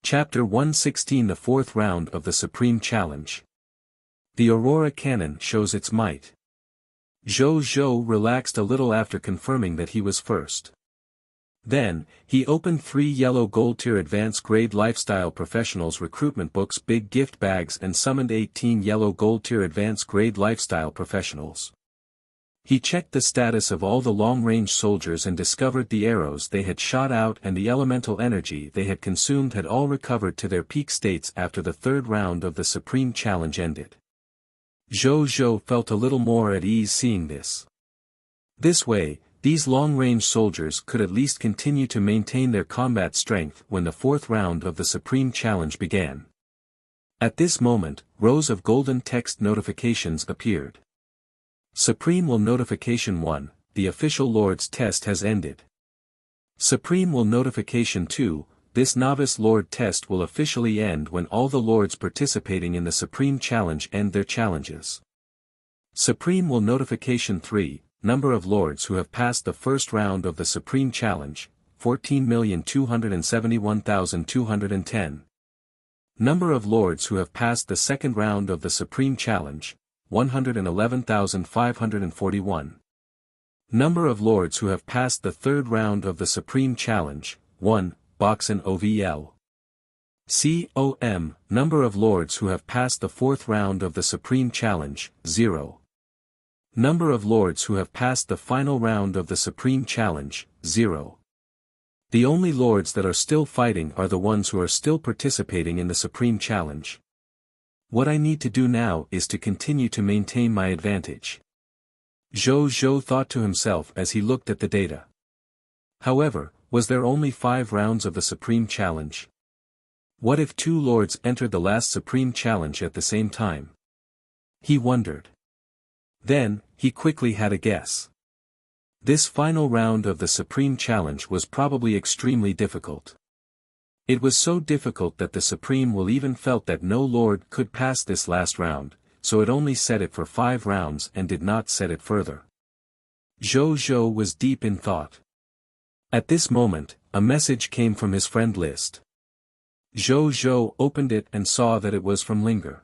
Chapter 116 The Fourth Round of the Supreme Challenge. The Aurora Cannon shows its might. Zhou Zhou relaxed a little after confirming that he was first. Then, he opened 3 yellow gold-tier advanced-grade lifestyle professionals recruitment books big gift bags and summoned 18 yellow gold-tier advanced-grade lifestyle professionals. He checked the status of all the long-range soldiers and discovered the arrows they had shot out and the elemental energy they had consumed had all recovered to their peak states after the 3rd round of the Supreme Challenge ended. Zhou Zhou felt a little more at ease seeing this. This way, these long-range soldiers could at least continue to maintain their combat strength when the 4th round of the Supreme Challenge began. At this moment, rows of golden text notifications appeared. Supreme Will Notification 1, the official Lord's test has ended. Supreme Will Notification 2, this Novice Lord test will officially end when all the Lords participating in the Supreme Challenge end their challenges. Supreme Will Notification 3, number of Lords who have passed the 1st round of the Supreme Challenge, 14,271,210. Number of Lords who have passed the 2nd round of the Supreme Challenge, 111,541. Number of Lords who have passed the 3rd round of the Supreme Challenge, 1, Boxen OVL. COM, number of Lords who have passed the 4th round of the Supreme Challenge, 0. Number of Lords who have passed the final round of the Supreme Challenge, 0. The only Lords that are still fighting are the ones who are still participating in the Supreme Challenge. What I need to do now is to continue to maintain my advantage. Zhou Zhou thought to himself as he looked at the data. However, was there only 5 rounds of the Supreme Challenge? What if 2 Lords entered the last Supreme Challenge at the same time? He wondered. Then, he quickly had a guess. This final round of the Supreme Challenge was probably extremely difficult. It was so difficult that the Supreme Will even felt that no Lord could pass this last round, so it only set it for 5 rounds and did not set it further. Zhou Zhou was deep in thought. At this moment, a message came from his friend list. Zhou Zhou opened it and saw that it was from Linger.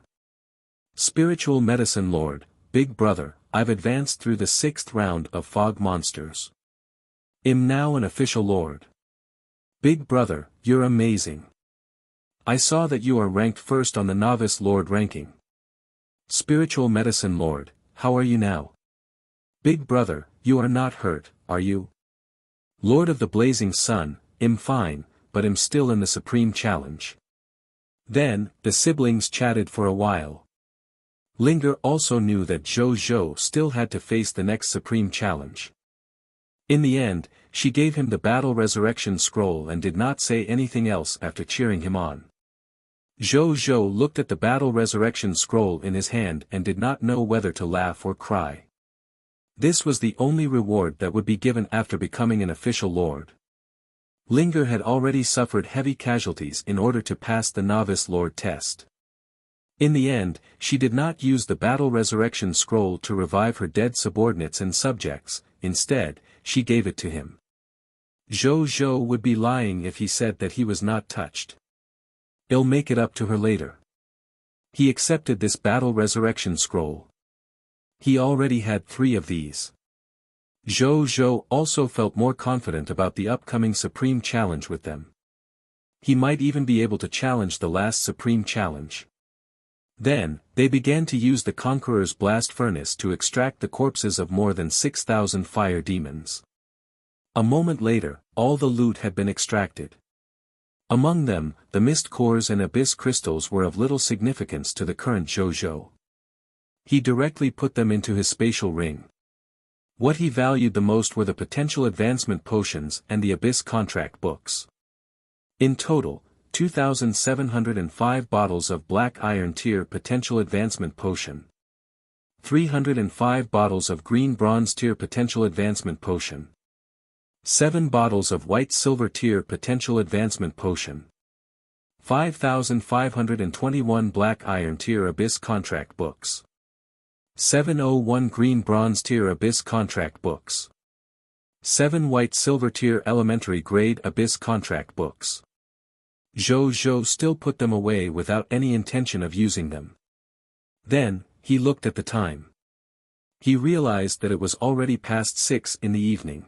Spiritual Medicine Lord, Big Brother, I've advanced through the 6th round of Fog Monsters. Am now an official Lord. Big Brother, you're amazing. I saw that you are ranked 1st on the Novice Lord ranking. Spiritual Medicine Lord, how are you now? Big Brother, you are not hurt, are you? Lord of the Blazing Sun, I'm fine, but am still in the Supreme Challenge. Then, the siblings chatted for a while. Linger also knew that Zhou Zhou still had to face the next Supreme Challenge. In the end, she gave him the Battle Resurrection Scroll and did not say anything else after cheering him on. Zhou Zhou looked at the Battle Resurrection Scroll in his hand and did not know whether to laugh or cry. This was the only reward that would be given after becoming an official Lord. Linger had already suffered heavy casualties in order to pass the Novice Lord test. In the end, she did not use the Battle Resurrection Scroll to revive her dead subordinates and subjects, instead, she gave it to him. Zhou Zhou would be lying if he said that he was not touched. He'll make it up to her later. He accepted this Battle Resurrection Scroll. He already had 3 of these. Zhou Zhou also felt more confident about the upcoming Supreme Challenge with them. He might even be able to challenge the last Supreme Challenge. Then, they began to use the Conqueror's Blast Furnace to extract the corpses of more than 6,000 fire demons. A moment later, all the loot had been extracted. Among them, the mist cores and abyss crystals were of little significance to the current Zhou Zhou. He directly put them into his spatial ring. What he valued the most were the potential advancement potions and the abyss contract books. In total, 2,705 bottles of Black Iron Tier Potential Advancement Potion. 305 bottles of Green Bronze Tier Potential Advancement Potion. 7 bottles of White Silver Tier Potential Advancement Potion. 5,521 Black Iron Tier Abyss Contract Books. 701 Green Bronze Tier Abyss Contract Books. 7 White Silver Tier Elementary Grade Abyss Contract Books. Zhou Zhou still put them away without any intention of using them. Then, he looked at the time. He realized that it was already past 6 in the evening.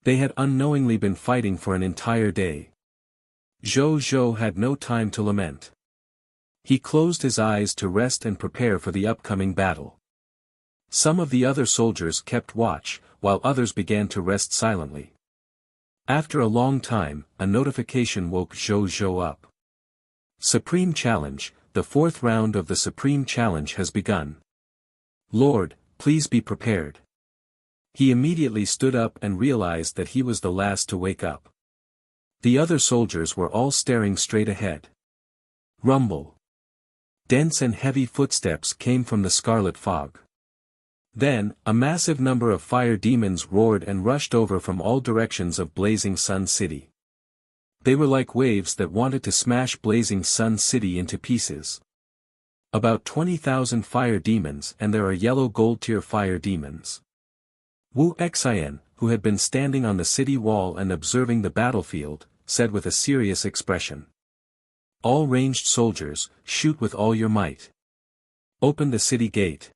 They had unknowingly been fighting for an entire day. Zhou Zhou had no time to lament. He closed his eyes to rest and prepare for the upcoming battle. Some of the other soldiers kept watch, while others began to rest silently. After a long time, a notification woke Zhou Zhou up. Supreme Challenge, the 4th round of the Supreme Challenge has begun. Lord, please be prepared. He immediately stood up and realized that he was the last to wake up. The other soldiers were all staring straight ahead. Rumble. Dense and heavy footsteps came from the scarlet fog. Then, a massive number of fire demons roared and rushed over from all directions of Blazing Sun City. They were like waves that wanted to smash Blazing Sun City into pieces. About 20,000 fire demons, and there are yellow gold tier fire demons. Wuxia, who had been standing on the city wall and observing the battlefield, said with a serious expression. All ranged soldiers, shoot with all your might. Open the city gate.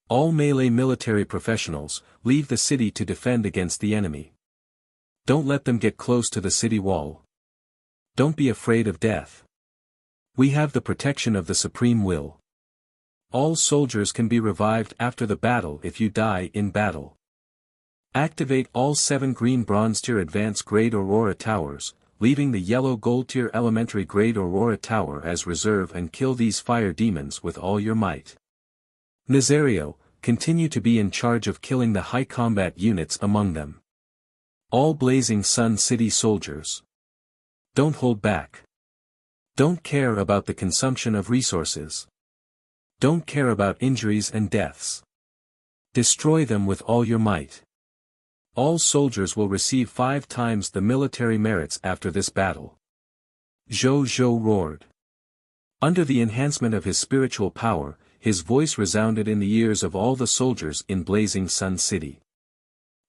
All melee military professionals, leave the city to defend against the enemy. Don't let them get close to the city wall. Don't be afraid of death. We have the protection of the Supreme Will. All soldiers can be revived after the battle if you die in battle. Activate all 7 green bronze tier advanced grade Aurora towers, leaving the yellow gold tier elementary grade Aurora tower as reserve and kill these fire demons with all your might. Nazario, continue to be in charge of killing the high combat units among them. All Blazing Sun City soldiers. Don't hold back. Don't care about the consumption of resources. Don't care about injuries and deaths. Destroy them with all your might. All soldiers will receive 5 times the military merits after this battle. Zhou Zhou roared. Under the enhancement of his spiritual power, his voice resounded in the ears of all the soldiers in Blazing Sun City.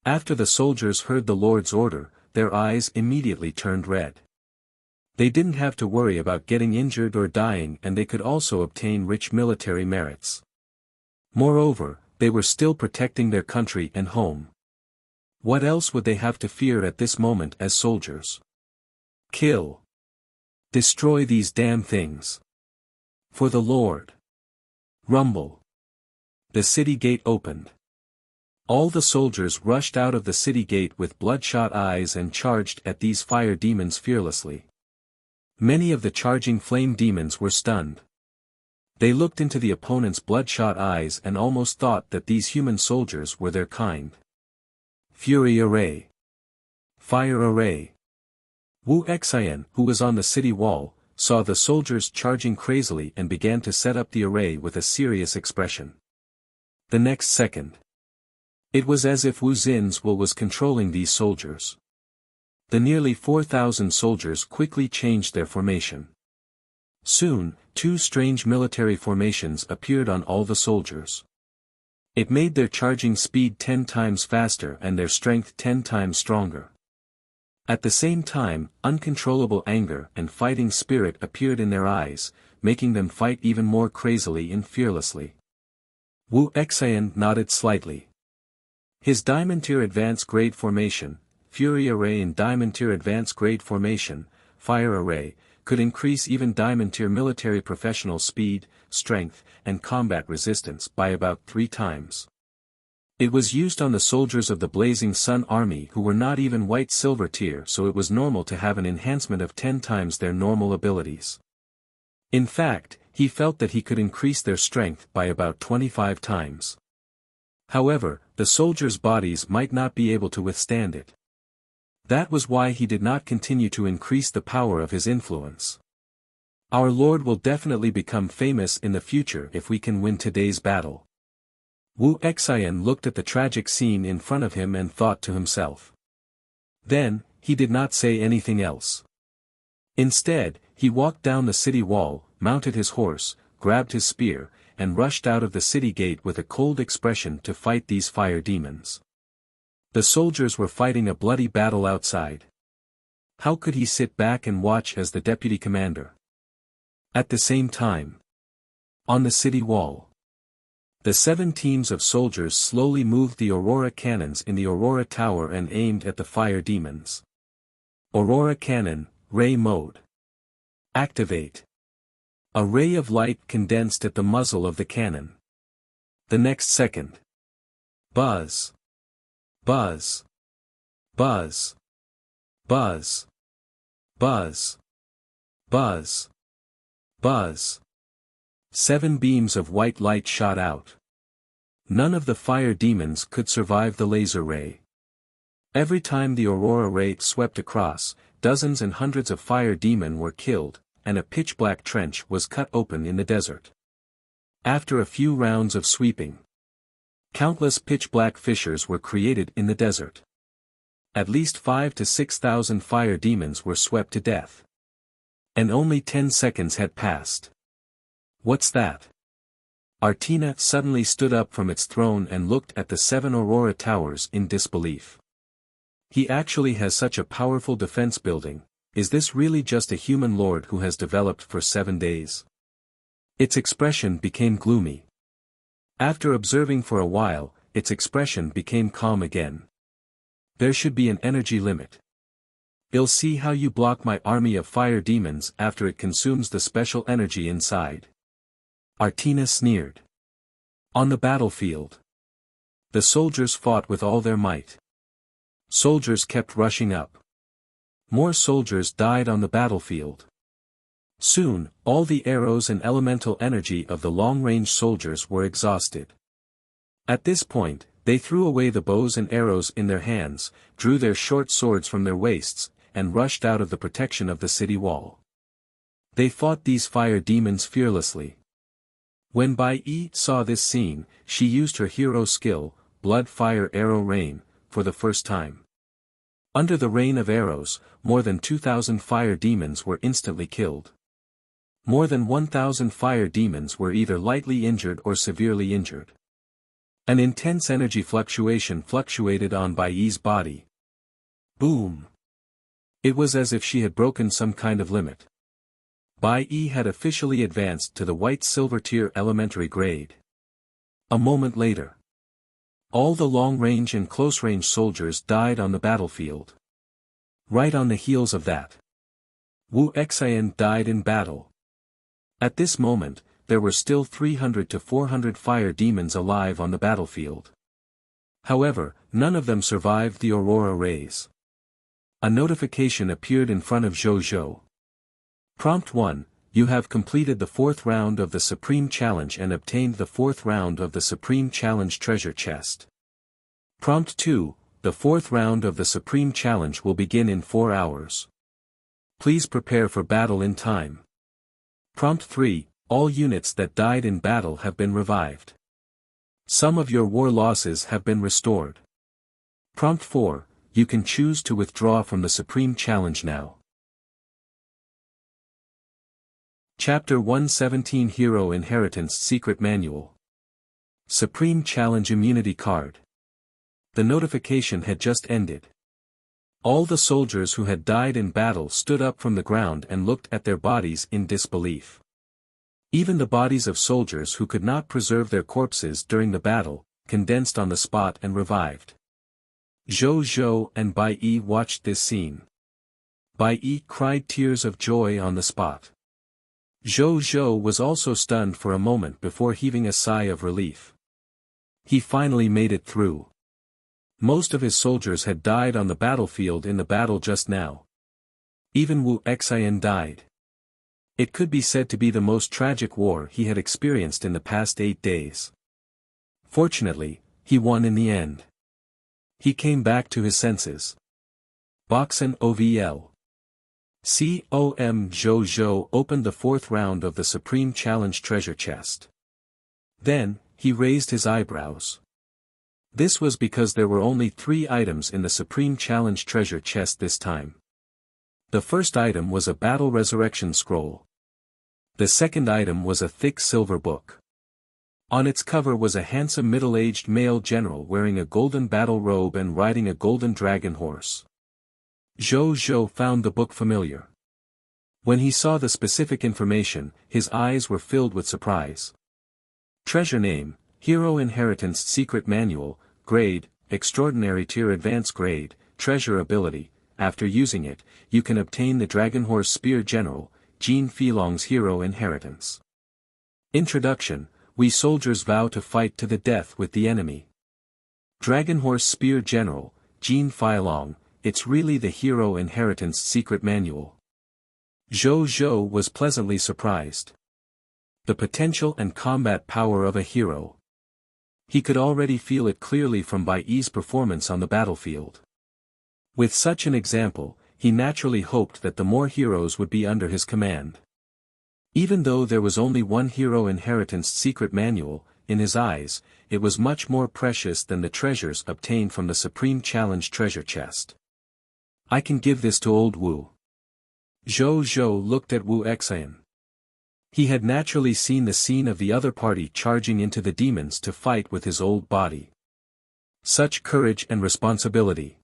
After the soldiers heard the Lord's order, their eyes immediately turned red. They didn't have to worry about getting injured or dying, and they could also obtain rich military merits. Moreover, they were still protecting their country and home. What else would they have to fear at this moment as soldiers? Kill. Destroy these damn things. For the Lord. Rumble. The city gate opened. All the soldiers rushed out of the city gate with bloodshot eyes and charged at these fire demons fearlessly. Many of the charging flame demons were stunned. They looked into the opponent's bloodshot eyes and almost thought that these human soldiers were their kind. Fury Array. Fire Array. Wuxia, who was on the city wall, saw the soldiers charging crazily and began to set up the array with a serious expression. The next second. It was as if Wu Xin's will was controlling these soldiers. The nearly 4,000 soldiers quickly changed their formation. Soon, 2 strange military formations appeared on all the soldiers. It made their charging speed 10 times faster and their strength 10 times stronger. At the same time, uncontrollable anger and fighting spirit appeared in their eyes, making them fight even more crazily and fearlessly. Wuxia nodded slightly. His Diamond Tier Advanced Grade Formation, Fury Array and Diamond Tier Advanced Grade Formation, Fire Array, could increase even Diamond Tier military professional speed, strength, and combat resistance by about 3 times. It was used on the soldiers of the Blazing Sun Army who were not even White Silver Tier, so it was normal to have an enhancement of 10 times their normal abilities. In fact, he felt that he could increase their strength by about 25 times. However, the soldiers' bodies might not be able to withstand it. That was why he did not continue to increase the power of his influence. Our Lord will definitely become famous in the future if we can win today's battle. Wuxia looked at the tragic scene in front of him and thought to himself. Then, he did not say anything else. Instead, he walked down the city wall, mounted his horse, grabbed his spear, and rushed out of the city gate with a cold expression to fight these fire demons. The soldiers were fighting a bloody battle outside. How could he sit back and watch as the deputy commander? At the same time, on the city wall, the 7 teams of soldiers slowly moved the Aurora cannons in the Aurora Tower and aimed at the fire demons. Aurora Cannon, Ray Mode. Activate. A ray of light condensed at the muzzle of the cannon. The next second. Buzz. Buzz. Buzz. Buzz. Buzz. Buzz. Buzz. 7 beams of white light shot out. None of the fire demons could survive the laser ray. Every time the aurora ray swept across, dozens and hundreds of fire demon were killed, and a pitch-black trench was cut open in the desert. After a few rounds of sweeping, countless pitch-black fissures were created in the desert. At least 5,000 to 6,000 fire demons were swept to death. And only 10 seconds had passed. What's that? Artina suddenly stood up from its throne and looked at the 7 Aurora towers in disbelief. He actually has such a powerful defense building. Is this really just a human lord who has developed for 7 days? Its expression became gloomy. After observing for a while, its expression became calm again. There should be an energy limit. I'll see how you block my army of fire demons after it consumes the special energy inside. Artina sneered. On the battlefield, the soldiers fought with all their might. Soldiers kept rushing up. More soldiers died on the battlefield. Soon, all the arrows and elemental energy of the long-range soldiers were exhausted. At this point, they threw away the bows and arrows in their hands, drew their short swords from their waists, and rushed out of the protection of the city wall. They fought these fire demons fearlessly. When Bai Yi saw this scene, she used her hero skill, Blood Fire Arrow Rain, for the first time. Under the rain of arrows, more than 2,000 fire demons were instantly killed. More than 1,000 fire demons were either lightly injured or severely injured. An intense energy fluctuation fluctuated on Bai Yi's body. Boom! It was as if she had broken some kind of limit. Bai Yi had officially advanced to the white silver tier elementary grade. A moment later, all the long-range and close-range soldiers died on the battlefield. Right on the heels of that, Wuxia died in battle. At this moment, there were still 300 to 400 fire demons alive on the battlefield. However, none of them survived the aurora rays. A notification appeared in front of Zhou. Prompt 1, you have completed the 4th round of the Supreme Challenge and obtained the 4th round of the Supreme Challenge treasure chest. Prompt 2, the 4th round of the Supreme Challenge will begin in 4 hours. Please prepare for battle in time. Prompt 3, all units that died in battle have been revived. Some of your war losses have been restored. Prompt 4, you can choose to withdraw from the Supreme Challenge now. Chapter 117 Hero Inheritance Secret Manual. Supreme Challenge Immunity Card. The notification had just ended. All the soldiers who had died in battle stood up from the ground and looked at their bodies in disbelief. Even the bodies of soldiers who could not preserve their corpses during the battle, condensed on the spot and revived. Zhou and Bai Yi watched this scene. Bai Yi cried tears of joy on the spot. Zhou was also stunned for a moment before heaving a sigh of relief. He finally made it through. Most of his soldiers had died on the battlefield in the battle just now. Even Wuxia died. It could be said to be the most tragic war he had experienced in the past 8 days. Fortunately, he won in the end. He came back to his senses. Boxen OVL. Zhou opened the 4th round of the Supreme Challenge treasure chest. Then, he raised his eyebrows. This was because there were only 3 items in the Supreme Challenge treasure chest this time. The first item was a battle resurrection scroll. The second item was a thick silver book. On its cover was a handsome middle-aged male general wearing a golden battle robe and riding a golden dragon horse. Zhou Zhou found the book familiar. When he saw the specific information, his eyes were filled with surprise. Treasure name, Hero Inheritance Secret Manual, Grade, Extraordinary Tier Advanced Grade, Treasure Ability. After using it, you can obtain the Dragonhorse Spear General, Jean Filong's Hero Inheritance. Introduction, we soldiers vow to fight to the death with the enemy. Dragonhorse Spear General, Jean Filong, it's really the Hero Inheritance Secret Manual. Zhou Zhou was pleasantly surprised. The potential and combat power of a hero. He could already feel it clearly from Bai Yi's performance on the battlefield. With such an example, he naturally hoped that the more heroes would be under his command. Even though there was only one Hero Inheritance Secret Manual, in his eyes, it was much more precious than the treasures obtained from the Supreme Challenge treasure chest. I can give this to old Wu. Zhou Zhou looked at Wu Xian. He had naturally seen the scene of the other party charging into the demons to fight with his old body. Such courage and responsibility.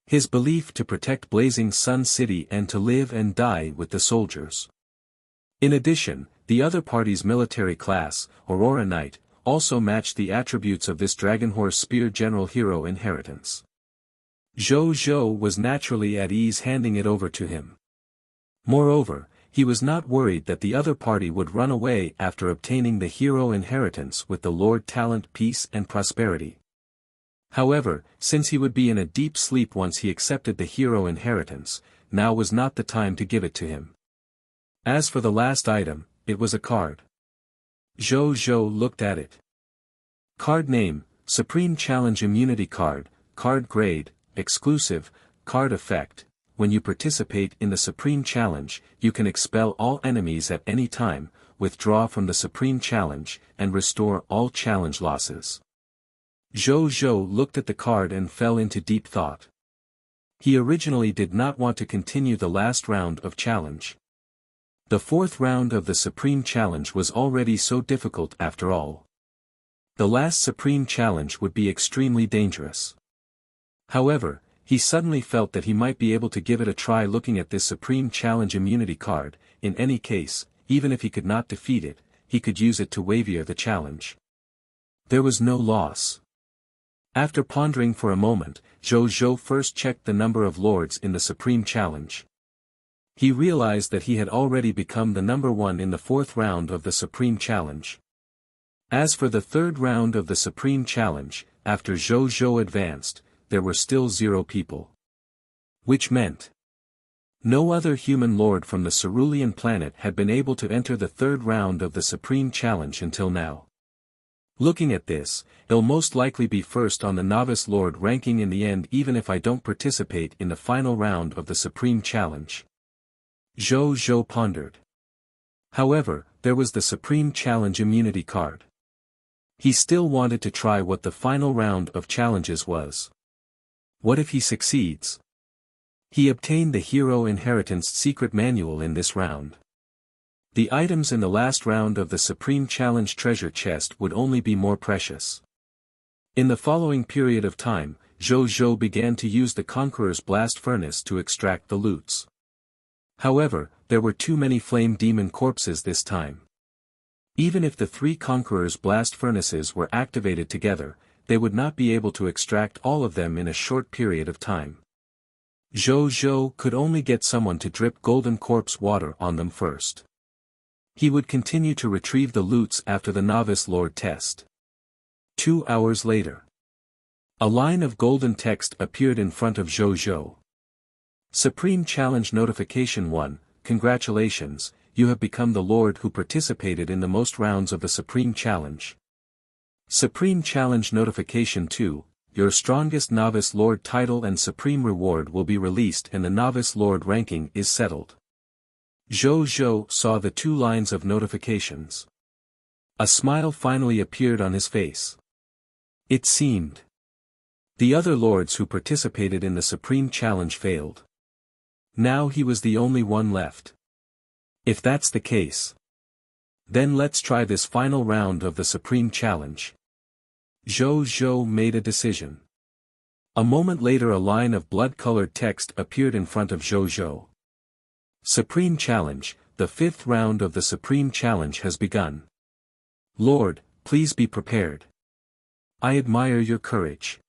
His belief to protect Blazing Sun City and to live and die with the soldiers. In addition, the other party's military class, Aurora Knight, also matched the attributes of this Dragonhorse Spear General Hero Inheritance. Zhou Zhou was naturally at ease handing it over to him. Moreover, he was not worried that the other party would run away after obtaining the Hero Inheritance with the Lord Talent, Peace and Prosperity. However, since he would be in a deep sleep once he accepted the Hero Inheritance, now was not the time to give it to him. As for the last item, it was a card. Zhou Zhou looked at it. Card name, Supreme Challenge Immunity Card, Card Grade, Exclusive, Card Effect. When you participate in the Supreme Challenge, you can expel all enemies at any time, withdraw from the Supreme Challenge, and restore all challenge losses. Zhou Zhou looked at the card and fell into deep thought. He originally did not want to continue the last round of challenge. The fourth round of the Supreme Challenge was already so difficult after all. The last Supreme Challenge would be extremely dangerous. However, he suddenly felt that he might be able to give it a try looking at this Supreme Challenge Immunity card. In any case, even if he could not defeat it, he could use it to wavier the challenge. There was no loss. After pondering for a moment, Zhou Zhou first checked the number of lords in the Supreme Challenge. He realized that he had already become the number one in the fourth round of the Supreme Challenge. As for the third round of the Supreme Challenge, after Zhou Zhou advanced, there were still 0 people. Which meant no other human lord from the Cerulean planet had been able to enter the third round of the Supreme Challenge until now. Looking at this, he'll most likely be first on the Novice Lord ranking in the end even if I don't participate in the final round of the Supreme Challenge. Zhou Zhou pondered. However, there was the Supreme Challenge Immunity card. He still wanted to try what the final round of challenges was. What if he succeeds? He obtained the Hero Inheritance Secret Manual in this round. The items in the last round of the Supreme Challenge treasure chest would only be more precious. In the following period of time, Zhou Zhou began to use the Conqueror's Blast Furnace to extract the loots. However, there were too many Flame Demon corpses this time. Even if the 3 Conqueror's Blast Furnaces were activated together, they would not be able to extract all of them in a short period of time. Zhou Zhou could only get someone to drip golden corpse water on them first. He would continue to retrieve the loots after the Novice Lord test. 2 hours later. A line of golden text appeared in front of Zhou Zhou. Supreme Challenge Notification 1, Congratulations, you have become the Lord who participated in the most rounds of the Supreme Challenge. Supreme Challenge Notification 2, your strongest Novice Lord title and Supreme Reward will be released and the Novice Lord ranking is settled. Zhou Zhou saw the 2 lines of notifications. A smile finally appeared on his face. It seemed the other lords who participated in the Supreme Challenge failed. Now he was the only one left. If that's the case, then let's try this final round of the Supreme Challenge. Zhou Zhou made a decision. A moment later a line of blood-colored text appeared in front of Zhou. Supreme Challenge, the 5th round of the Supreme Challenge has begun. Lord, please be prepared. I admire your courage.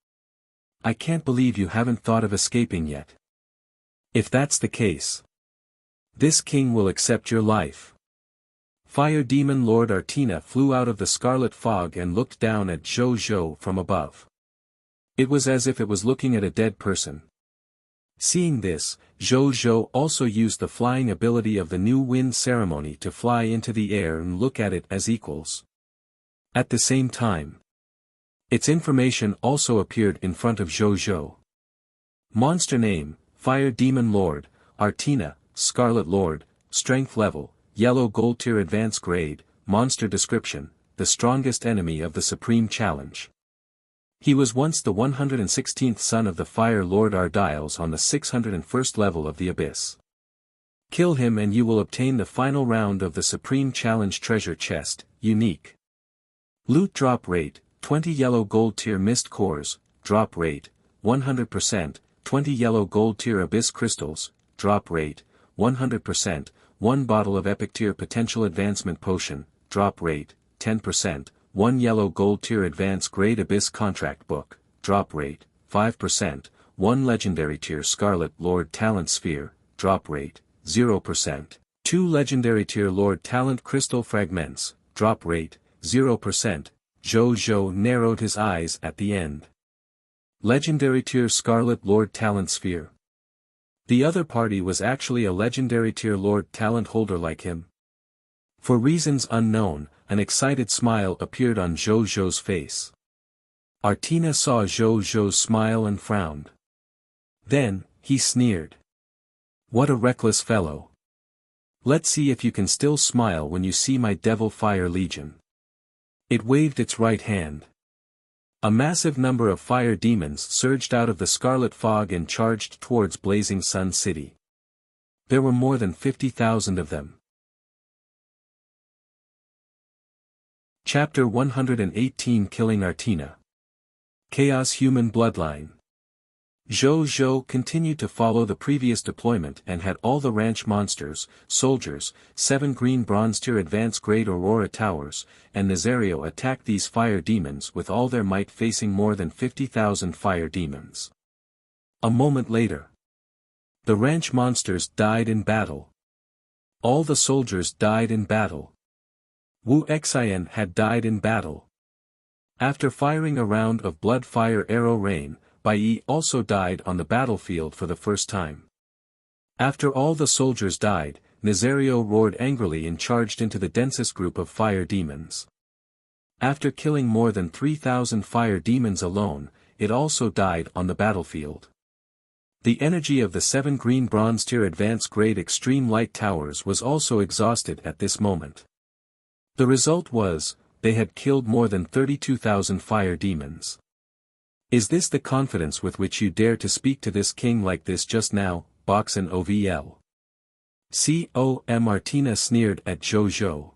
I can't believe you haven't thought of escaping yet. If that's the case, this king will accept your life. Fire Demon Lord Artina flew out of the scarlet fog and looked down at Zhou from above. It was as if it was looking at a dead person. Seeing this, Zhou also used the flying ability of the new wind ceremony to fly into the air and look at it as equals. At the same time, its information also appeared in front of Zhou. Monster name, Fire Demon Lord, Artina, Scarlet Lord, Strength Level, Yellow Gold Tier Advanced Grade, Monster Description, the strongest enemy of the Supreme Challenge. He was once the 116th son of the Fire Lord Ardiles on the 601st level of the Abyss. Kill him and you will obtain the final round of the Supreme Challenge Treasure Chest, Unique. Loot Drop Rate, 20 Yellow Gold Tier Mist Cores, Drop Rate, 100%, 20 Yellow Gold Tier Abyss Crystals, Drop Rate, 100%, 1 bottle of Epic Tier Potential Advancement Potion, Drop Rate, 10%, 1 Yellow Gold Tier Advanced Grade Abyss Contract Book, Drop Rate, 5%, 1 Legendary Tier Scarlet Lord Talent Sphere, Drop Rate, 0%, 2 Legendary Tier Lord Talent Crystal Fragments, Drop Rate, 0%, Zhou narrowed his eyes at the end. Legendary Tier Scarlet Lord Talent Sphere. The other party was actually a Legendary Tier Lord Talent holder like him. For reasons unknown, an excited smile appeared on Zhou's face. Artina saw Zhou's smile and frowned. Then, he sneered. What a reckless fellow. Let's see if you can still smile when you see my Devil Fire Legion. It waved its right hand. A massive number of fire demons surged out of the scarlet fog and charged towards Blazing Sun City. There were more than 50,000 of them. Chapter 118 Killing Artina. Chaos Human Bloodline. Zhou continued to follow the previous deployment and had all the ranch monsters, soldiers, 7 green bronze tier advanced grade Aurora towers, and Nazario attack these fire demons with all their might, facing more than 50,000 fire demons. A moment later, the ranch monsters died in battle. All the soldiers died in battle. Wuxia had died in battle. After firing a round of blood fire arrow rain, Bai also died on the battlefield for the first time. After all the soldiers died, Nazario roared angrily and charged into the densest group of fire demons. After killing more than 3,000 fire demons alone, it also died on the battlefield. The energy of the 7 green bronze tier advanced grade extreme light towers was also exhausted at this moment. The result was, they had killed more than 32,000 fire demons. Is this the confidence with which you dare to speak to this king like this just now, Boxan OVL? Martina sneered at Zhou.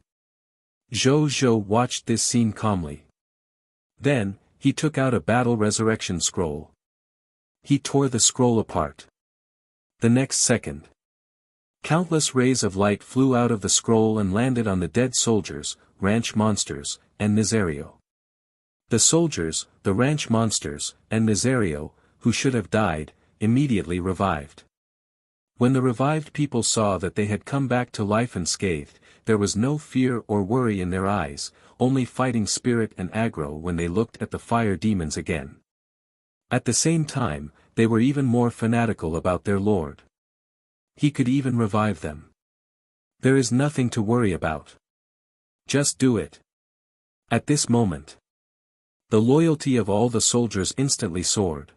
Zhou watched this scene calmly. Then, he took out a battle resurrection scroll. He tore the scroll apart. The next second, countless rays of light flew out of the scroll and landed on the dead soldiers, ranch monsters, and Nazario. The soldiers, the ranch monsters, and Nazario, who should have died, immediately revived. When the revived people saw that they had come back to life unscathed, there was no fear or worry in their eyes, only fighting spirit and aggro when they looked at the fire demons again. At the same time, they were even more fanatical about their lord. He could even revive them. There is nothing to worry about. Just do it. At this moment, the loyalty of all the soldiers instantly soared.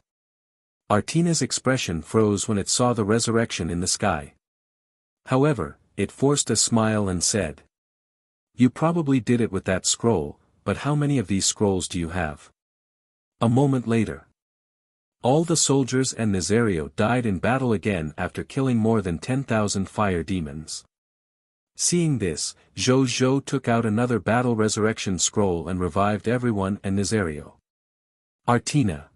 Artina's expression froze when it saw the resurrection in the sky. However, it forced a smile and said, "You probably did it with that scroll, but how many of these scrolls do you have?" A moment later, all the soldiers and Nazario died in battle again after killing more than 10,000 fire demons. Seeing this, Zhou took out another battle resurrection scroll and revived everyone and Nazario. Artina.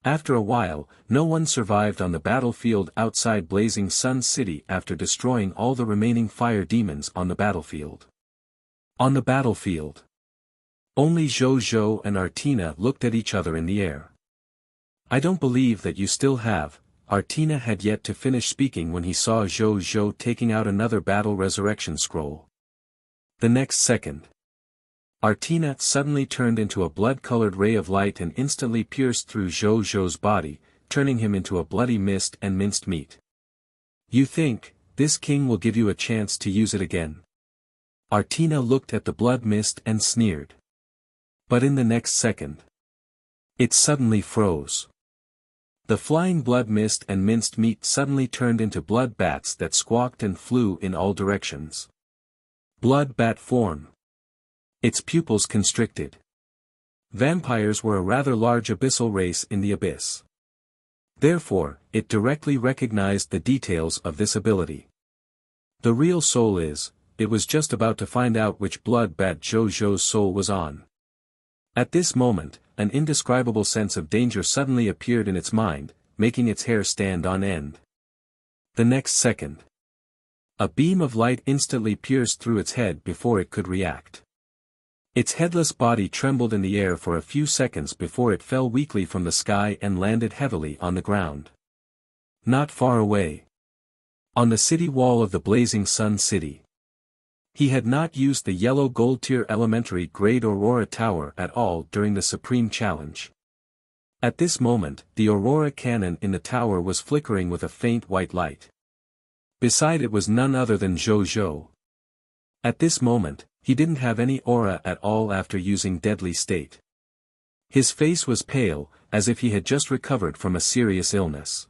After a while, no one survived on the battlefield outside Blazing Sun City after destroying all the remaining fire demons on the battlefield. On the battlefield, only Zhou Zhou and Artina looked at each other in the air. I don't believe that you still have. Artina had yet to finish speaking when he saw Zhou Zhou taking out another battle resurrection scroll. The next second, Artina suddenly turned into a blood-colored ray of light and instantly pierced through Zhou Zhou's body, turning him into a bloody mist and minced meat. You think, this king will give you a chance to use it again? Artina looked at the blood mist and sneered. But in the next second, it suddenly froze. The flying blood mist and minced meat suddenly turned into blood bats that squawked and flew in all directions. Blood bat form. Its pupils constricted. Vampires were a rather large abyssal race in the abyss. Therefore, it directly recognized the details of this ability. The real soul is, it was just about to find out which blood bat Zhou Zhou's soul was on. At this moment, an indescribable sense of danger suddenly appeared in its mind, making its hair stand on end. The next second, a beam of light instantly pierced through its head before it could react. Its headless body trembled in the air for a few seconds before it fell weakly from the sky and landed heavily on the ground. Not far away, on the city wall of the Blazing Sun City. He had not used the yellow gold tier elementary grade Aurora Tower at all during the Supreme Challenge. At this moment, the Aurora cannon in the tower was flickering with a faint white light. Beside it was none other than Zhou Zhou. At this moment, he didn't have any aura at all after using Deadly State. His face was pale, as if he had just recovered from a serious illness.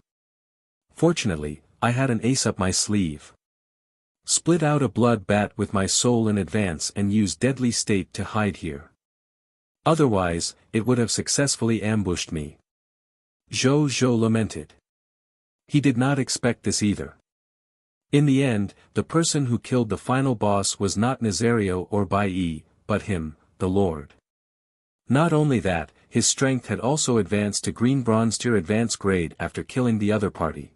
Fortunately, I had an ace up my sleeve. Split out a blood bat with my soul in advance and use Deadly State to hide here. Otherwise, it would have successfully ambushed me. Zhou Zhou lamented. He did not expect this either. In the end, the person who killed the final boss was not Nazario or Bai Yi, but him, the Lord. Not only that, his strength had also advanced to green bronze tier advanced grade after killing the other party.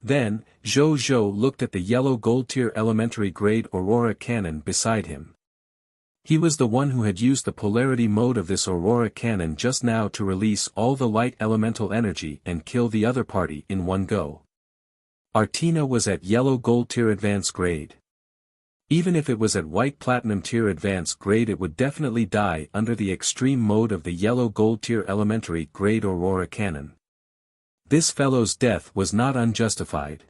Then, Zhou Zhou looked at the yellow gold tier elementary grade Aurora cannon beside him. He was the one who had used the polarity mode of this Aurora cannon just now to release all the light elemental energy and kill the other party in one go. Artina was at yellow gold tier advanced grade. Even if it was at white platinum tier advanced grade it would definitely die under the extreme mode of the yellow gold tier elementary grade Aurora cannon. This fellow's death was not unjustified.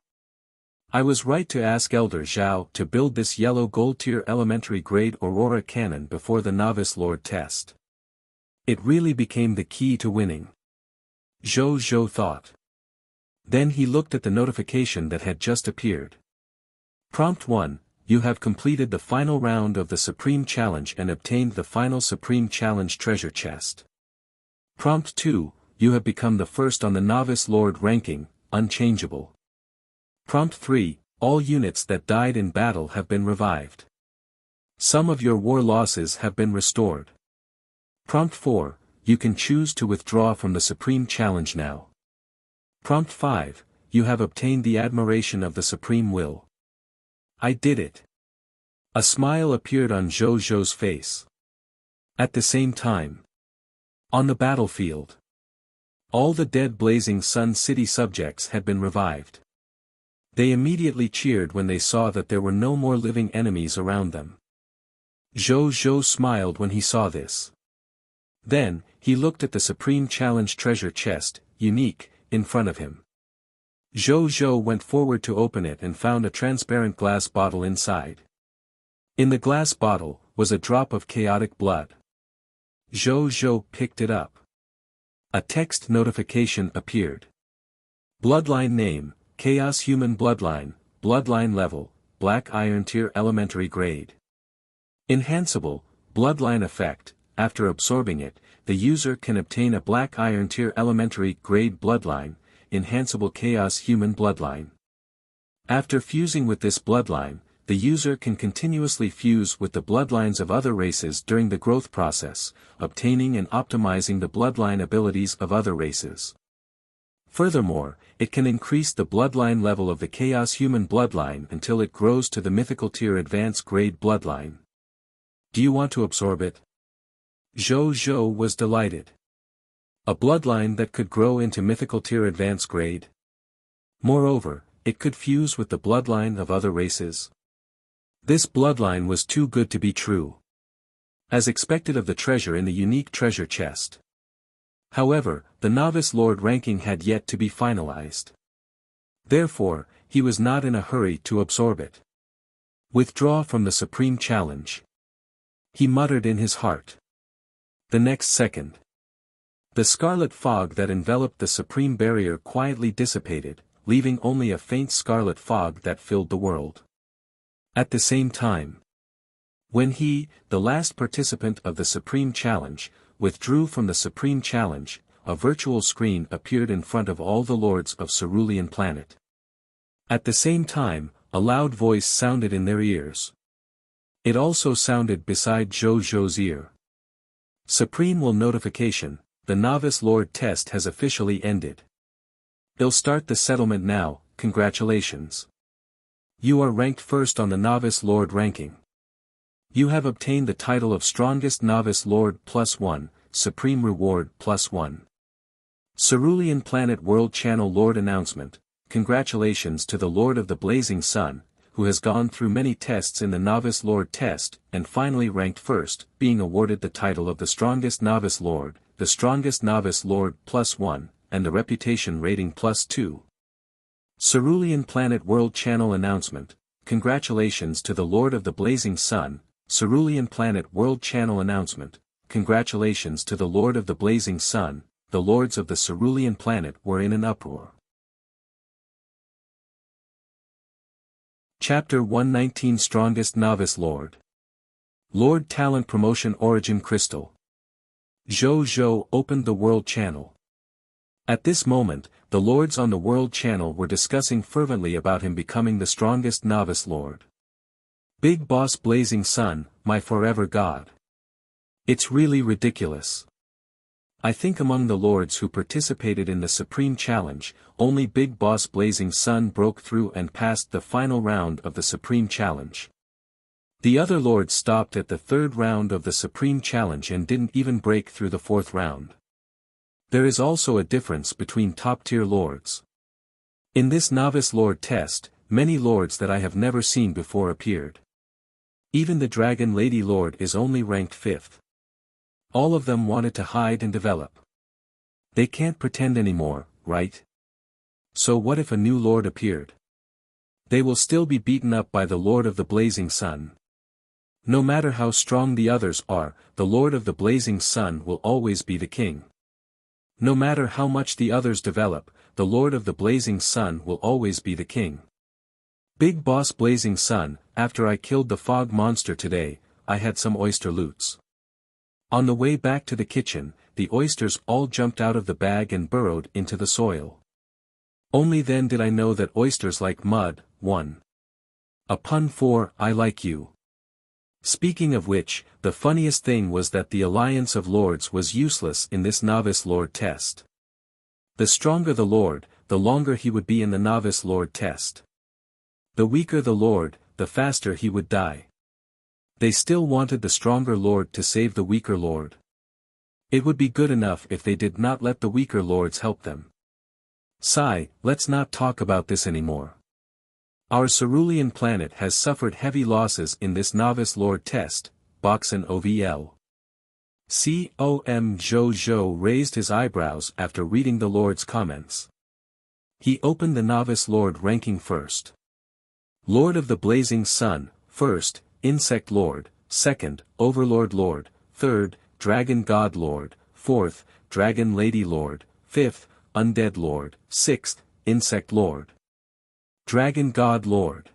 I was right to ask Elder Zhao to build this yellow gold tier elementary grade Aurora cannon before the Novice Lord test. It really became the key to winning. Zhou Zhou thought. Then he looked at the notification that had just appeared. Prompt 1, you have completed the final round of the Supreme Challenge and obtained the final Supreme Challenge treasure chest. Prompt 2, you have become the first on the Novice Lord ranking, unchangeable. Prompt 3, all units that died in battle have been revived. Some of your war losses have been restored. Prompt 4, you can choose to withdraw from the Supreme Challenge now. Prompt 5, you have obtained the admiration of the Supreme Will. I did it. A smile appeared on Zhou Zhou's face. At the same time, on the battlefield, all the dead Blazing Sun City subjects had been revived. They immediately cheered when they saw that there were no more living enemies around them. Zhou Zhou smiled when he saw this. Then, he looked at the Supreme Challenge treasure chest, unique, in front of him. Zhou Zhou went forward to open it and found a transparent glass bottle inside. In the glass bottle, was a drop of chaotic blood. Zhou Zhou picked it up. A text notification appeared. Bloodline name, Chaos Human Bloodline, Bloodline level, Black Iron Tier Elementary Grade. Enhanceable, Bloodline effect, after absorbing it, the user can obtain a Black Iron Tier Elementary Grade Bloodline, Enhanceable Chaos Human Bloodline. After fusing with this bloodline, the user can continuously fuse with the bloodlines of other races during the growth process, obtaining and optimizing the bloodline abilities of other races. Furthermore, it can increase the bloodline level of the Chaos Human bloodline until it grows to the mythical tier advanced grade bloodline. Do you want to absorb it? Zhou was delighted. A bloodline that could grow into mythical tier advanced grade? Moreover, it could fuse with the bloodline of other races. This bloodline was too good to be true. As expected of the treasure in the unique treasure chest. However, the novice lord ranking had yet to be finalized. Therefore, he was not in a hurry to absorb it. Withdraw from the supreme challenge. He muttered in his heart. The next second. The scarlet fog that enveloped the supreme barrier quietly dissipated, leaving only a faint scarlet fog that filled the world. At the same time, when he, the last participant of the supreme challenge, withdrew from the supreme challenge, a virtual screen appeared in front of all the lords of Cerulean Planet. At the same time, a loud voice sounded in their ears. It also sounded beside Zhou's ear. Supreme will notification, the Novice Lord test has officially ended. They'll start the settlement now, congratulations. You are ranked first on the Novice Lord ranking. You have obtained the title of Strongest Novice Lord +1, Supreme Reward +1. Cerulean Planet World Channel Lord Announcement, congratulations to the Lord of the Blazing Sun, who has gone through many tests in the Novice Lord test, and finally ranked first, being awarded the title of the Strongest Novice Lord, the Strongest Novice Lord +1, and the Reputation Rating +2. Cerulean Planet World Channel Announcement, congratulations to the Lord of the Blazing Sun, Cerulean Planet World Channel Announcement, congratulations to the Lord of the Blazing Sun, the lords of the Cerulean Planet were in an uproar. Chapter 119 Strongest Novice Lord. Lord Talent Promotion Origin Crystal. Zhou opened the World Channel. At this moment, the lords on the World Channel were discussing fervently about him becoming the strongest Novice Lord. Big Boss Blazing Sun, my forever god. It's really ridiculous. I think among the lords who participated in the Supreme Challenge, only Big Boss Blazing Sun broke through and passed the final round of the Supreme Challenge. The other lords stopped at the third round of the Supreme Challenge and didn't even break through the fourth round. There is also a difference between top-tier lords. In this Novice Lord test, many lords that I have never seen before appeared. Even the Dragon Lady Lord is only ranked 5th. All of them wanted to hide and develop. They can't pretend anymore, right? So what if a new lord appeared? They will still be beaten up by the Lord of the Blazing Sun. No matter how strong the others are, the Lord of the Blazing Sun will always be the king. No matter how much the others develop, the Lord of the Blazing Sun will always be the king. Big Boss Blazing Sun, after I killed the fog monster today, I had some oyster loots. On the way back to the kitchen, the oysters all jumped out of the bag and burrowed into the soil. Only then did I know that oysters like mud. 1. A pun for, I like you. Speaking of which, the funniest thing was that the Alliance of Lords was useless in this Novice Lord test. The stronger the Lord, the longer he would be in the Novice Lord test. The weaker the Lord, the faster he would die. They still wanted the stronger Lord to save the weaker Lord. It would be good enough if they did not let the weaker Lords help them. Sigh, let's not talk about this anymore. Our Cerulean Planet has suffered heavy losses in this Novice Lord test, Boxen OVL. Zhou raised his eyebrows after reading the Lord's comments. He opened the Novice Lord ranking first. Lord of the Blazing Sun, first, Insect Lord, second, Overlord Lord, third, Dragon God Lord, fourth, Dragon Lady Lord, fifth, Undead Lord, sixth, Insect Lord. Dragon God Lord.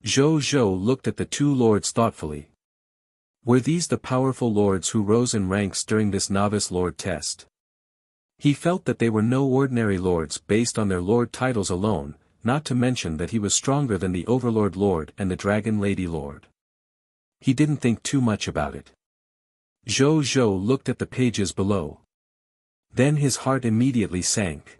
Zhou looked at the two lords thoughtfully. Were these the powerful lords who rose in ranks during this Novice Lord test? He felt that they were no ordinary lords based on their lord titles alone, not to mention that he was stronger than the Overlord Lord and the Dragon Lady Lord. He didn't think too much about it. Zhou Zhou looked at the pages below. Then his heart immediately sank.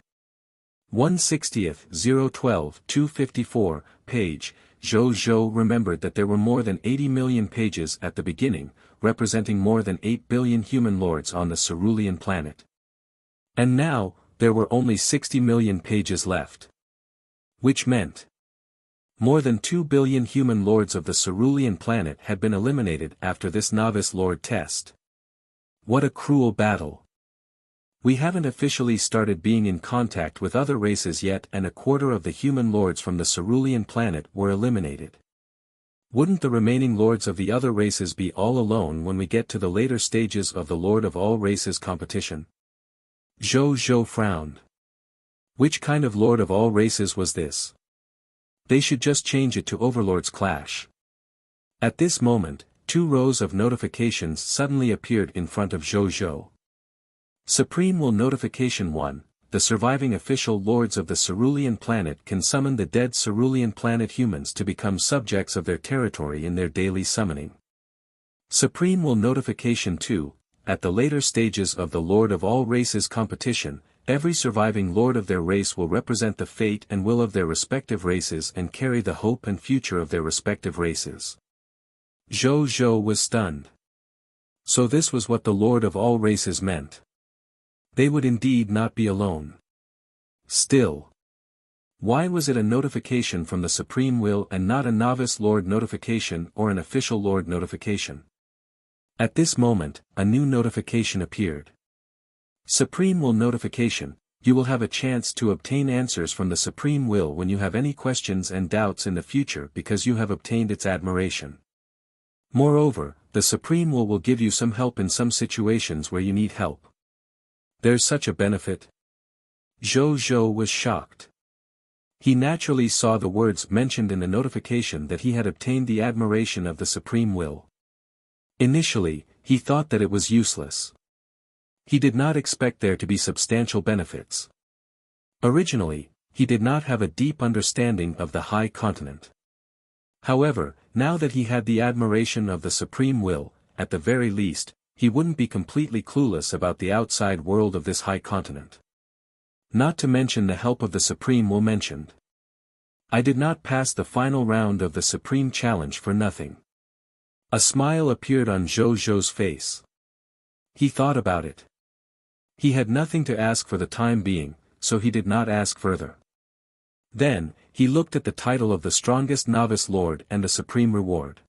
1/60th 012 254 page. Zhou Zhou remembered that there were more than 80 million pages at the beginning, representing more than 8 billion human lords on the cerulean planet. And now, there were only 60 million pages left. Which meant more than 2 billion human lords of the cerulean planet had been eliminated after this novice lord test. What a cruel battle. We haven't officially started being in contact with other races yet, and a quarter of the human lords from the cerulean planet were eliminated. Wouldn't the remaining lords of the other races be all alone when we get to the later stages of the Lord of all Races competition? Zhou Zhou frowned. Which kind of Lord of all Races was this? They should just change it to Overlord's Clash. At this moment, 2 rows of notifications suddenly appeared in front of Zhou Zhou. Supreme Will Notification 1, the surviving official lords of the cerulean planet can summon the dead cerulean planet humans to become subjects of their territory in their daily summoning. Supreme Will Notification 2, at the later stages of the Lord of all Races competition, every surviving lord of their race will represent the fate and will of their respective races and carry the hope and future of their respective races. Zhou Zhou was stunned. So this was what the Lord of all Races meant. They would indeed not be alone. Still, why was it a notification from the Supreme Will and not a novice lord notification or an official lord notification? At this moment, a new notification appeared. Supreme Will Notification, you will have a chance to obtain answers from the Supreme Will when you have any questions and doubts in the future because you have obtained its admiration. Moreover, the Supreme Will give you some help in some situations where you need help. There's such a benefit? Zhou Zhou was shocked. He naturally saw the words mentioned in the notification that he had obtained the admiration of the Supreme Will. Initially, he thought that it was useless. He did not expect there to be substantial benefits. Originally, he did not have a deep understanding of the High Continent. However, now that he had the admiration of the Supreme Will, at the very least, he wouldn't be completely clueless about the outside world of this high continent. Not to mention the help of the Supreme Will mentioned. I did not pass the final round of the Supreme Challenge for nothing. A smile appeared on Zhou Zhou's face. He thought about it. He had nothing to ask for the time being, so he did not ask further. Then, he looked at the title of the Strongest Novice Lord and the Supreme Reward.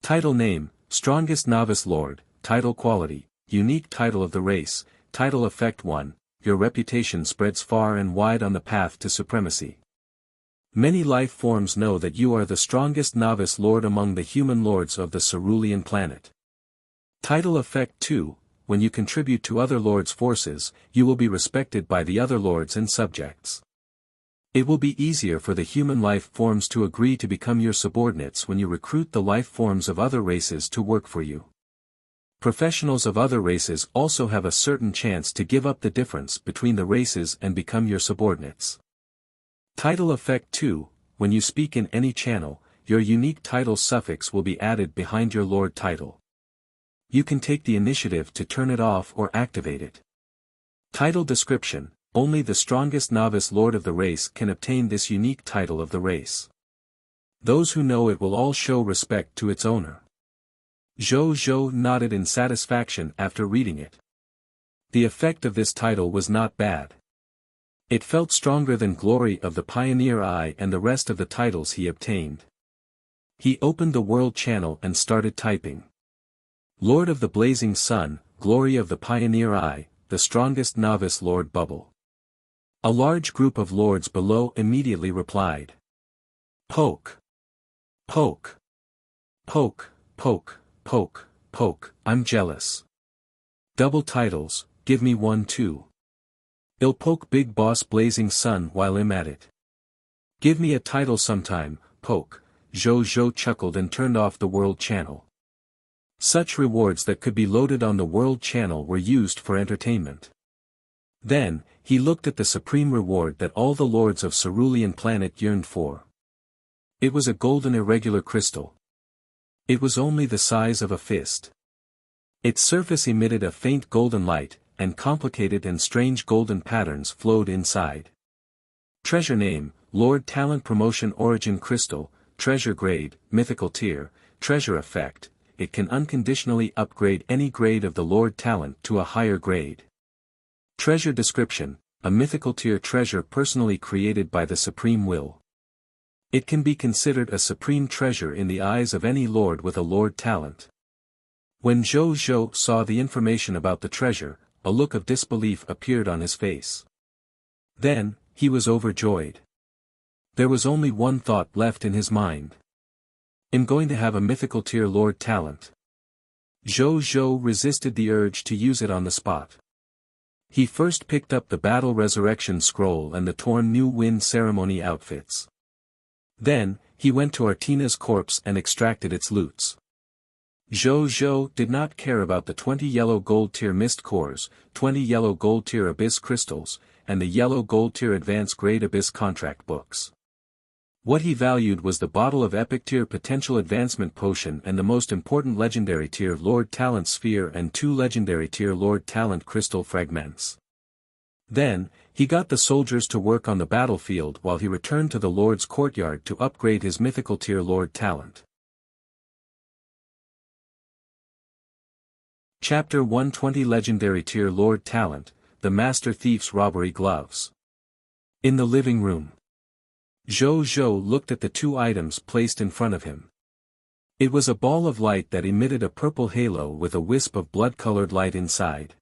Title Name, Strongest Novice Lord. Title Quality, Unique Title of the Race. Title Effect 1, your reputation spreads far and wide on the path to supremacy. Many life forms know that you are the strongest novice lord among the human lords of the cerulean planet. Title Effect 2, when you contribute to other lords' forces, you will be respected by the other lords and subjects. It will be easier for the human life forms to agree to become your subordinates when you recruit the life forms of other races to work for you. Professionals of other races also have a certain chance to give up the difference between the races and become your subordinates. Title Effect 2, when you speak in any channel, your unique title suffix will be added behind your lord title. You can take the initiative to turn it off or activate it. Title Description, only the strongest novice lord of the race can obtain this unique title of the race. Those who know it will all show respect to its owner. Zhou Zhou nodded in satisfaction after reading it. The effect of this title was not bad. It felt stronger than Glory of the Pioneer Eye and the rest of the titles he obtained. He opened the World Channel and started typing. Lord of the Blazing Sun, Glory of the Pioneer Eye, the strongest novice Lord Bubble. A large group of lords below immediately replied. Poke. Poke. Poke, poke. Poke, poke, I'm jealous. Double titles, give me one too. I'll poke Big Boss Blazing Sun while I'm at it. Give me a title sometime, poke. Zhou Zhou chuckled and turned off the World Channel. Such rewards that could be loaded on the World Channel were used for entertainment. Then, he looked at the supreme reward that all the lords of Cerulean planet yearned for. It was a golden irregular crystal. It was only the size of a fist. Its surface emitted a faint golden light, and complicated and strange golden patterns flowed inside. Treasure name, Lord Talent Promotion Origin Crystal, Treasure Grade, Mythical Tier, Treasure Effect, it can unconditionally upgrade any grade of the Lord Talent to a higher grade. Treasure Description, a mythical tier treasure personally created by the Supreme Will. It can be considered a supreme treasure in the eyes of any lord with a Lord Talent. When Zhou Zhou saw the information about the treasure, a look of disbelief appeared on his face. Then, he was overjoyed. There was only one thought left in his mind. I'm going to have a mythical tier Lord Talent. Zhou Zhou resisted the urge to use it on the spot. He first picked up the Battle Resurrection Scroll and the torn New Wind Ceremony outfits. Then, he went to Artina's corpse and extracted its loots. Zhou Zhou did not care about the 20 yellow gold tier mist cores, 20 yellow gold tier abyss crystals, and the yellow gold tier advanced grade abyss contract books. What he valued was the bottle of epic tier potential advancement potion and the most important legendary tier Lord Talent sphere and 2 legendary tier Lord Talent crystal fragments. Then, he got the soldiers to work on the battlefield while he returned to the Lord's courtyard to upgrade his mythical tier Lord Talent. Chapter 120 Legendary Tier Lord Talent, The Master Thief's Robbery Gloves. In the living room, Zhou Zhou looked at the 2 items placed in front of him. It was a ball of light that emitted a purple halo with a wisp of blood-colored light inside.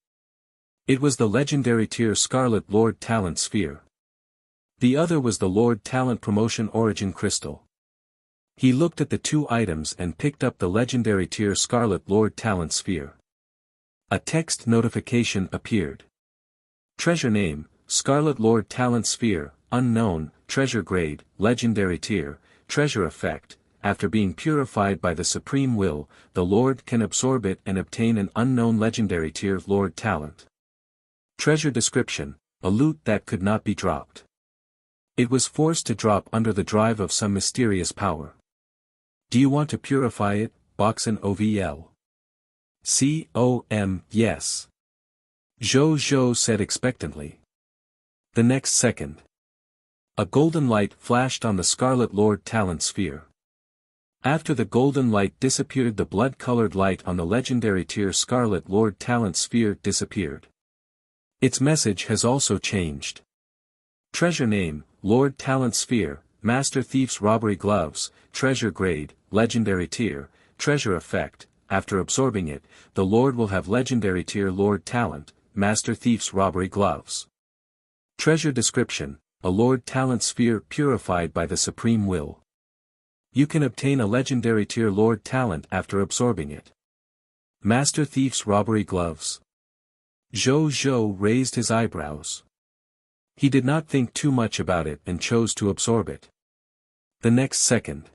It was the legendary tier Scarlet Lord Talent Sphere. The other was the Lord Talent Promotion Origin Crystal. He looked at the 2 items and picked up the legendary tier Scarlet Lord Talent Sphere. A text notification appeared. Treasure name, Scarlet Lord Talent Sphere, unknown, treasure grade, legendary tier, treasure effect, after being purified by the Supreme Will, the Lord can absorb it and obtain an unknown legendary tier Lord Talent. Treasure description, a loot that could not be dropped. It was forced to drop under the drive of some mysterious power. Do you want to purify it, Boxen OVL? Yes. Zhou Zhou said expectantly. The next second, a golden light flashed on the Scarlet Lord Talent Sphere. After the golden light disappeared, the blood-colored light on the legendary tier Scarlet Lord Talent Sphere disappeared. Its message has also changed. Treasure name, Lord Talent Sphere, Master Thief's Robbery Gloves, treasure grade, legendary tier, treasure effect, after absorbing it, the Lord will have legendary tier Lord Talent, Master Thief's Robbery Gloves. Treasure description, a Lord Talent Sphere purified by the Supreme Will. You can obtain a legendary tier Lord Talent after absorbing it. Master Thief's Robbery Gloves. Zhou Zhou raised his eyebrows. He did not think too much about it and chose to absorb it. The next second,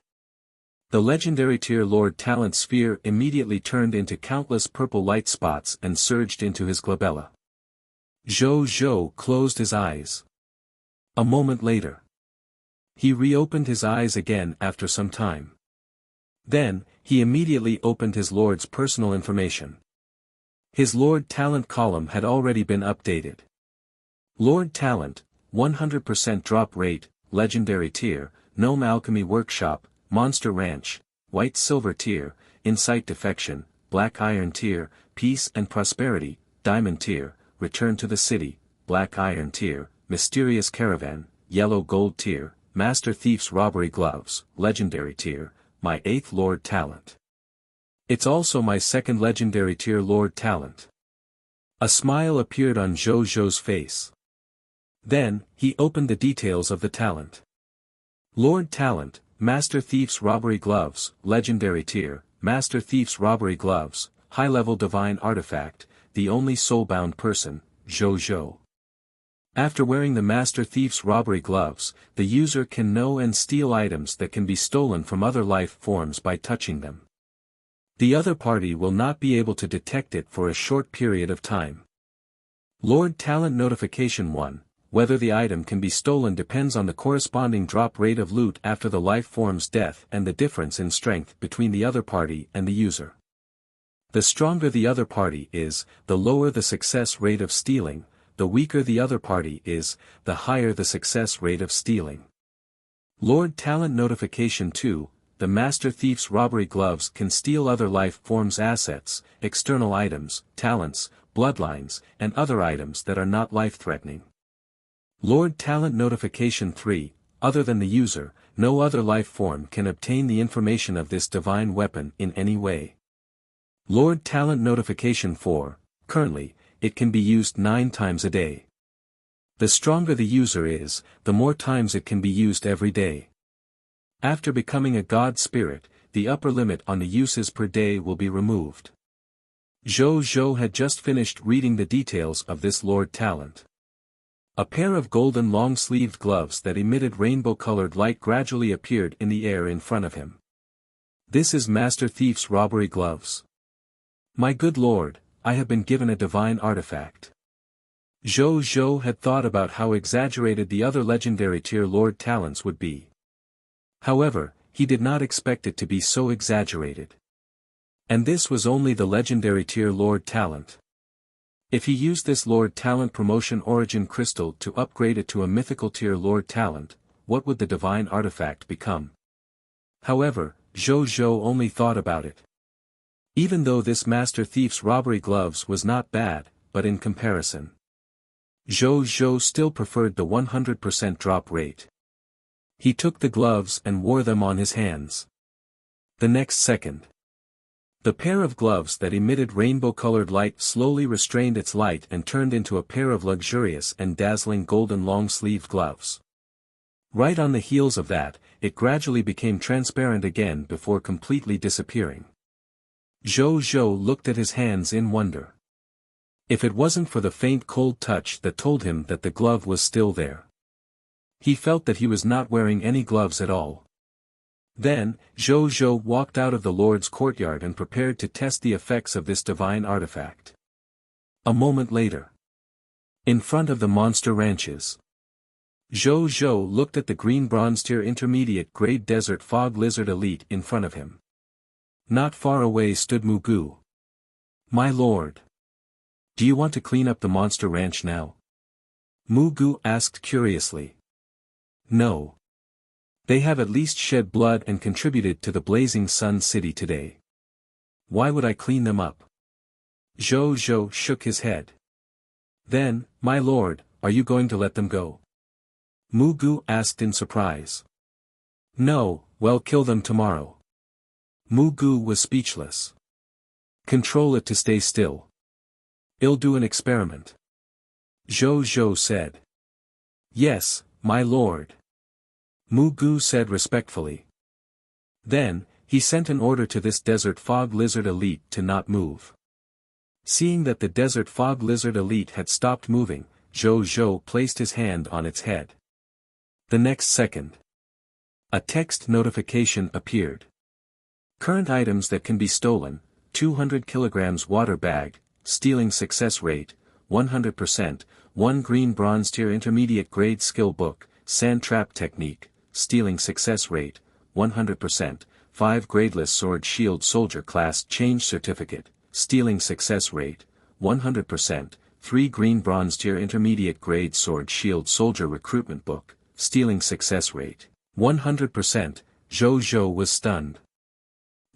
the legendary tier Lord Talent Sphere immediately turned into countless purple light spots and surged into his glabella. Zhou Zhou closed his eyes. A moment later, he reopened his eyes again after some time. Then, he immediately opened his Lord's personal information. His Lord Talent column had already been updated. Lord Talent, 100% drop rate, legendary tier, Gnome Alchemy Workshop, Monster Ranch, White Silver tier, Insight Defection, Black Iron tier, Peace and Prosperity, Diamond tier, Return to the City, Black Iron tier, Mysterious Caravan, Yellow Gold tier, Master Thief's Robbery Gloves, legendary tier, my 8th Lord Talent. It's also my 2nd legendary tier Lord Talent. A smile appeared on Zhou Zhou's face. Then, he opened the details of the talent. Lord Talent, Master Thief's Robbery Gloves, legendary tier, Master Thief's Robbery Gloves, high-level divine artifact, the only soul-bound person, Zhou Zhou. After wearing the Master Thief's Robbery Gloves, the user can know and steal items that can be stolen from other life forms by touching them. The other party will not be able to detect it for a short period of time. Lord Talent Notification 1. Whether the item can be stolen depends on the corresponding drop rate of loot after the life form's death and the difference in strength between the other party and the user. The stronger the other party is, the lower the success rate of stealing, the weaker the other party is, the higher the success rate of stealing. Lord Talent Notification 2. The Master Thief's robbery gloves can steal other life forms' assets, external items, talents, bloodlines, and other items that are not life-threatening. Lord Talent Notification 3. Other than the user, no other life form can obtain the information of this divine weapon in any way. Lord Talent Notification 4. Currently, it can be used 9 times a day. The stronger the user is, the more times it can be used every day. After becoming a god spirit, the upper limit on the uses per day will be removed. Zhou had just finished reading the details of this Lord Talent. A pair of golden long-sleeved gloves that emitted rainbow-colored light gradually appeared in the air in front of him. This is Master Thief's robbery gloves. My good lord, I have been given a divine artifact. Zhou had thought about how exaggerated the other legendary tier Lord Talents would be. However, he did not expect it to be so exaggerated. And this was only the legendary tier Lord Talent. If he used this Lord Talent promotion origin crystal to upgrade it to a mythical tier Lord Talent, what would the divine artifact become? However, Zhou only thought about it. Even though this Master Thief's robbery gloves was not bad, but in comparison, Zhou still preferred the 100% drop rate. He took the gloves and wore them on his hands. The next second, the pair of gloves that emitted rainbow-colored light slowly restrained its light and turned into a pair of luxurious and dazzling golden long-sleeved gloves. Right on the heels of that, it gradually became transparent again before completely disappearing. Zhou looked at his hands in wonder. If it wasn't for the faint cold touch that told him that the glove was still there, he felt that he was not wearing any gloves at all. Then, Zhou walked out of the Lord's courtyard and prepared to test the effects of this divine artifact. A moment later, in front of the monster ranches, Zhou looked at the green bronze tier intermediate grade desert fog lizard elite in front of him. Not far away stood Mugu. My lord, do you want to clean up the monster ranch now? Mugu asked curiously. No. They have at least shed blood and contributed to the Blazing Sun City today. Why would I clean them up? Zhou shook his head. Then, my lord, are you going to let them go? Mugu asked in surprise. No, well, kill them tomorrow. Mugu was speechless. Control it to stay still. I'll do an experiment. Zhou said. Yes, my lord. Mugu said respectfully. Then, he sent an order to this desert fog lizard elite to not move. Seeing that the desert fog lizard elite had stopped moving, Zhou placed his hand on its head. The next second, a text notification appeared. Current items that can be stolen: 200 kilograms water bag, stealing success rate, 100%, 1 green bronze tier intermediate grade skill book, sand trap technique, stealing success rate, 100%, 5 gradeless sword shield soldier class change certificate, stealing success rate, 100%, 3 green bronze tier intermediate grade sword shield soldier recruitment book, stealing success rate, 100%, Zhou was stunned.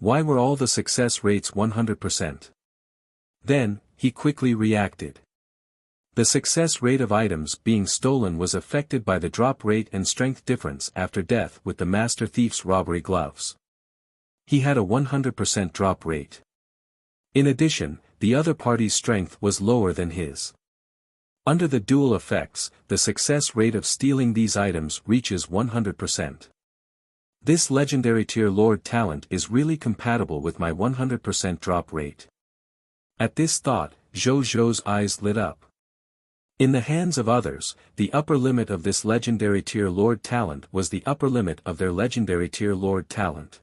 Why were all the success rates 100%? Then, he quickly reacted. The success rate of items being stolen was affected by the drop rate and strength difference after death with the Master Thief's robbery gloves. He had a 100% drop rate. In addition, the other party's strength was lower than his. Under the dual effects, the success rate of stealing these items reaches 100%. This legendary tier Lord Talent is really compatible with my 100% drop rate. At this thought, Zhou's eyes lit up. In the hands of others, the upper limit of this legendary tier Lord Talent was the upper limit of their legendary tier Lord Talent.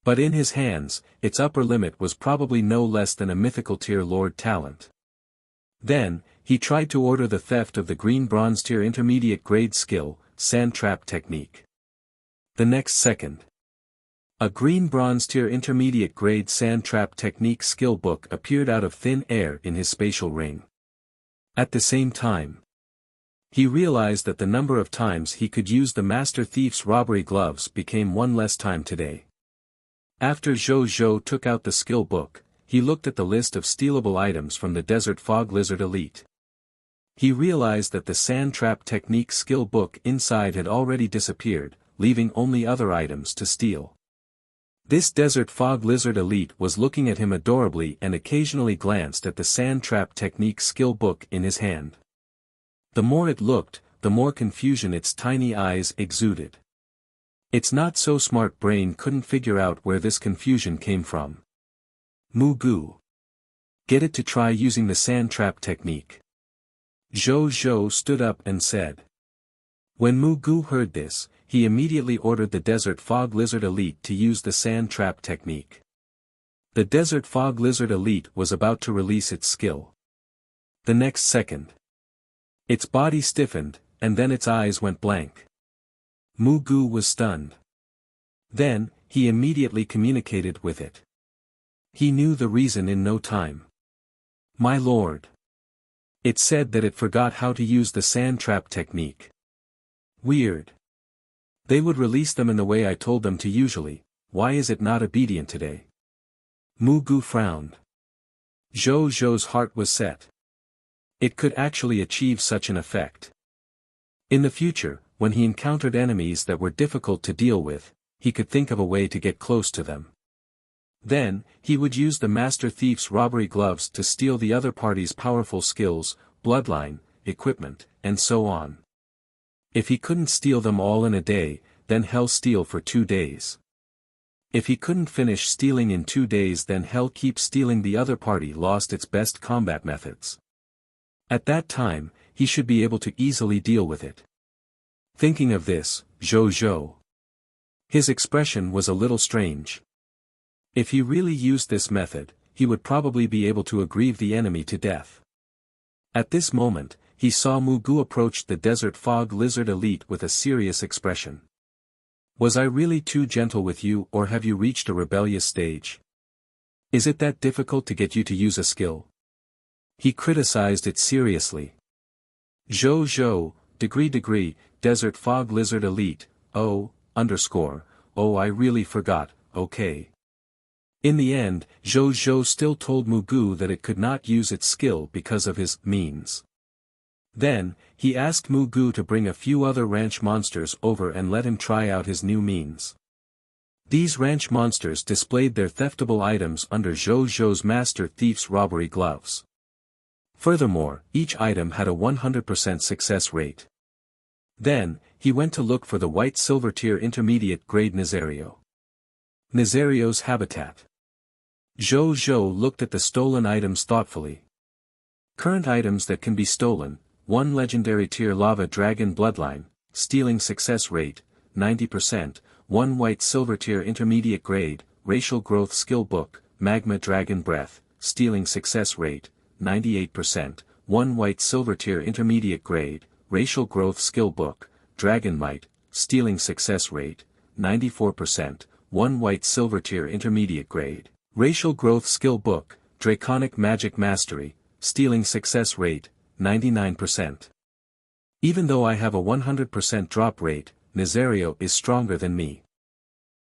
But in his hands, its upper limit was probably no less than a mythical tier Lord Talent. Then, he tried to order the theft of the green bronze tier intermediate grade skill, Sand Trap Technique. The next second, a green bronze tier intermediate grade Sand Trap Technique skill book appeared out of thin air in his spatial ring. At the same time, he realized that the number of times he could use the Master Thief's robbery gloves became one less time today. After Zhou Zhou took out the skill book, he looked at the list of stealable items from the Desert Fog Lizard Elite. He realized that the Sand Trap Technique skill book inside had already disappeared, leaving only other items to steal. This Desert Fog Lizard Elite was looking at him adorably and occasionally glanced at the Sand Trap Technique skill book in his hand. The more it looked, the more confusion its tiny eyes exuded. Its not-so-smart brain couldn't figure out where this confusion came from. Mugu. Get it to try using the Sand Trap Technique. Zhou Zhou stood up and said. When Mugu heard this, he immediately ordered the Desert Fog Lizard Elite to use the Sand Trap Technique. The Desert Fog Lizard Elite was about to release its skill. The next second, its body stiffened, and then its eyes went blank. Mugu was stunned. Then, he immediately communicated with it. He knew the reason in no time. My lord. It said that it forgot how to use the Sand Trap Technique. Weird. They would release them in the way I told them to usually, why is it not obedient today? Mugu frowned. Zhou Zhou's heart was set. It could actually achieve such an effect. In the future, when he encountered enemies that were difficult to deal with, he could think of a way to get close to them. Then, he would use the Master Thief's robbery gloves to steal the other party's powerful skills, bloodline, equipment, and so on. If he couldn't steal them all in a day, then hell steal for 2 days. If he couldn't finish stealing in 2 days, then hell keep stealing. The other party lost its best combat methods. At that time, he should be able to easily deal with it. Thinking of this, Zhou Zhou. His expression was a little strange. If he really used this method, he would probably be able to aggrieve the enemy to death. At this moment, he saw Mugu approach the Desert Fog Lizard Elite with a serious expression. Was I really too gentle with you, or have you reached a rebellious stage? Is it that difficult to get you to use a skill? He criticized it seriously. Zhou Zhou, degree, Desert Fog Lizard Elite, oh, I really forgot, okay. In the end, Zhou Zhou still told Mugu that it could not use its skill because of his means. Then, he asked Mugu to bring a few other ranch monsters over and let him try out his new means. These ranch monsters displayed their theftable items under Zhou Zhou's Master Thief's robbery gloves. Furthermore, each item had a 100% success rate. Then, he went to look for the white silver tier intermediate grade Nazario. Nazario's habitat. Zhou Zhou looked at the stolen items thoughtfully. Current items that can be stolen: 1 legendary tier lava dragon bloodline, stealing success rate, 90%, 1 white silver tier intermediate grade, racial growth skill book, magma dragon breath, stealing success rate, 98%, 1 white silver tier intermediate grade, racial growth skill book, dragon might, stealing success rate, 94%, 1 white silver tier intermediate grade, racial growth skill book, draconic magic mastery, stealing success rate, 99%. Even though I have a 100% drop rate, Nazario is stronger than me.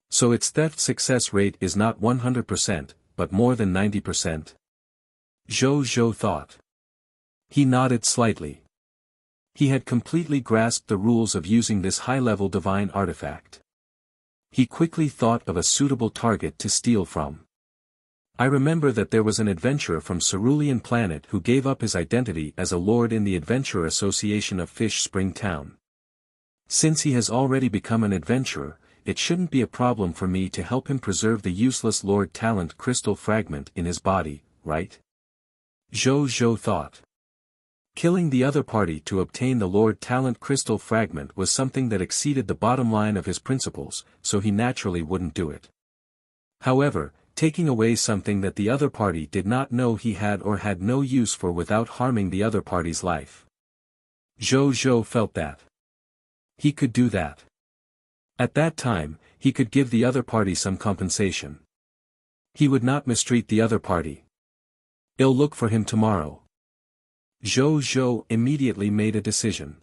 So its theft success rate is not 100%, but more than 90%. Zhou Zhou thought. He nodded slightly. He had completely grasped the rules of using this high-level divine artifact. He quickly thought of a suitable target to steal from. I remember that there was an adventurer from Cerulean Planet who gave up his identity as a lord in the Adventurer Association of Fish Spring Town. Since he has already become an adventurer, it shouldn't be a problem for me to help him preserve the useless Lord Talent crystal fragment in his body, right? Zhou Zhou thought. Killing the other party to obtain the Lord Talent crystal fragment was something that exceeded the bottom line of his principles, so he naturally wouldn't do it. However, taking away something that the other party did not know he had or had no use for without harming the other party's life. Zhou Zhou felt that he could do that. At that time, he could give the other party some compensation. He would not mistreat the other party. I'll look for him tomorrow. Zhou Zhou immediately made a decision.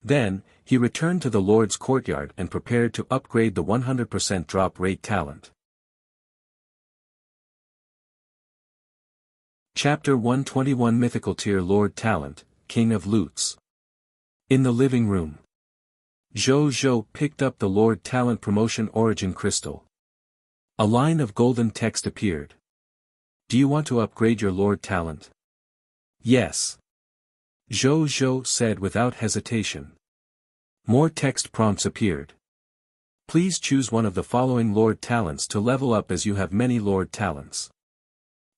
Then, he returned to the Lord's courtyard and prepared to upgrade the 100% drop rate talent. Chapter 121 Mythical Tier Lord Talent, King of Lutes. In the living room, Zhou Zhou picked up the Lord Talent Promotion Origin Crystal. A line of golden text appeared. Do you want to upgrade your Lord Talent? Yes. Zhou Zhou said without hesitation. More text prompts appeared. Please choose one of the following Lord Talents to level up as you have many Lord Talents.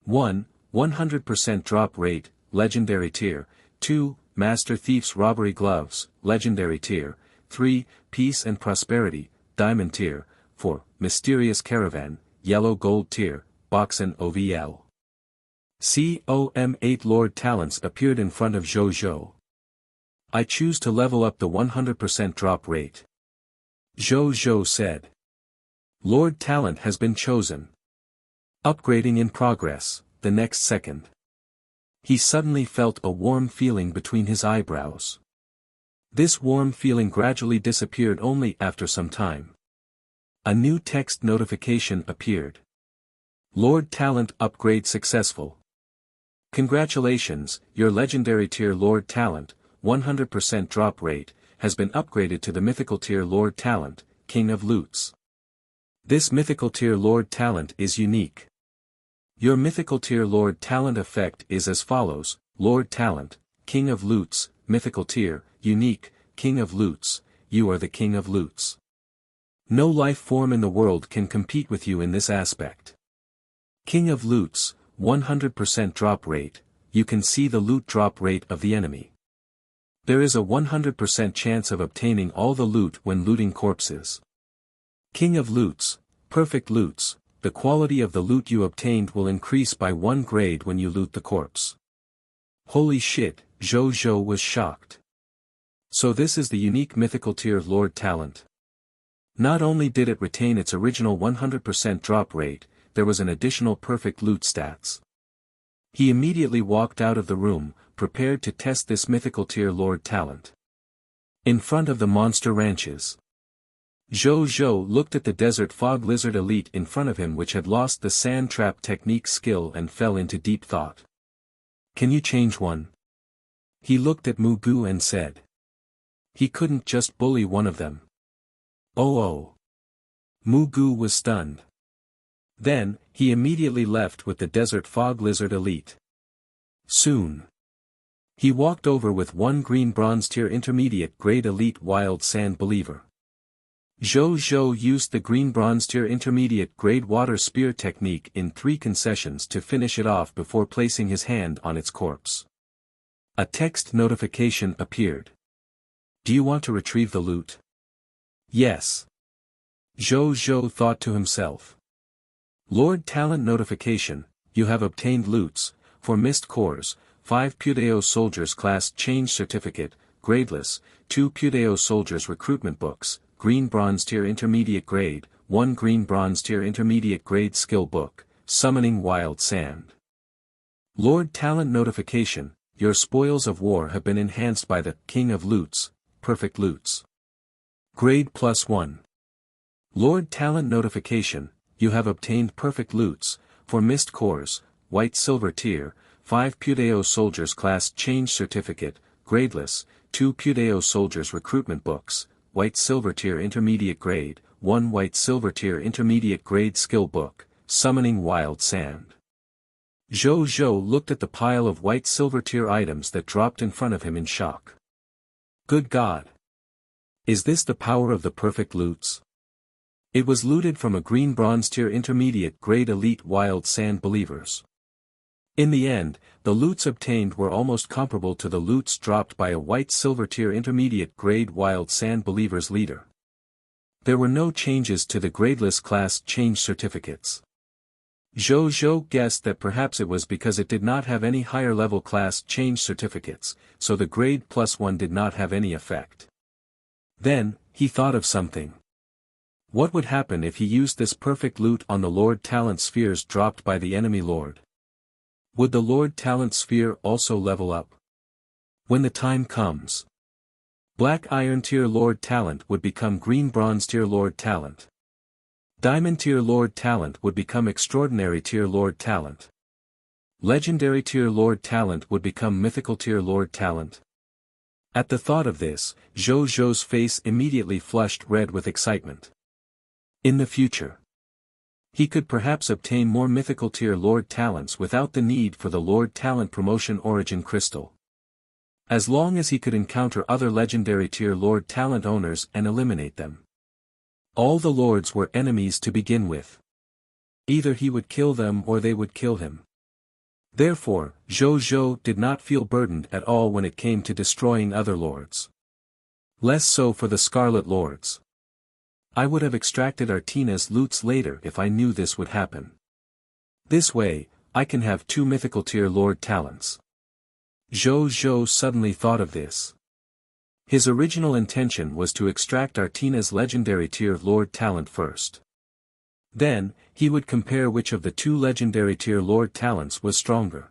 1. 100% drop rate, Legendary Tier. 2. Master Thief's Robbery Gloves, Legendary Tier. 3. Peace and Prosperity, Diamond Tier. 4. Mysterious Caravan, Yellow Gold Tier, Box and OVL. COM8 Lord Talents appeared in front of Zhou Zhou. I choose to level up the 100% drop rate. Zhou Zhou said. Lord Talent has been chosen. Upgrading in progress, the next second. He suddenly felt a warm feeling between his eyebrows. This warm feeling gradually disappeared only after some time. A new text notification appeared. Lord Talent upgrade successful. Congratulations, your Legendary Tier Lord Talent, 100% drop rate, has been upgraded to the Mythical Tier Lord Talent, King of Lutes. This Mythical Tier Lord Talent is unique. Your Mythical Tier Lord Talent effect is as follows: Lord Talent, King of Lutes, Mythical Tier, Unique, King of Lutes, you are the King of Lutes. No life form in the world can compete with you in this aspect. King of Lutes, 100% drop rate, you can see the loot drop rate of the enemy. There is a 100% chance of obtaining all the loot when looting corpses. King of Lutes, perfect loots, the quality of the loot you obtained will increase by 1 grade when you loot the corpse. Holy shit, Zhou Zhou was shocked. So this is the unique Mythical Tier Lord Talent. Not only did it retain its original 100% drop rate, there was an additional perfect loot stats. He immediately walked out of the room, prepared to test this Mythical Tier Lord Talent. In front of the monster ranches, Zhou Zhou looked at the Desert Fog Lizard Elite in front of him, which had lost the sand trap technique skill and fell into deep thought. Can you change one? He looked at Mu Gu and said. He couldn't just bully one of them. Oh. Mu Gu was stunned. Then, he immediately left with the Desert Fog Lizard Elite. Soon, he walked over with one green bronze tier intermediate grade elite Wild Sand Believer. Zhou Zhou used the green bronze tier intermediate grade water spear technique in 3 concessions to finish it off before placing his hand on its corpse. A text notification appeared. Do you want to retrieve the loot? Yes. Zhou Zhou thought to himself. Lord Talent notification, you have obtained loots, for Mist Cores, 5 Pudeo Soldiers Class Change Certificate, Gradeless, 2 Pudeo Soldiers Recruitment Books, Green Bronze Tier Intermediate Grade, 1 Green Bronze Tier Intermediate Grade Skill Book, Summoning Wild Sand. Lord Talent notification, your spoils of war have been enhanced by the King of Lutes, Perfect Loots. Grade +1. Lord Talent notification, you have obtained Perfect Loots, for Mist Cores, White Silver Tier, 5 Pudeo Soldiers Class Change Certificate, Gradeless, 2 Pudeo Soldiers Recruitment Books, White Silver Tier Intermediate Grade, 1 White Silver Tier Intermediate Grade Skill Book, Summoning Wild Sand. Zhou Zhou looked at the pile of White Silver Tier items that dropped in front of him in shock. Good God! Is this the power of the Perfect Loots? It was looted from a Green Bronze Tier Intermediate Grade Elite Wild Sand Believers. In the end, the loots obtained were almost comparable to the loots dropped by a White Silver Tier Intermediate Grade Wild Sand Believers leader. There were no changes to the Gradeless class change certificates. Zhou Zhou guessed that perhaps it was because it did not have any higher-level class change certificates, so the grade +1 did not have any effect. Then, he thought of something. What would happen if he used this perfect loot on the Lord Talent spheres dropped by the enemy Lord? Would the Lord Talent sphere also level up? When the time comes, Black Iron Tier Lord Talent would become Green Bronze Tier Lord Talent. Diamond Tier Lord Talent would become Extraordinary Tier Lord Talent. Legendary Tier Lord Talent would become Mythical Tier Lord Talent. At the thought of this, Zhou Zhou's face immediately flushed red with excitement. In the future, he could perhaps obtain more Mythical Tier Lord Talents without the need for the Lord Talent Promotion Origin Crystal. As long as he could encounter other Legendary Tier Lord Talent owners and eliminate them. All the lords were enemies to begin with. Either he would kill them or they would kill him. Therefore, Zhou Zhou did not feel burdened at all when it came to destroying other lords. Less so for the Scarlet Lords. I would have extracted Artina's loots later if I knew this would happen. This way, I can have 2 Mythical Tier Lord Talents. Zhou Zhou suddenly thought of this. His original intention was to extract Artina's Legendary Tier Lord Talent first. Then, he would compare which of the 2 Legendary Tier Lord Talents was stronger.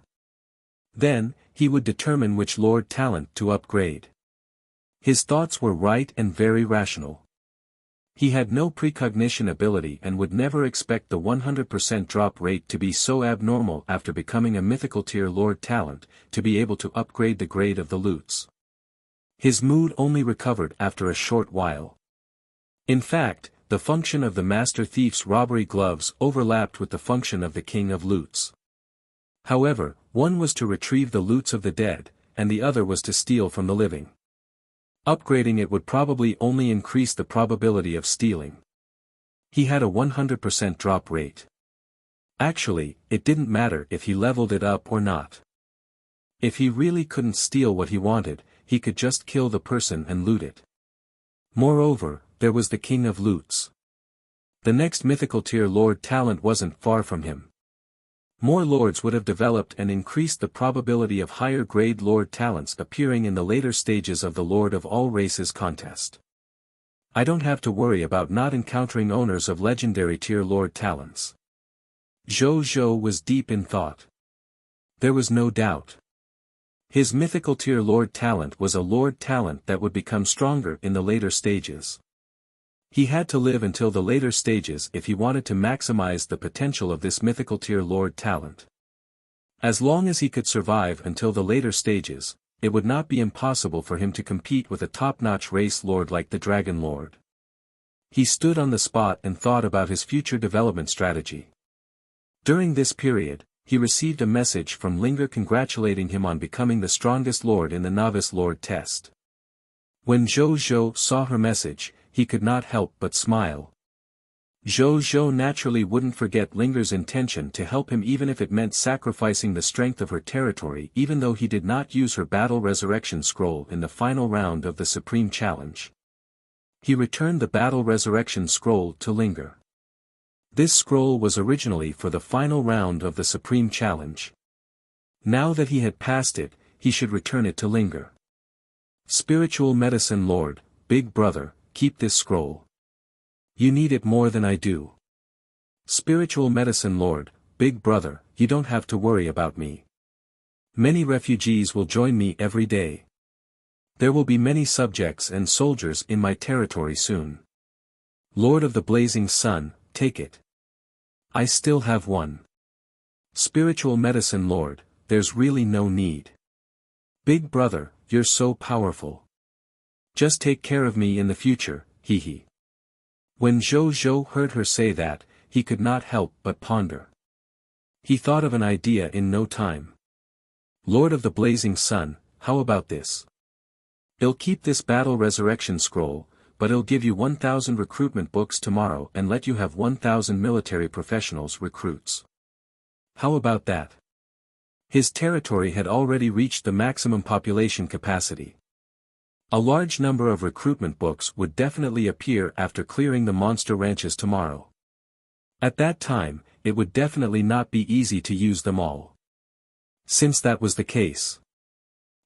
Then, he would determine which Lord Talent to upgrade. His thoughts were right and very rational. He had no precognition ability and would never expect the 100% drop rate to be so abnormal after becoming a Mythical Tier Lord Talent, to be able to upgrade the grade of the loots. His mood only recovered after a short while. In fact, the function of the Master Thief's robbery gloves overlapped with the function of the King of Loots. However, one was to retrieve the loots of the dead, and the other was to steal from the living. Upgrading it would probably only increase the probability of stealing. He had a 100% drop rate. Actually, it didn't matter if he leveled it up or not. If he really couldn't steal what he wanted, he could just kill the person and loot it. Moreover, there was the King of Loots. The next Mythical Tier Lord Talent wasn't far from him. More lords would have developed and increased the probability of higher grade Lord Talents appearing in the later stages of the Lord of All Races contest. I don't have to worry about not encountering owners of Legendary Tier Lord Talents. Zhou Zhou was deep in thought. There was no doubt. His Mythical Tier Lord Talent was a Lord Talent that would become stronger in the later stages. He had to live until the later stages if he wanted to maximize the potential of this Mythical Tier Lord Talent. As long as he could survive until the later stages, it would not be impossible for him to compete with a top-notch race lord like the Dragon Lord. He stood on the spot and thought about his future development strategy. During this period, he received a message from Linger congratulating him on becoming the strongest lord in the Novice Lord test. When Zhou Zhou saw her message, he could not help but smile. Zhou Zhou naturally wouldn't forget Linger's intention to help him even if it meant sacrificing the strength of her territory, even though he did not use her Battle Resurrection Scroll in the final round of the Supreme Challenge. He returned the Battle Resurrection Scroll to Linger. This scroll was originally for the final round of the Supreme Challenge. Now that he had passed it, he should return it to Linger. Spiritual Medicine Lord, Big Brother, keep this scroll. You need it more than I do. Spiritual Medicine Lord, Big Brother, you don't have to worry about me. Many refugees will join me every day. There will be many subjects and soldiers in my territory soon. Lord of the Blazing Sun, take it. I still have one. Spiritual Medicine Lord, there's really no need. Big Brother, you're so powerful. Just take care of me in the future, hee hee. When Zhou Zhou heard her say that, he could not help but ponder. He thought of an idea in no time. Lord of the Blazing Sun, how about this? I'll keep this Battle Resurrection Scroll, but I'll give you 1,000 recruitment books tomorrow and let you have 1,000 military professionals recruits. How about that? His territory had already reached the maximum population capacity. A large number of recruitment books would definitely appear after clearing the monster ranches tomorrow. At that time, it would definitely not be easy to use them all. Since that was the case,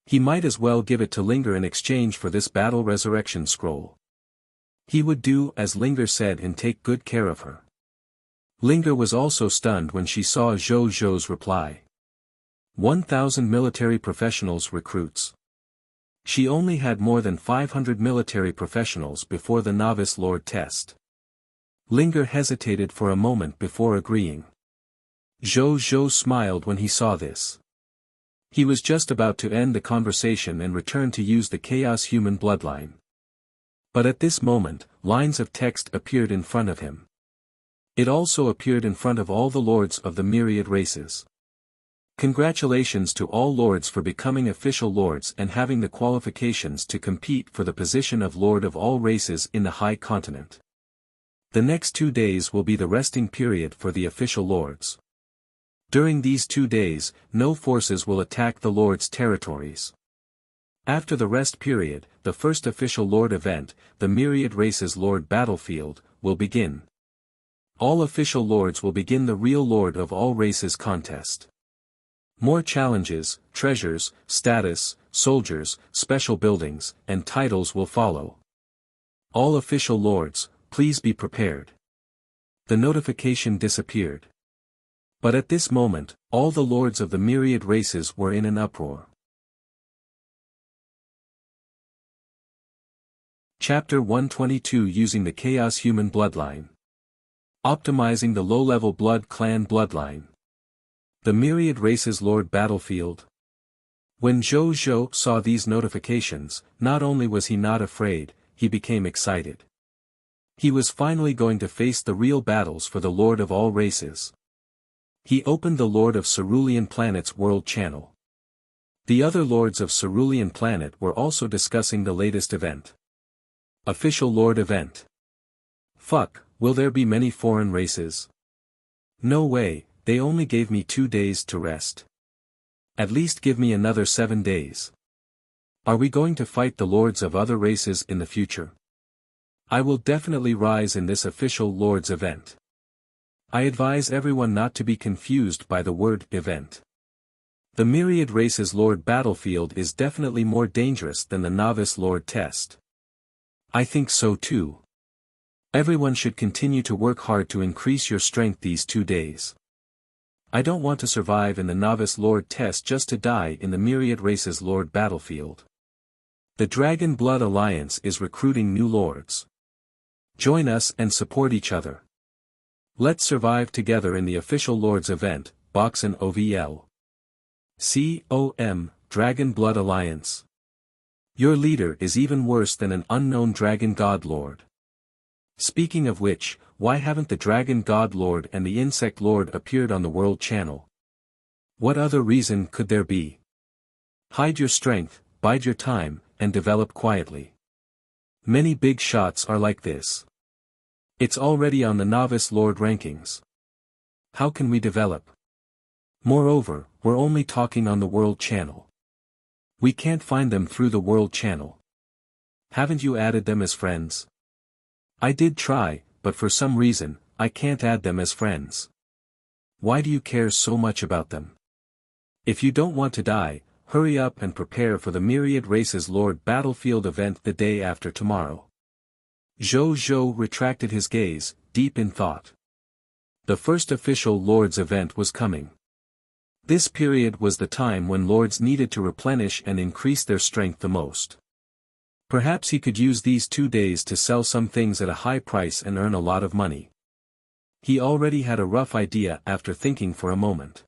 he might as well give it to Linger in exchange for this battle resurrection scroll. He would do as Linger said and take good care of her. Linger was also stunned when she saw Zhou Zhou's reply. 1,000 military professionals recruits. She only had more than 500 military professionals before the novice lord test. Linger hesitated for a moment before agreeing. Zhou Zhou smiled when he saw this. He was just about to end the conversation and return to use the chaos human bloodline. But at this moment, lines of text appeared in front of him. It also appeared in front of all the lords of the myriad races. Congratulations to all lords for becoming official lords and having the qualifications to compete for the position of lord of all races in the High Continent. The next 2 days will be the resting period for the official lords. During these 2 days, no forces will attack the lords' territories. After the rest period, the first official lord event, the Myriad Races Lord Battlefield, will begin. All official lords will begin the real Lord of all races contest. More challenges, treasures, status, soldiers, special buildings, and titles will follow. All official lords, please be prepared. The notification disappeared. But at this moment, all the lords of the myriad races were in an uproar. Chapter 122 Using the Chaos Human Bloodline. Optimizing the low-level Blood Clan bloodline. The Myriad Races Lord Battlefield. When Zhou Zhou saw these notifications, not only was he not afraid, he became excited. He was finally going to face the real battles for the Lord of all races. He opened the Lord of Cerulean Planet's World Channel. The other lords of Cerulean Planet were also discussing the latest event. Official Lord Event. Fuck, will there be many foreign races? No way, they only gave me 2 days to rest. At least give me another 7 days. Are we going to fight the lords of other races in the future? I will definitely rise in this official lords event. I advise everyone not to be confused by the word event. The Myriad Races Lord Battlefield is definitely more dangerous than the Novice Lord test. I think so too. Everyone should continue to work hard to increase your strength these 2 days. I don't want to survive in the Novice Lord test just to die in the Myriad Races Lord Battlefield. The Dragon Blood Alliance is recruiting new lords. Join us and support each other. Let's survive together in the official Lords event, Boxen OVL. COM, Dragon Blood Alliance. Your leader is even worse than an unknown Dragon God Lord. Speaking of which, why haven't the Dragon God Lord and the Insect Lord appeared on the World Channel? What other reason could there be? Hide your strength, bide your time, and develop quietly. Many big shots are like this. It's already on the Novice Lord rankings. How can we develop? Moreover, we're only talking on the World Channel. We can't find them through the World Channel. Haven't you added them as friends? I did try, but for some reason, I can't add them as friends. Why do you care so much about them? If you don't want to die, hurry up and prepare for the Myriad Races Lord Battlefield event the day after tomorrow. Zhou Zhou retracted his gaze, deep in thought. The first official Lords event was coming. This period was the time when Lords needed to replenish and increase their strength the most. Perhaps he could use these 2 days to sell some things at a high price and earn a lot of money. He already had a rough idea after thinking for a moment.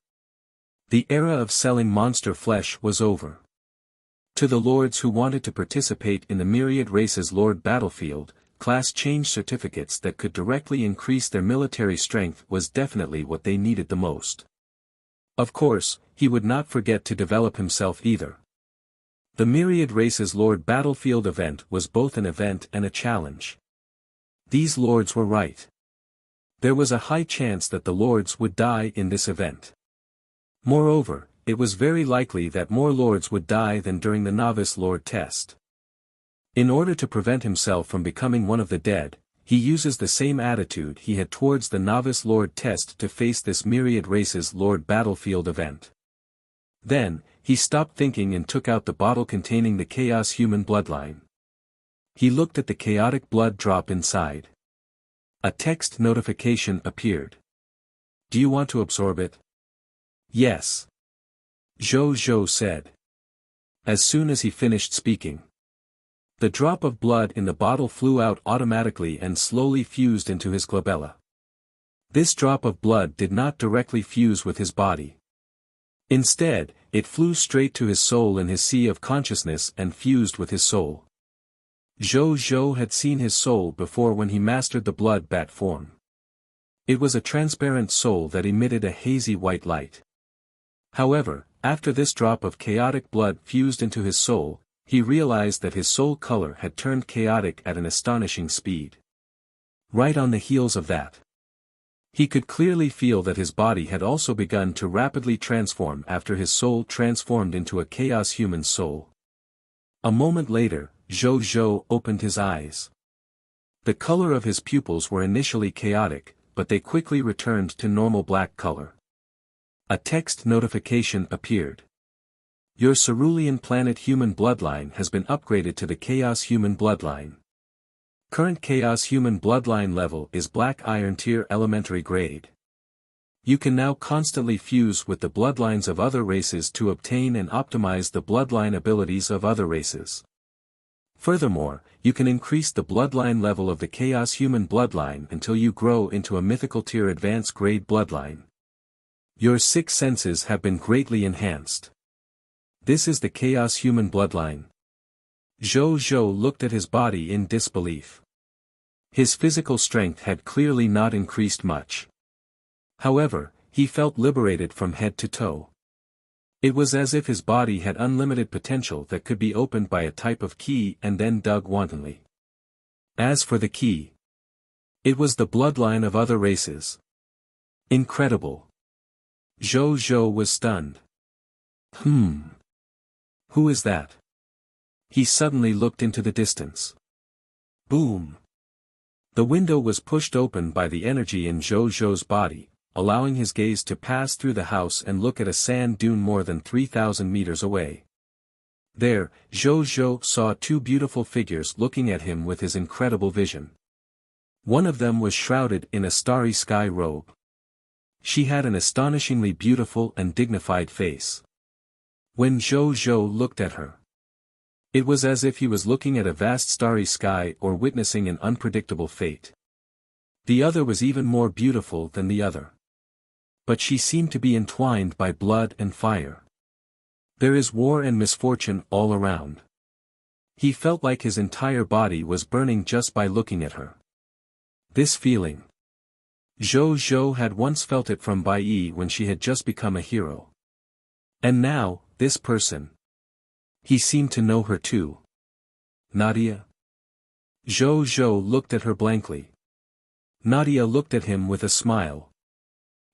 The era of selling monster flesh was over. To the Lords who wanted to participate in the Myriad Races Lord Battlefield, class change certificates that could directly increase their military strength was definitely what they needed the most. Of course, he would not forget to develop himself either. The Myriad Races Lord Battlefield event was both an event and a challenge. These lords were right. There was a high chance that the lords would die in this event. Moreover, it was very likely that more lords would die than during the Novice Lord test. In order to prevent himself from becoming one of the dead, He uses the same attitude he had towards the novice Lord test to face this myriad races Lord battlefield event. Then, he stopped thinking and took out the bottle containing the chaos human bloodline. He looked at the chaotic blood drop inside. A text notification appeared. Do you want to absorb it? Yes. Zhou said. As soon as he finished speaking, the drop of blood in the bottle flew out automatically and slowly fused into his glabella. This drop of blood did not directly fuse with his body. Instead, it flew straight to his soul in his sea of consciousness and fused with his soul. Zhou had seen his soul before when he mastered the blood bat form. It was a transparent soul that emitted a hazy white light. However, after this drop of chaotic blood fused into his soul, he realized that his soul color had turned chaotic at an astonishing speed. Right on the heels of that, he could clearly feel that his body had also begun to rapidly transform after his soul transformed into a chaos human soul. A moment later, Zhou opened his eyes. The color of his pupils were initially chaotic, but they quickly returned to normal black color. A text notification appeared. Your cerulean planet human bloodline has been upgraded to the Chaos Human bloodline. Current Chaos Human bloodline level is Black Iron Tier Elementary grade. You can now constantly fuse with the bloodlines of other races to obtain and optimize the bloodline abilities of other races. Furthermore, you can increase the bloodline level of the Chaos Human bloodline until you grow into a Mythical Tier Advanced grade bloodline. Your 6 senses have been greatly enhanced. This is the Chaos Human bloodline. Zhou looked at his body in disbelief. His physical strength had clearly not increased much. However, he felt liberated from head to toe. It was as if his body had unlimited potential that could be opened by a type of key and then dug wantonly. As for the key, it was the bloodline of other races. Incredible. Zhou was stunned. Who is that? He suddenly looked into the distance. Boom! The window was pushed open by the energy in Zhou's body, allowing his gaze to pass through the house and look at a sand dune more than 3,000 meters away. There, Zhou saw 2 beautiful figures looking at him with his incredible vision. One of them was shrouded in a starry sky robe. She had an astonishingly beautiful and dignified face. When Zhou looked at her, it was as if he was looking at a vast starry sky or witnessing an unpredictable fate. The other was even more beautiful than the other. But she seemed to be entwined by blood and fire. There is war and misfortune all around. He felt like his entire body was burning just by looking at her. This feeling, Zhou had once felt it from Bai Yi when she had just become a hero. And now, this person. He seemed to know her too. Nadia? Zhou looked at her blankly. Nadia looked at him with a smile.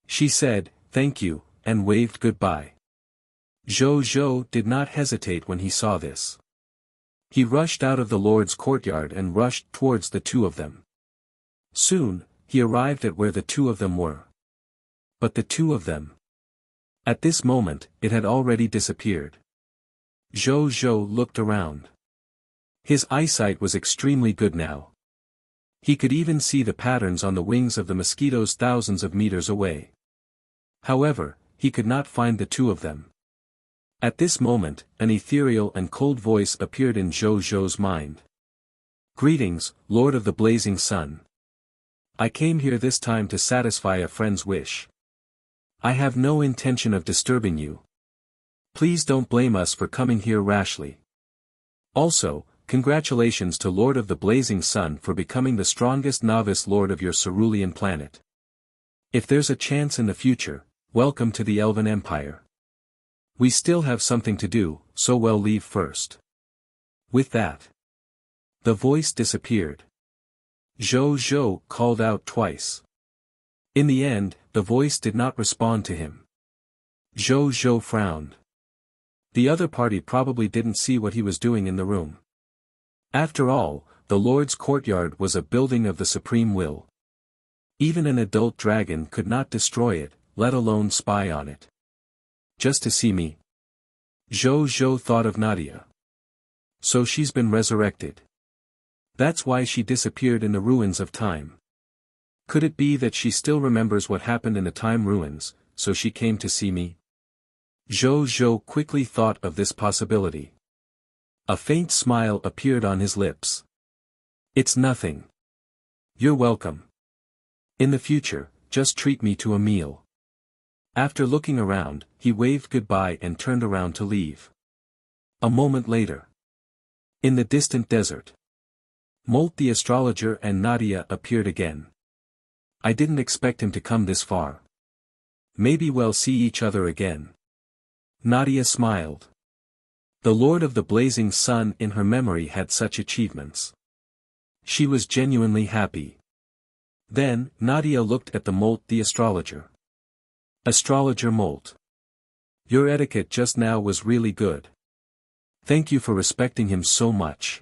She said, "Thank you," and waved goodbye. Zhou did not hesitate when he saw this. He rushed out of the Lord's courtyard and rushed towards the 2 of them. Soon, he arrived at where the 2 of them were. But the 2 of them. At this moment, it had already disappeared. Zhou looked around. His eyesight was extremely good now. He could even see the patterns on the wings of the mosquitoes thousands of meters away. However, he could not find the 2 of them. At this moment, an ethereal and cold voice appeared in Zhou's mind. "Greetings, Lord of the Blazing Sun. I came here this time to satisfy a friend's wish. I have no intention of disturbing you. Please don't blame us for coming here rashly. Also, congratulations to Lord of the Blazing Sun for becoming the strongest novice lord of your cerulean planet. If there's a chance in the future, welcome to the Elven Empire. We still have something to do, so we'll leave first." With that, the voice disappeared. Zhou called out twice. In the end, the voice did not respond to him. Zhou frowned. The other party probably didn't see what he was doing in the room. After all, the Lord's courtyard was a building of the supreme will. Even an adult dragon could not destroy it, let alone spy on it. Just to see me. Zhou thought of Nadia. So she's been resurrected. That's why she disappeared in the ruins of time. Could it be that she still remembers what happened in the time ruins, so she came to see me? Zhou quickly thought of this possibility. A faint smile appeared on his lips. It's nothing. You're welcome. In the future, just treat me to a meal. After looking around, he waved goodbye and turned around to leave. A moment later. In the distant desert. Molt the astrologer and Nadia appeared again. I didn't expect him to come this far. Maybe we'll see each other again. Nadia smiled. The Lord of the Blazing Sun in her memory had such achievements. She was genuinely happy. Then, Nadia looked at the Molt the astrologer. Astrologer Molt. Your etiquette just now was really good. Thank you for respecting him so much.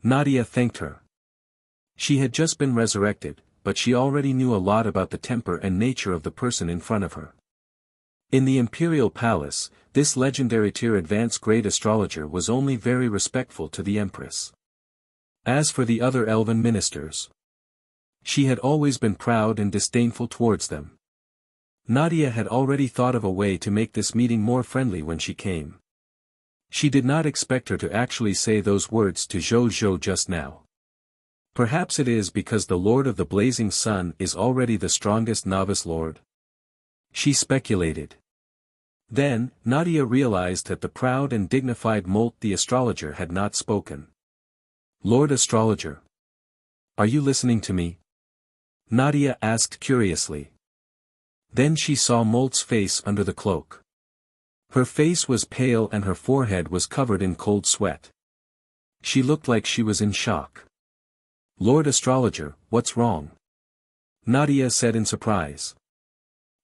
Nadia thanked her. She had just been resurrected, but she already knew a lot about the temper and nature of the person in front of her. In the imperial palace, this legendary tier advanced grade astrologer was only very respectful to the empress. As for the other elven ministers, she had always been proud and disdainful towards them. Nadia had already thought of a way to make this meeting more friendly when she came. She did not expect her to actually say those words to Zhou just now. Perhaps it is because the Lord of the Blazing Sun is already the strongest novice lord. She speculated. Then, Nadia realized that the proud and dignified Molt the astrologer had not spoken. Lord Astrologer. Are you listening to me? Nadia asked curiously. Then she saw Molt's face under the cloak. Her face was pale and her forehead was covered in cold sweat. She looked like she was in shock. Lord Astrologer, what's wrong? Nadia said in surprise.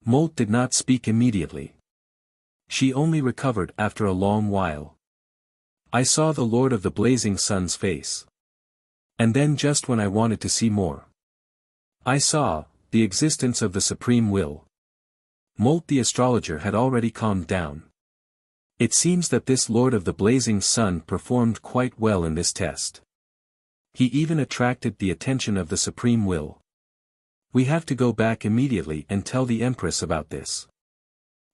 Molt did not speak immediately. She only recovered after a long while. I saw the Lord of the Blazing Sun's face. And then just when I wanted to see more, I saw the existence of the supreme will. Molt the astrologer had already calmed down. It seems that this Lord of the Blazing Sun performed quite well in this test. He even attracted the attention of the supreme will. We have to go back immediately and tell the Empress about this.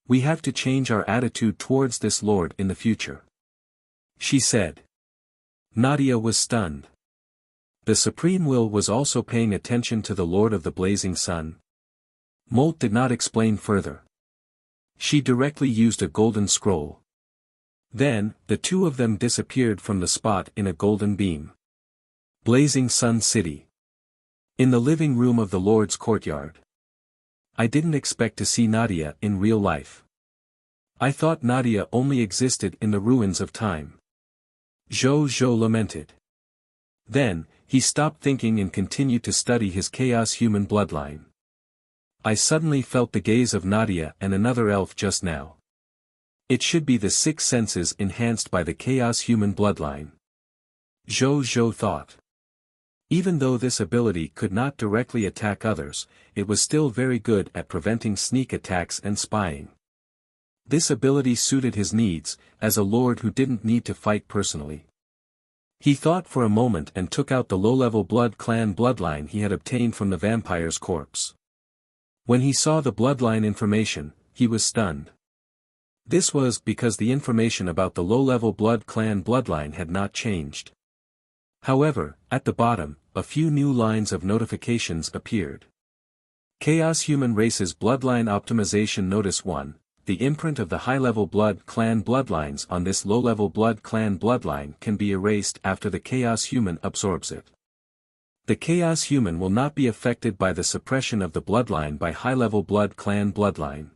We have to change our attitude towards this Lord in the future. She said. Nadia was stunned. The supreme will was also paying attention to the Lord of the Blazing Sun. Molt did not explain further. She directly used a golden scroll. Then, the two of them disappeared from the spot in a golden beam. Blazing Sun City. In the living room of the Lord's courtyard. I didn't expect to see Nadia in real life. I thought Nadia only existed in the ruins of time. Zhou lamented. Then, he stopped thinking and continued to study his chaos human bloodline. I suddenly felt the gaze of Nadia and another elf just now. It should be the six senses enhanced by the chaos human bloodline. Zhou thought. Even though this ability could not directly attack others, it was still very good at preventing sneak attacks and spying. This ability suited his needs, as a lord who didn't need to fight personally. He thought for a moment and took out the low-level blood clan bloodline he had obtained from the vampire's corpse. When he saw the bloodline information, he was stunned. This was because the information about the low-level blood clan bloodline had not changed. However, at the bottom, a few new lines of notifications appeared. Chaos Human Race's Bloodline Optimization Notice 1, the imprint of the high-level blood clan bloodlines on this low-level blood clan bloodline can be erased after the Chaos Human absorbs it. The Chaos Human will not be affected by the suppression of the bloodline by high-level blood clan bloodline.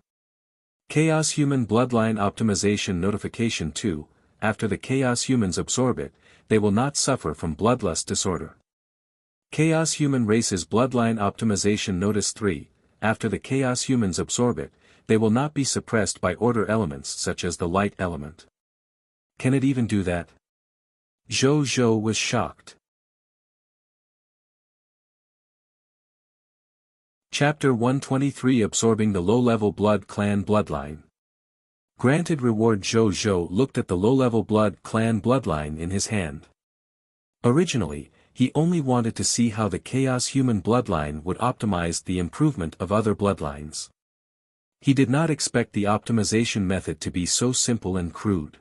Chaos Human Bloodline Optimization Notification 2, after the Chaos Humans absorb it, they will not suffer from bloodlust disorder. Chaos Human Race's Bloodline Optimization Notice 3, after the Chaos Humans absorb it, they will not be suppressed by order elements such as the light element. Can it even do that? Zhou was shocked. Chapter 123 Absorbing the Low-Level Blood Clan Bloodline. Granted reward. Zhou Zhou looked at the low-level blood clan bloodline in his hand. Originally, he only wanted to see how the chaos human bloodline would optimize the improvement of other bloodlines. He did not expect the optimization method to be so simple and crude.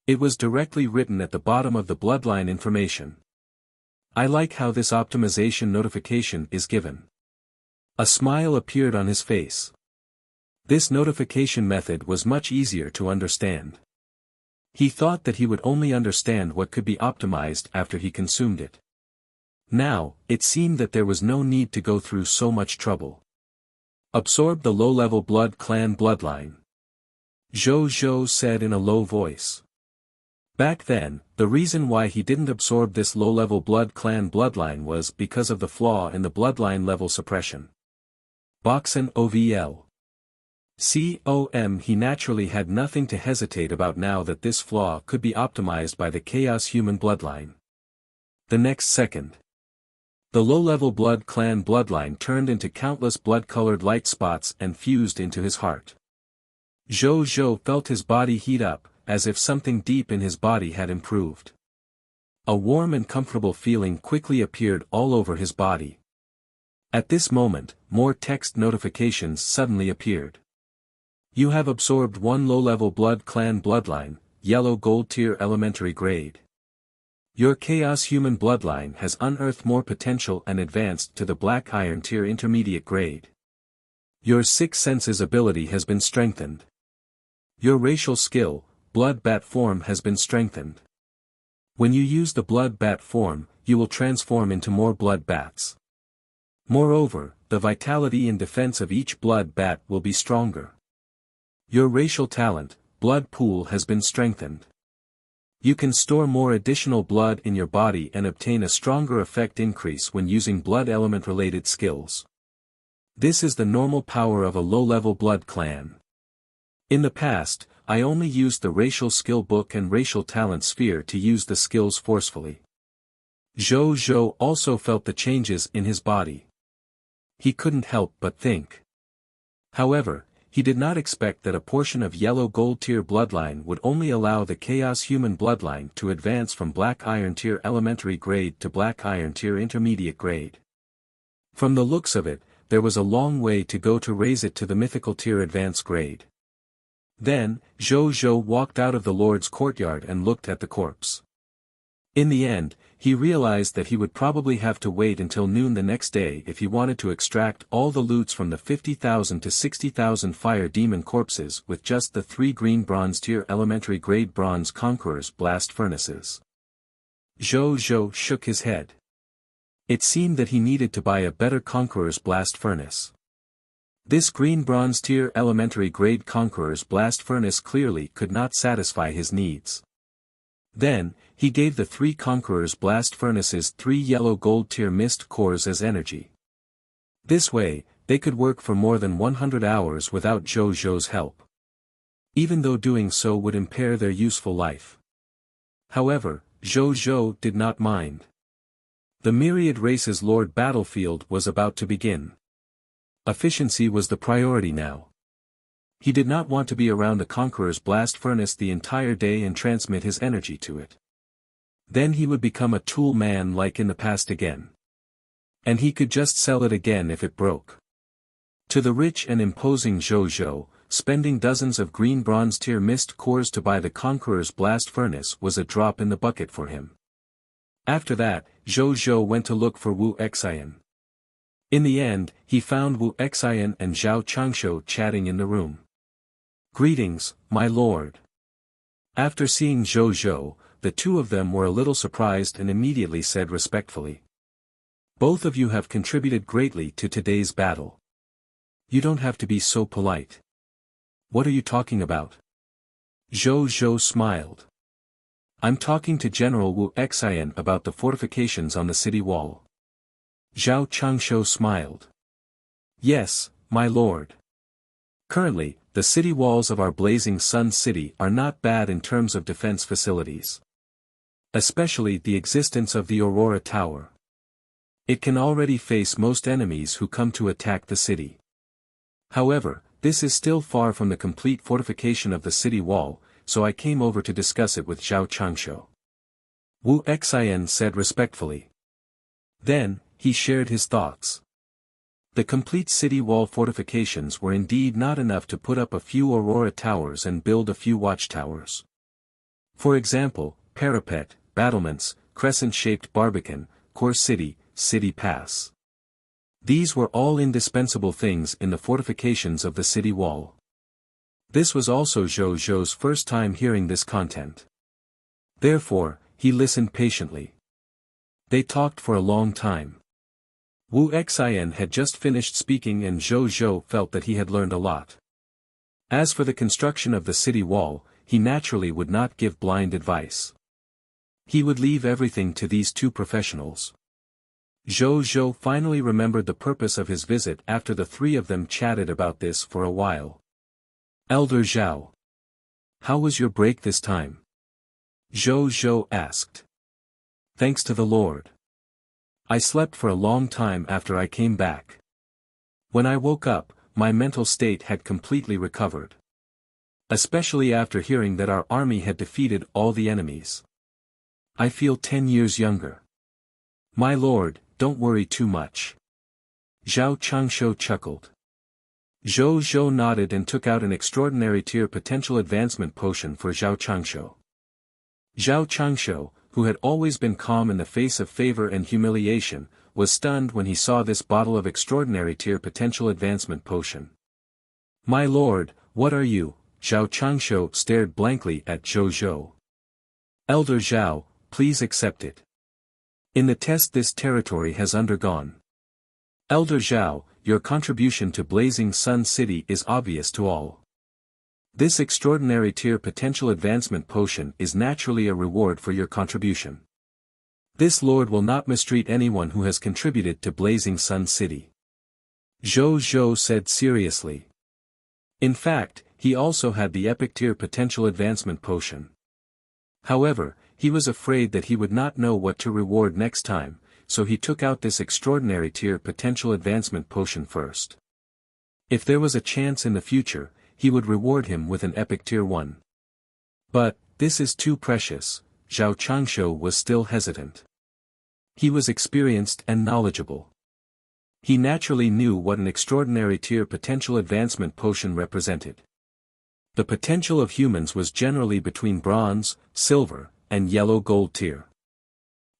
It was directly written at the bottom of the bloodline information. I like how this optimization notification is given. A smile appeared on his face. This notification method was much easier to understand. He thought that he would only understand what could be optimized after he consumed it. Now, it seemed that there was no need to go through so much trouble. Absorb the low-level blood clan bloodline. Zhou Zhou said in a low voice. Back then, the reason why he didn't absorb this low-level blood clan bloodline was because of the flaw in the bloodline level suppression. Boxen OVL. He naturally had nothing to hesitate about now that this flaw could be optimized by the chaos human bloodline. The next second, the low-level blood clan bloodline turned into countless blood-colored light spots and fused into his heart. Zhou Zhou felt his body heat up, as if something deep in his body had improved. A warm and comfortable feeling quickly appeared all over his body. At this moment, more text notifications suddenly appeared. You have absorbed one low-level blood clan bloodline, yellow gold tier elementary grade. Your chaos human bloodline has unearthed more potential and advanced to the black iron tier intermediate grade. Your sixth senses ability has been strengthened. Your racial skill, blood bat form, has been strengthened. When you use the blood bat form, you will transform into more blood bats. Moreover, the vitality and defense of each blood bat will be stronger. Your racial talent, blood pool, has been strengthened. You can store more additional blood in your body and obtain a stronger effect increase when using blood element related skills. This is the normal power of a low-level blood clan. In the past, I only used the racial skill book and racial talent sphere to use the skills forcefully. Zhou Zhou also felt the changes in his body. He couldn't help but think. However, he did not expect that a portion of yellow gold tier bloodline would only allow the chaos human bloodline to advance from black iron tier elementary grade to black iron tier intermediate grade. From the looks of it, there was a long way to go to raise it to the mythical tier advanced grade. Then, Zhou Zhou walked out of the Lord's courtyard and looked at the corpse. In the end, he realized that he would probably have to wait until noon the next day if he wanted to extract all the loots from the 50,000 to 60,000 fire demon corpses with just the 3 green bronze tier elementary grade bronze conquerors blast furnaces. Zhou Zhou shook his head. It seemed that he needed to buy a better conqueror's blast furnace. This green bronze tier elementary grade conqueror's blast furnace clearly could not satisfy his needs. Then, he gave the 3 conquerors' blast furnaces 3 yellow gold tier mist cores as energy. This way, they could work for more than 100 hours without Zhou Zhou's help. Even though doing so would impair their useful life. However, Zhou Zhou did not mind. The myriad races Lord battlefield was about to begin. Efficiency was the priority now. He did not want to be around the conqueror's blast furnace the entire day and transmit his energy to it. Then he would become a tool man like in the past again. And he could just sell it again if it broke. To the rich and imposing Zhou Zhou, spending dozens of green bronze tier mist cores to buy the conqueror's blast furnace was a drop in the bucket for him. After that, Zhou Zhou went to look for Wuxia. In the end, he found Wuxia and Zhao Changshou chatting in the room. Greetings, my lord. After seeing Zhou Zhou, the two of them were a little surprised and immediately said respectfully. Both of you have contributed greatly to today's battle. You don't have to be so polite. What are you talking about? Zhou Zhou smiled. I'm talking to General Wuxia about the fortifications on the city wall. Zhao Changshou smiled. Yes, my lord. Currently, the city walls of our Blazing Sun City are not bad in terms of defense facilities. Especially the existence of the Aurora Tower. It can already face most enemies who come to attack the city. However, this is still far from the complete fortification of the city wall, so I came over to discuss it with Zhao Changshu. Wuxia said respectfully. Then, he shared his thoughts. The complete city wall fortifications were indeed not enough to put up a few aurora towers and build a few watchtowers. For example, parapet, battlements, crescent-shaped barbican, core city, city pass. These were all indispensable things in the fortifications of the city wall. This was also Zhou Zhou's first time hearing this content. Therefore, he listened patiently. They talked for a long time. Wuxia had just finished speaking and Zhou Zhou felt that he had learned a lot. As for the construction of the city wall, he naturally would not give blind advice. He would leave everything to these two professionals. Zhou Zhou finally remembered the purpose of his visit after the three of them chatted about this for a while. Elder Zhao. How was your break this time? Zhou Zhou asked. Thanks to the Lord. I slept for a long time after I came back. When I woke up, my mental state had completely recovered. Especially after hearing that our army had defeated all the enemies. I feel 10 years younger. My lord, don't worry too much. Zhao Changshu chuckled. Zhou Zhou nodded and took out an extraordinary tier potential advancement potion for Zhao Changshu. Zhao Changshu, who had always been calm in the face of favor and humiliation, was stunned when he saw this bottle of extraordinary tier potential advancement potion. My lord, what are you? Zhao Changshu stared blankly at Zhou Zhou. Elder Zhao, please accept it. In the test this territory has undergone. Elder Zhao, your contribution to Blazing Sun City is obvious to all. This extraordinary tier potential advancement potion is naturally a reward for your contribution. This lord will not mistreat anyone who has contributed to Blazing Sun City. Zhou Zhou said seriously. In fact, he also had the epic tier potential advancement potion. However, he was afraid that he would not know what to reward next time, so he took out this extraordinary tier potential advancement potion first. If there was a chance in the future, he would reward him with an epic tier 1. But, this is too precious, Zhao Changshu was still hesitant. He was experienced and knowledgeable. He naturally knew what an extraordinary tier potential advancement potion represented. The potential of humans was generally between bronze, silver, and yellow gold tier.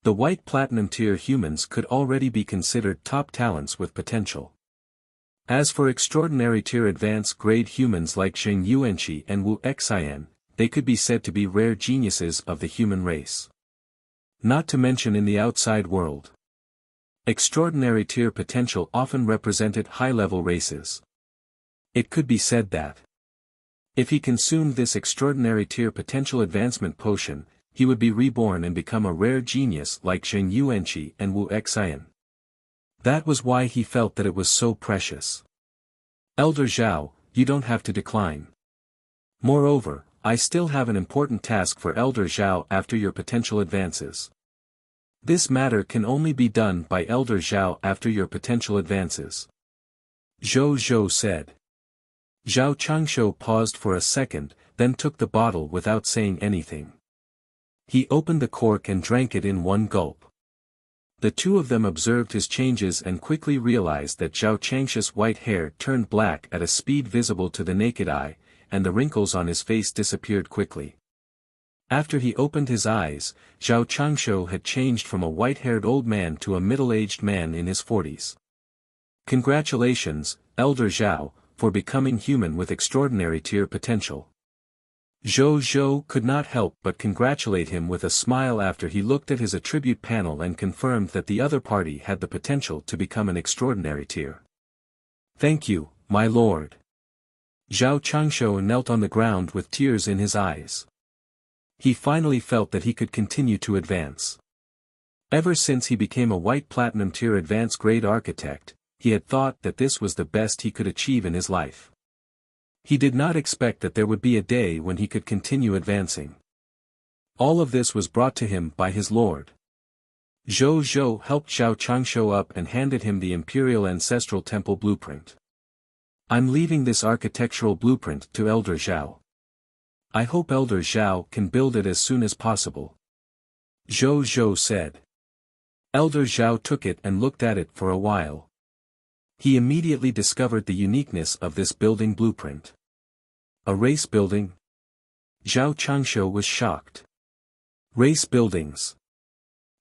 The white platinum tier humans could already be considered top talents with potential. As for extraordinary tier advanced grade humans like Zheng Yuanqi and Wuxia, they could be said to be rare geniuses of the human race. Not to mention in the outside world. Extraordinary tier potential often represented high-level races. It could be said that if he consumed this extraordinary tier potential advancement potion, he would be reborn and become a rare genius like Zheng Yuanqi and Wuxia. That was why he felt that it was so precious. Elder Zhao, you don't have to decline. Moreover, I still have an important task for Elder Zhao after your potential advances. This matter can only be done by Elder Zhao after your potential advances. Zhou Zhou said. Zhao Changshu paused for a second, then took the bottle without saying anything. He opened the cork and drank it in one gulp. The two of them observed his changes and quickly realized that Zhao Changshu's white hair turned black at a speed visible to the naked eye, and the wrinkles on his face disappeared quickly. After he opened his eyes, Zhao Changshu had changed from a white-haired old man to a middle-aged man in his 40s. Congratulations, Elder Zhao, for becoming human with extraordinary tier potential. Zhou Zhou could not help but congratulate him with a smile after he looked at his attribute panel and confirmed that the other party had the potential to become an extraordinary tier. Thank you, my lord. Zhao Changshu knelt on the ground with tears in his eyes. He finally felt that he could continue to advance. Ever since he became a white platinum tier advanced grade architect, he had thought that this was the best he could achieve in his life. He did not expect that there would be a day when he could continue advancing. All of this was brought to him by his lord. Zhou Zhou helped Zhao Changshu up and handed him the Imperial Ancestral Temple blueprint. I'm leaving this architectural blueprint to Elder Zhao. I hope Elder Zhao can build it as soon as possible. Zhou Zhou said. Elder Zhao took it and looked at it for a while. He immediately discovered the uniqueness of this building blueprint. A race building? Zhao Changshu was shocked. Race buildings.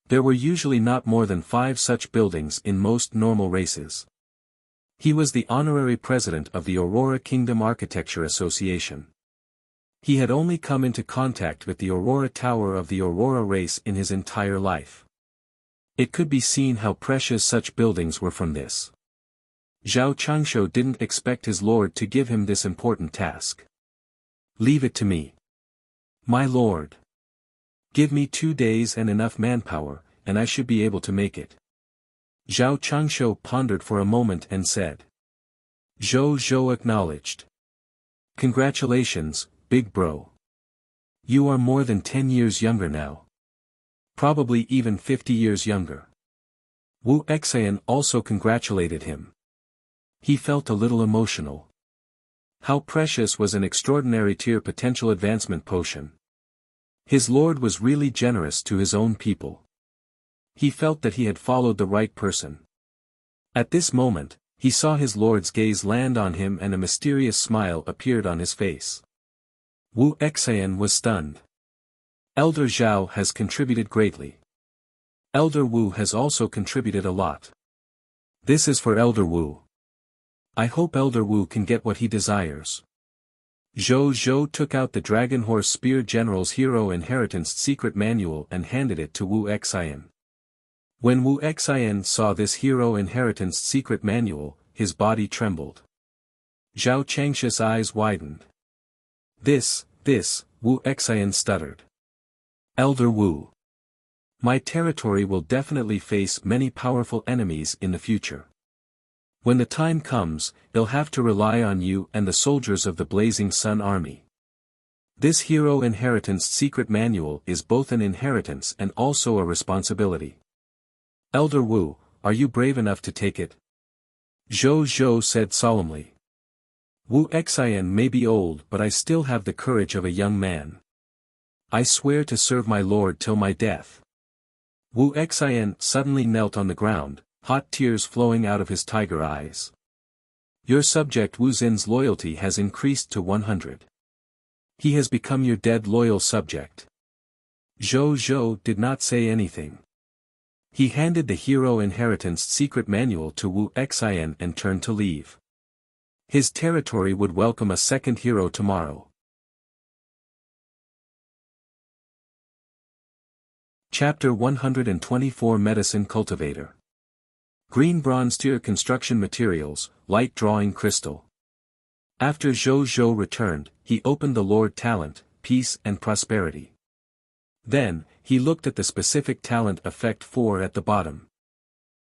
There were usually not more than 5 such buildings in most normal races. He was the honorary president of the Aurora Kingdom Architecture Association. He had only come into contact with the Aurora Tower of the Aurora race in his entire life. It could be seen how precious such buildings were from this. Zhao Changshu didn't expect his lord to give him this important task. Leave it to me. My lord. Give me 2 days and enough manpower, and I should be able to make it. Zhao Changshu pondered for a moment and said. Zhou Zhou acknowledged. Congratulations, big bro. You are more than 10 years younger now. Probably even 50 years younger. Wu Xian also congratulated him. He felt a little emotional. How precious was an extraordinary tier potential advancement potion. His lord was really generous to his own people. He felt that he had followed the right person. At this moment, he saw his lord's gaze land on him and a mysterious smile appeared on his face. Wu Xian was stunned. Elder Zhao has contributed greatly. Elder Wu has also contributed a lot. This is for Elder Wu. I hope Elder Wu can get what he desires. Zhou Zhou took out the Dragon Horse Spear General's Hero Inheritance Secret Manual and handed it to Wu Xian. When Wu Xian saw this Hero Inheritance Secret Manual, his body trembled. Zhao Changshu's eyes widened. This, Wu Xian stuttered. Elder Wu. My territory will definitely face many powerful enemies in the future. When the time comes, they'll have to rely on you and the soldiers of the Blazing Sun Army. This Hero Inheritance Secret Manual is both an inheritance and also a responsibility. Elder Wu, are you brave enough to take it? Zhou Zhou said solemnly. Wu Xian may be old but I still have the courage of a young man. I swear to serve my lord till my death. Wu Xian suddenly knelt on the ground, hot tears flowing out of his tiger eyes. Your subject Wu Xin's loyalty has increased to 100. He has become your dead loyal subject. Zhou Zhou did not say anything. He handed the Hero Inheritance Secret Manual to Wu Xian and turned to leave. His territory would welcome a second hero tomorrow. Chapter 124 Medicine Cultivator. Green Bronze Tier Construction Materials, Light Drawing Crystal. After Zhou Zhou returned, he opened the Lord Talent, Peace and Prosperity. Then, he looked at the Specific Talent Effect 4 at the bottom.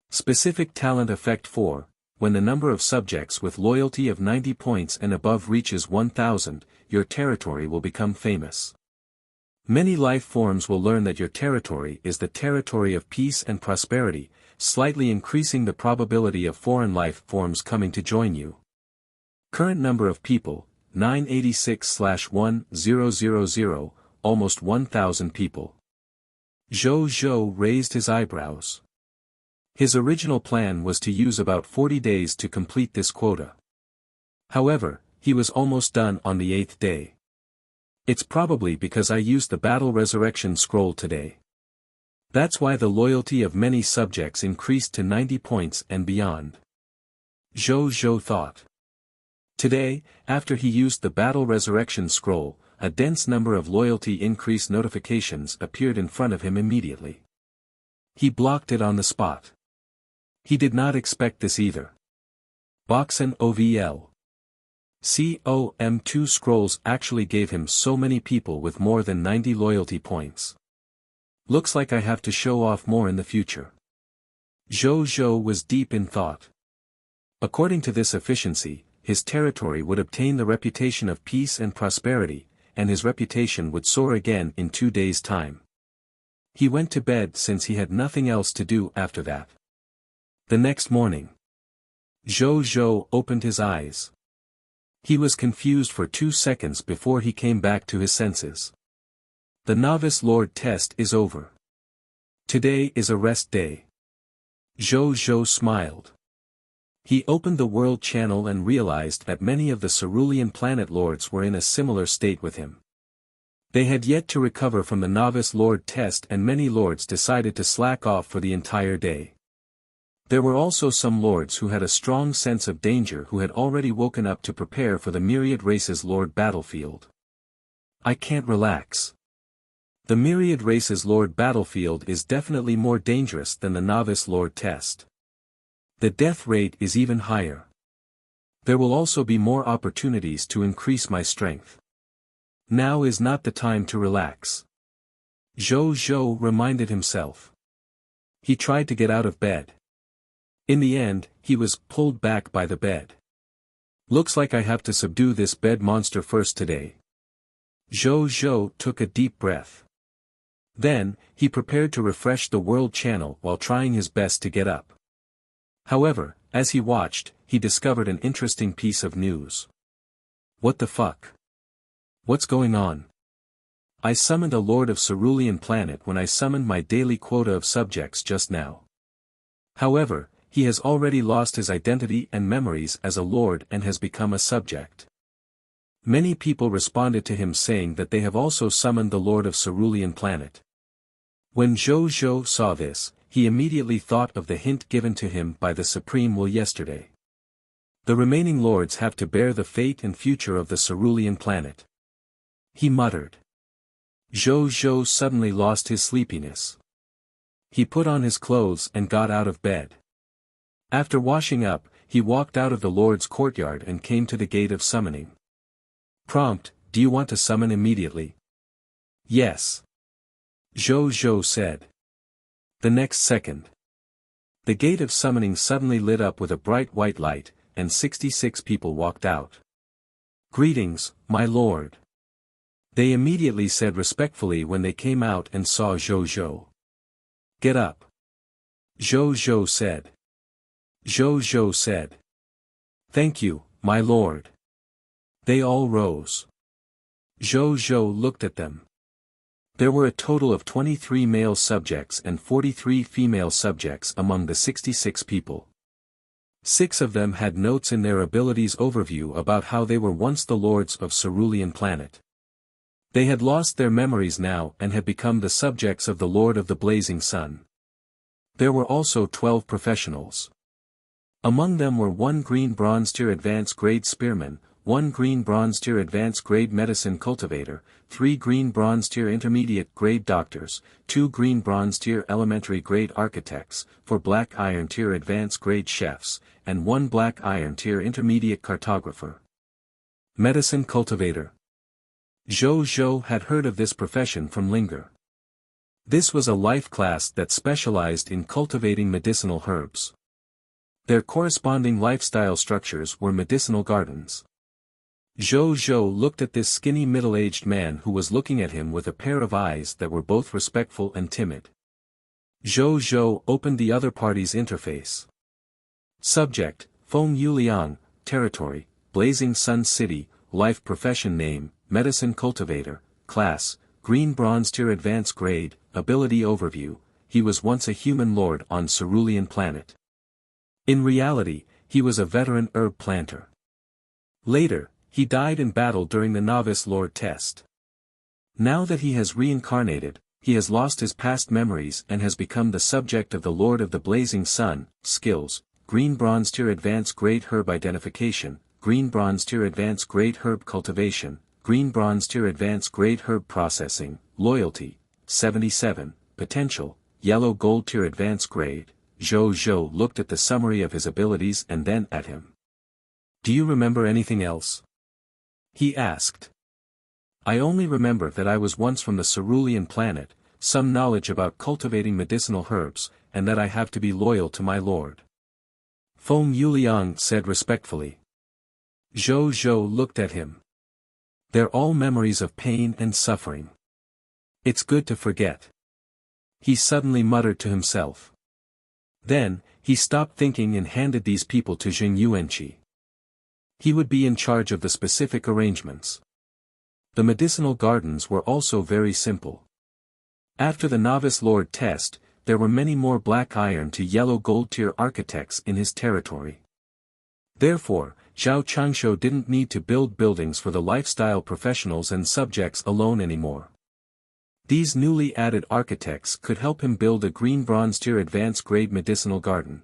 Specific Talent Effect 4, when the number of subjects with loyalty of 90 points and above reaches 1000, your territory will become famous. Many life forms will learn that your territory is the territory of peace and prosperity, slightly increasing the probability of foreign life forms coming to join you. Current number of people, 986/1000, almost 1000 people. Zhou Zhou raised his eyebrows. His original plan was to use about 40 days to complete this quota. However, he was almost done on the 8th day. It's probably because I used the Battle Resurrection Scroll today. That's why the loyalty of many subjects increased to 90 points and beyond. Zhou Zhou thought. Today, after he used the Battle Resurrection Scroll, a dense number of loyalty increase notifications appeared in front of him immediately. He blocked it on the spot. He did not expect this either. Boxen OVL. COM2 scrolls actually gave him so many people with more than 90 loyalty points. Looks like I have to show off more in the future. Zhou Zhou was deep in thought. According to this efficiency, his territory would obtain the reputation of peace and prosperity, and his reputation would soar again in 2 days' time. He went to bed since he had nothing else to do after that. The next morning, Zhou opened his eyes. He was confused for 2 seconds before he came back to his senses. The Novice Lord test is over. Today is a rest day. Zhou smiled. He opened the World Channel and realized that many of the Cerulean Planet Lords were in a similar state with him. They had yet to recover from the Novice Lord test, and many lords decided to slack off for the entire day. There were also some lords who had a strong sense of danger who had already woken up to prepare for the Myriad Races Lord battlefield. I can't relax. The Myriad Races Lord battlefield is definitely more dangerous than the Novice Lord test. The death rate is even higher. There will also be more opportunities to increase my strength. Now is not the time to relax. Zhou reminded himself. He tried to get out of bed. In the end, he was pulled back by the bed. Looks like I have to subdue this bed monster first today. Zhou took a deep breath. Then, he prepared to refresh the World Channel while trying his best to get up. However, as he watched, he discovered an interesting piece of news. What the fuck? What's going on? I summoned a Lord of Cerulean Planet when I summoned my daily quota of subjects just now. However, he has already lost his identity and memories as a lord and has become a subject. Many people responded to him saying that they have also summoned the Lord of Cerulean Planet. When Zhou saw this, he immediately thought of the hint given to him by the Supreme Will yesterday. The remaining lords have to bear the fate and future of the Cerulean Planet. He muttered. Zhou suddenly lost his sleepiness. He put on his clothes and got out of bed. After washing up, he walked out of the Lord's courtyard and came to the gate of summoning. Prompt, do you want to summon immediately? Yes. Zhou said. The next second, the gate of summoning suddenly lit up with a bright white light, and 66 people walked out. Greetings, my lord. They immediately said respectfully when they came out and saw Zhou. Get up. Zhou said. Zhou said. Thank you, my lord. They all rose. Zhou looked at them. There were a total of 23 male subjects and 43 female subjects among the 66 people. 6 of them had notes in their abilities overview about how they were once the lords of Cerulean Planet. They had lost their memories now and had become the subjects of the Lord of the Blazing Sun. There were also 12 professionals. Among them were 1 green bronze tier advanced grade spearman, 1 green bronze tier advanced grade medicine cultivator, 3 green bronze tier intermediate grade doctors, 2 green bronze tier elementary grade architects, 4 black iron tier advanced grade chefs, and 1 black iron tier intermediate cartographer. Medicine cultivator. Zhou had heard of this profession from Linger. This was a life class that specialized in cultivating medicinal herbs. Their corresponding lifestyle structures were medicinal gardens. Zhou looked at this skinny middle-aged man who was looking at him with a pair of eyes that were both respectful and timid. Zhou opened the other party's interface. Subject, Feng Yuliang, Territory, Blazing Sun City, Life Profession Name, Medicine Cultivator, Class, Green Bronze Tier Advanced Grade, Ability Overview, he was once a human lord on Cerulean Planet. In reality, he was a veteran herb planter. Later, he died in battle during the Novice Lord test. Now that he has reincarnated, he has lost his past memories and has become the subject of the Lord of the Blazing Sun. Skills, Green Bronze Tier Advanced Grade Herb Identification, Green Bronze Tier Advanced Grade Herb Cultivation, Green Bronze Tier Advanced Grade Herb Processing, Loyalty, 77, Potential, Yellow Gold Tier Advanced Grade. Zhou looked at the summary of his abilities and then at him. Do you remember anything else? He asked. I only remember that I was once from the Cerulean Planet, some knowledge about cultivating medicinal herbs, and that I have to be loyal to my lord. Feng Yuliang said respectfully. Zhou looked at him. They're all memories of pain and suffering. It's good to forget. he suddenly muttered to himself. Then, he stopped thinking and handed these people to Jing Yuanqi. He would be in charge of the specific arrangements. The medicinal gardens were also very simple. After the novice lord test, there were many more black iron to yellow gold tier architects in his territory. Therefore, Zhao Changshou didn't need to build buildings for the lifestyle professionals and subjects alone anymore. These newly added architects could help him build a green bronze tier advanced grade medicinal garden.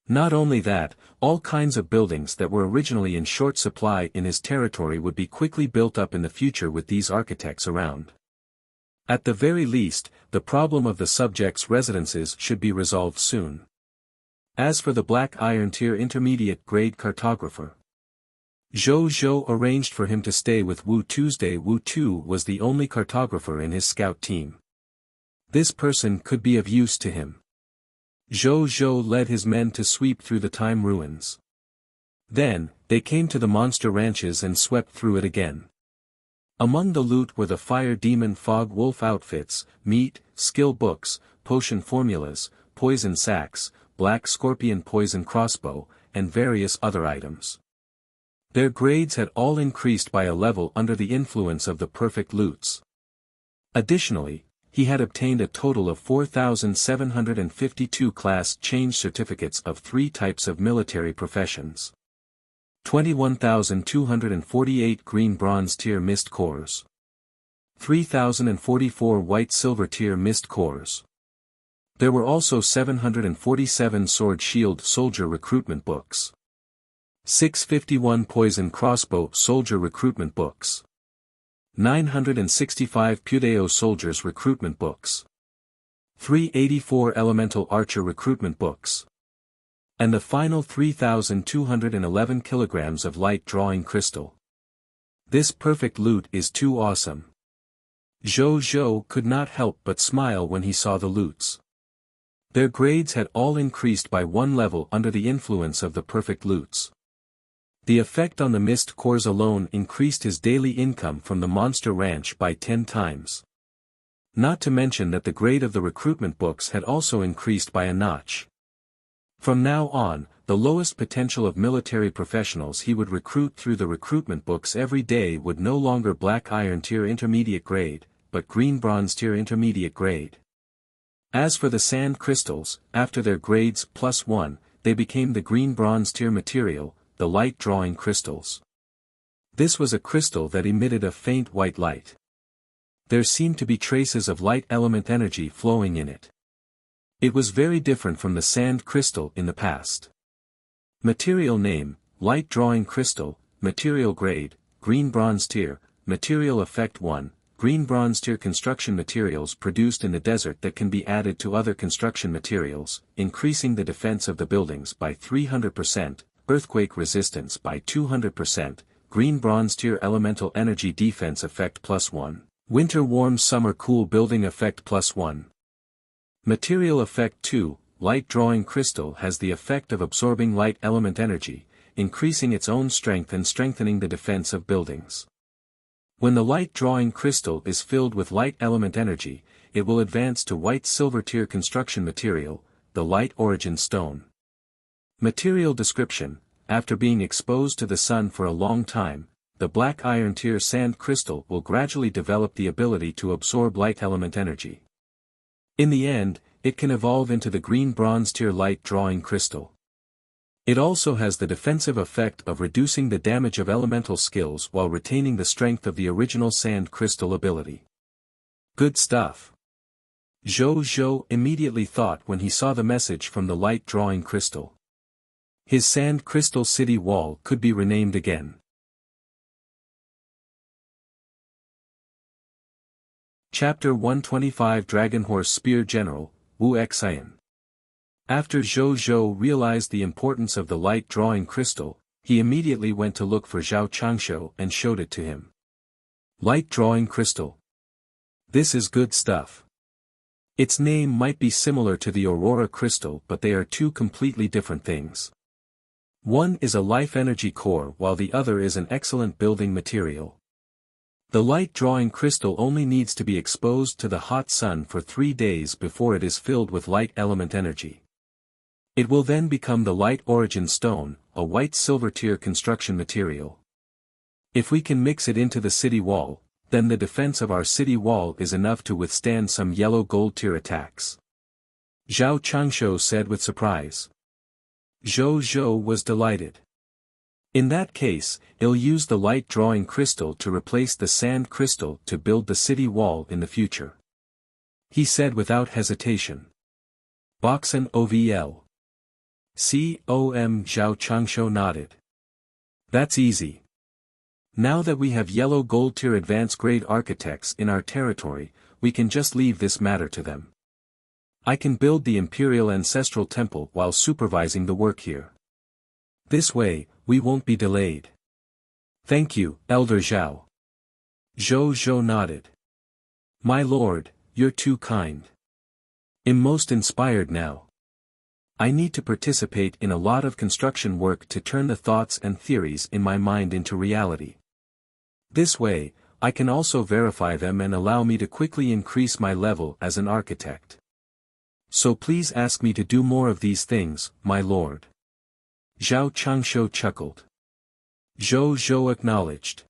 Not only that, all kinds of buildings that were originally in short supply in his territory would be quickly built up in the future with these architects around. At the very least, the problem of the subjects' residences should be resolved soon. As for the black iron tier intermediate grade cartographer, Zhou Zhou arranged for him to stay with Wu Tuesday. Wu Tu was the only cartographer in his scout team. This person could be of use to him. Zhou Zhou led his men to sweep through the time ruins. Then, they came to the monster ranches and swept through it again. Among the loot were the fire demon fog wolf outfits, meat, skill books, potion formulas, poison sacks, black scorpion poison crossbow, and various other items. Their grades had all increased by a level under the influence of the perfect loots. Additionally, he had obtained a total of 4,752 class change certificates of 3 types of military professions. 21,248 green bronze tier mist cores. 3,044 white silver tier mist cores. There were also 747 sword shield soldier recruitment books. 651 poison crossbow soldier recruitment books. 965 Pudeo soldiers recruitment books. 384 elemental archer recruitment books. And the final 3,211 kilograms of light drawing crystal. This perfect loot is too awesome. Zhou Zhou could not help but smile when he saw the loots. Their grades had all increased by 1 level under the influence of the perfect loots. The effect on the mist cores alone increased his daily income from the monster ranch by 10 times. Not to mention that the grade of the recruitment books had also increased by a notch. From now on, the lowest potential of military professionals he would recruit through the recruitment books every day would no longer black iron tier intermediate grade, but green bronze tier intermediate grade. As for the sand crystals, after their grades +1, they became the green bronze tier material, the light drawing crystals. This was a crystal that emitted a faint white light. There seemed to be traces of light element energy flowing in it. It was very different from the sand crystal in the past. Material name, light drawing crystal, material grade, green bronze tier, material effect 1, green bronze tier construction materials produced in the desert that can be added to other construction materials, increasing the defense of the buildings by 300%, earthquake resistance by 200%, green bronze tier elemental energy defense effect +1, winter warm summer cool building effect +1. Material effect 2, light drawing crystal has the effect of absorbing light element energy, increasing its own strength and strengthening the defense of buildings. When the light drawing crystal is filled with light element energy, it will advance to white silver tier construction material, the light origin stone. Material description: after being exposed to the sun for a long time, the black iron tier sand crystal will gradually develop the ability to absorb light element energy. In the end, it can evolve into the green bronze tier light drawing crystal. It also has the defensive effect of reducing the damage of elemental skills while retaining the strength of the original sand crystal ability. Good stuff. Zhou Zhou immediately thought when he saw the message from the light drawing crystal. His sand crystal city wall could be renamed again. Chapter 125 Dragon Horse Spear General, Wu Xian. After Zhou Zhou realized the importance of the light drawing crystal, he immediately went to look for Zhao Changshou and showed it to him. Light drawing crystal. This is good stuff. Its name might be similar to the Aurora crystal, but they are two completely different things. One is a life energy core while the other is an excellent building material. The light-drawing crystal only needs to be exposed to the hot sun for 3 days before it is filled with light element energy. It will then become the light origin stone, a white silver tier construction material. If we can mix it into the city wall, then the defense of our city wall is enough to withstand some yellow gold tier attacks. Zhao Changshou said with surprise. Zhou Zhou was delighted. In that case, I'll use the light-drawing crystal to replace the sand crystal to build the city wall in the future. He said without hesitation. Boxen OVL. COM Zhao Changshou nodded. That's easy. Now that we have yellow gold tier advanced grade architects in our territory, we can just leave this matter to them. I can build the Imperial Ancestral Temple while supervising the work here. This way, we won't be delayed. Thank you, Elder Zhao. Zhou Zhou nodded. My lord, you're too kind. I'm most inspired now. I need to participate in a lot of construction work to turn the thoughts and theories in my mind into reality. This way, I can also verify them and allow me to quickly increase my level as an architect. So please ask me to do more of these things, my lord. Zhao Changshou chuckled. Zhou Zhou acknowledged.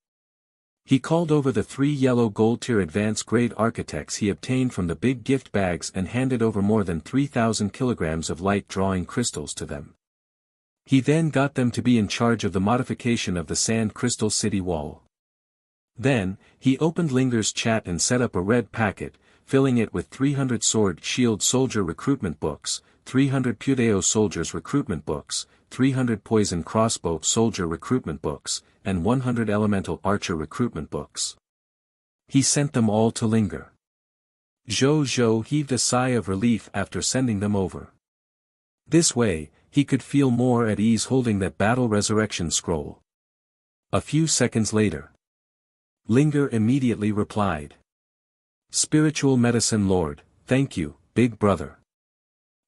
He called over the 3 yellow gold tier advanced grade architects he obtained from the big gift bags and handed over more than 3,000 kilograms of light drawing crystals to them. He then got them to be in charge of the modification of the sand crystal city wall. Then, he opened Linger's chat and set up a red packet, filling it with 300 sword shield soldier recruitment books, 300 Pudeo soldiers recruitment books, 300 poison crossbow soldier recruitment books, and 100 elemental archer recruitment books. He sent them all to Linger. Zhou Zhou heaved a sigh of relief after sending them over. This way, he could feel more at ease holding that battle resurrection scroll. A few seconds later, Linger immediately replied. Spiritual Medicine Lord, thank you, Big Brother.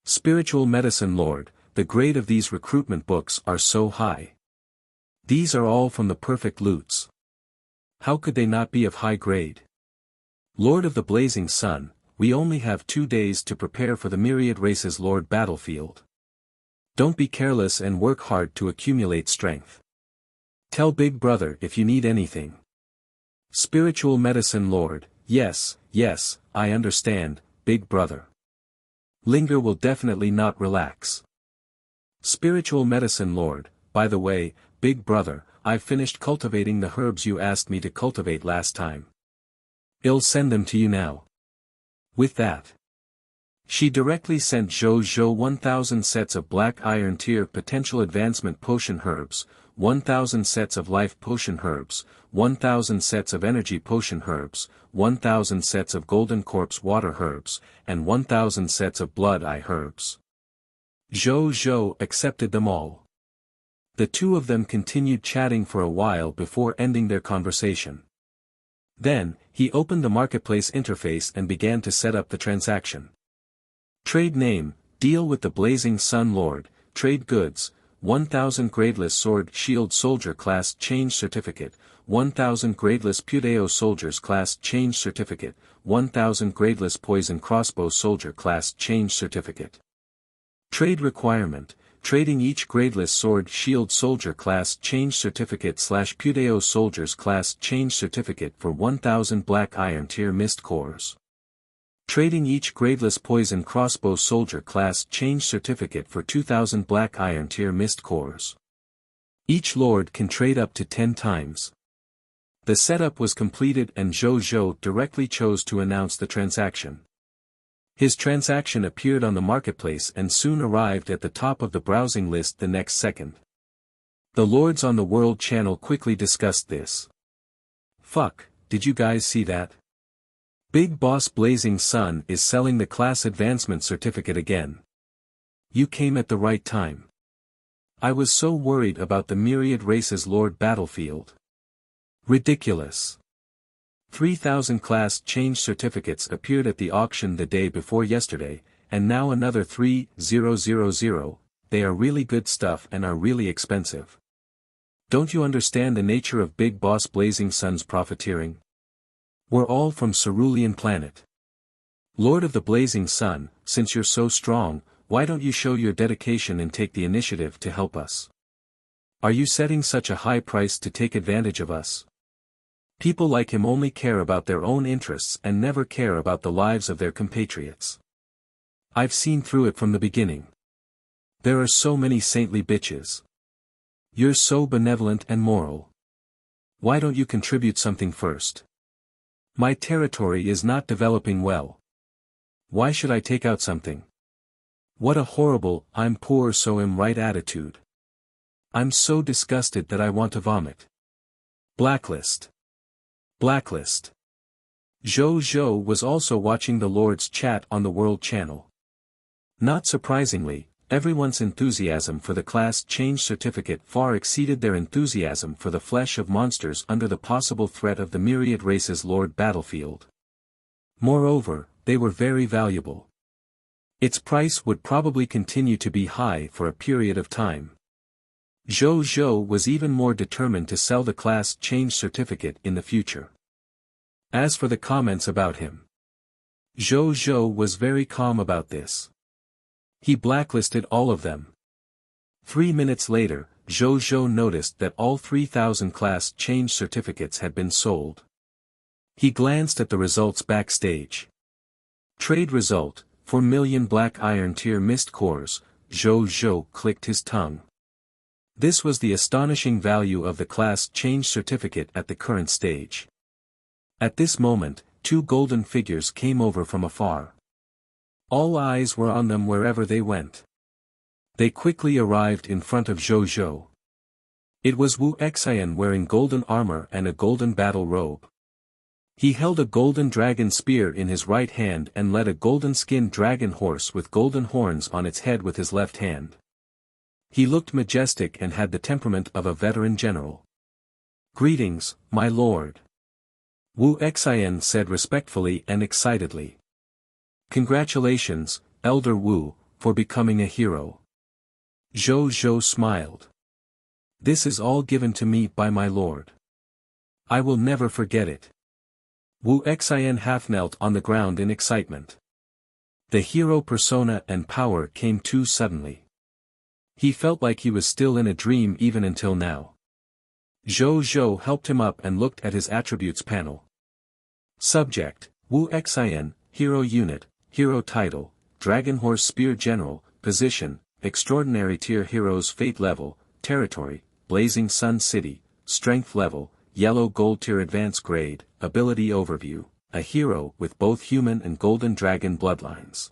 Spiritual Medicine Lord, the grade of these recruitment books are so high. These are all from the perfect loots. How could they not be of high grade? Lord of the Blazing Sun, we only have 2 days to prepare for the myriad races Lord battlefield. Don't be careless and work hard to accumulate strength. Tell Big Brother if you need anything. Spiritual Medicine Lord, yes, I understand, Big Brother. Linger will definitely not relax. Spiritual Medicine Lord, by the way, Big Brother, I've finished cultivating the herbs you asked me to cultivate last time. I'll send them to you now. With that, she directly sent Zhou Zhou 1,000 sets of Black Iron Tier Potential Advancement Potion Herbs, 1,000 sets of Life Potion Herbs, 1,000 sets of Energy Potion Herbs, 1,000 sets of Golden Corpse Water Herbs, and 1,000 sets of Blood Eye Herbs. Zhou Zhou accepted them all. The two of them continued chatting for a while before ending their conversation. Then, he opened the marketplace interface and began to set up the transaction. Trade name, deal with the Blazing Sun Lord, trade goods, 1,000 gradeless sword shield soldier class change certificate, 1,000 gradeless Pudeo soldiers class change certificate, 1,000 gradeless poison crossbow soldier class change certificate. Trade requirement, trading each gradeless sword shield soldier class change certificate / Pudeo soldiers class change certificate for 1,000 Black Iron Tier Mist cores. Trading each gradeless poison crossbow soldier class change certificate for 2,000 Black Iron Tier Mist cores. Each lord can trade up to 10 times. The setup was completed and Zhou Zhou directly chose to announce the transaction. His transaction appeared on the marketplace and soon arrived at the top of the browsing list the next second. The lords on the World Channel quickly discussed this. Fuck, did you guys see that? Big Boss Blazing Sun is selling the class advancement certificate again. You came at the right time. I was so worried about the myriad races Lord battlefield. Ridiculous. 3,000 class change certificates appeared at the auction the day before yesterday, and now another 3,000, they are really good stuff and are really expensive. Don't you understand the nature of Big Boss Blazing Sun's profiteering? We're all from Cerulean Planet. Lord of the Blazing Sun, since you're so strong, why don't you show your dedication and take the initiative to help us? Are you setting such a high price to take advantage of us? People like him only care about their own interests and never care about the lives of their compatriots. I've seen through it from the beginning. There are so many saintly bitches. You're so benevolent and moral. Why don't you contribute something first? My territory is not developing well. Why should I take out something? What a horrible, I'm poor so I'm right attitude. I'm so disgusted that I want to vomit. Blacklist. Blacklist. Zhou was also watching the Lord's chat on the World Channel. Not surprisingly, everyone's enthusiasm for the class change certificate far exceeded their enthusiasm for the flesh of monsters under the possible threat of the myriad races Lord battlefield. Moreover, they were very valuable. Its price would probably continue to be high for a period of time. Zhou was even more determined to sell the class change certificate in the future. As for the comments about him, Zhou was very calm about this. He blacklisted all of them. 3 minutes later, Zhou noticed that all 3,000 class change certificates had been sold. He glanced at the results backstage. Trade result, 4 million black iron tier mist cores. Zhou clicked his tongue. This was the astonishing value of the class change certificate at the current stage. At this moment, 2 golden figures came over from afar. All eyes were on them wherever they went. They quickly arrived in front of Zhou. It was Wuxia wearing golden armor and a golden battle robe. He held a golden dragon spear in his right hand and led a golden-skinned dragon horse with golden horns on its head with his left hand. He looked majestic and had the temperament of a veteran general. "Greetings, my lord," Wuxia said respectfully and excitedly. "Congratulations, Elder Wu, for becoming a hero." Zhou smiled. "This is all given to me by my lord. I will never forget it." Wuxia half knelt on the ground in excitement. The hero persona and power came too suddenly. He felt like he was still in a dream even until now. Zhou helped him up and looked at his attributes panel. Subject, Wuxia, Hero Unit, Hero Title, Dragon Horse Spear General, Position, Extraordinary Tier Heroes Fate Level, Territory, Blazing Sun City, Strength Level, Yellow Gold Tier Advanced Grade, Ability Overview, a hero with both human and golden dragon bloodlines.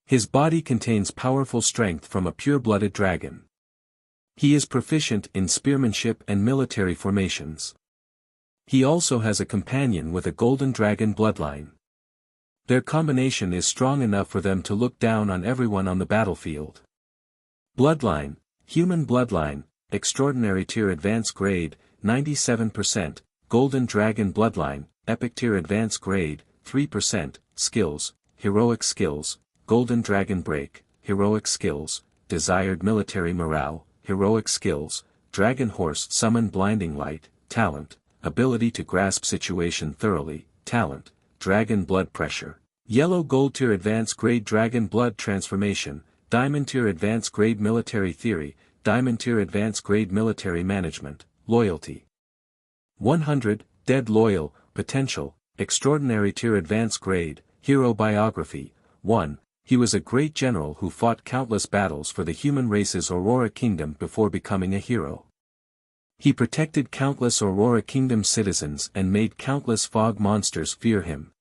His body contains powerful strength from a pure-blooded dragon. He is proficient in spearmanship and military formations. He also has a companion with a golden dragon bloodline. Their combination is strong enough for them to look down on everyone on the battlefield. Bloodline, Human Bloodline, Extraordinary Tier Advanced Grade, 97%, Golden Dragon Bloodline, Epic Tier Advanced Grade, 3%, Skills, Heroic Skills, Golden Dragon Break, Heroic Skills, Desired Military Morale, Heroic Skills, Dragon Horse Summon Blinding Light, Talent, Ability to Grasp Situation Thoroughly, Talent, Dragon Blood Pressure, Yellow Gold Tier Advanced Grade Dragon Blood Transformation, Diamond Tier Advanced Grade Military Theory, Diamond Tier Advanced Grade Military Management, Loyalty. 100, Dead Loyal, Potential, Extraordinary Tier Advanced Grade, Hero Biography, 1, he was a great general who fought countless battles for the human race's Aurora Kingdom before becoming a hero. He protected countless Aurora Kingdom citizens and made countless fog monsters fear him.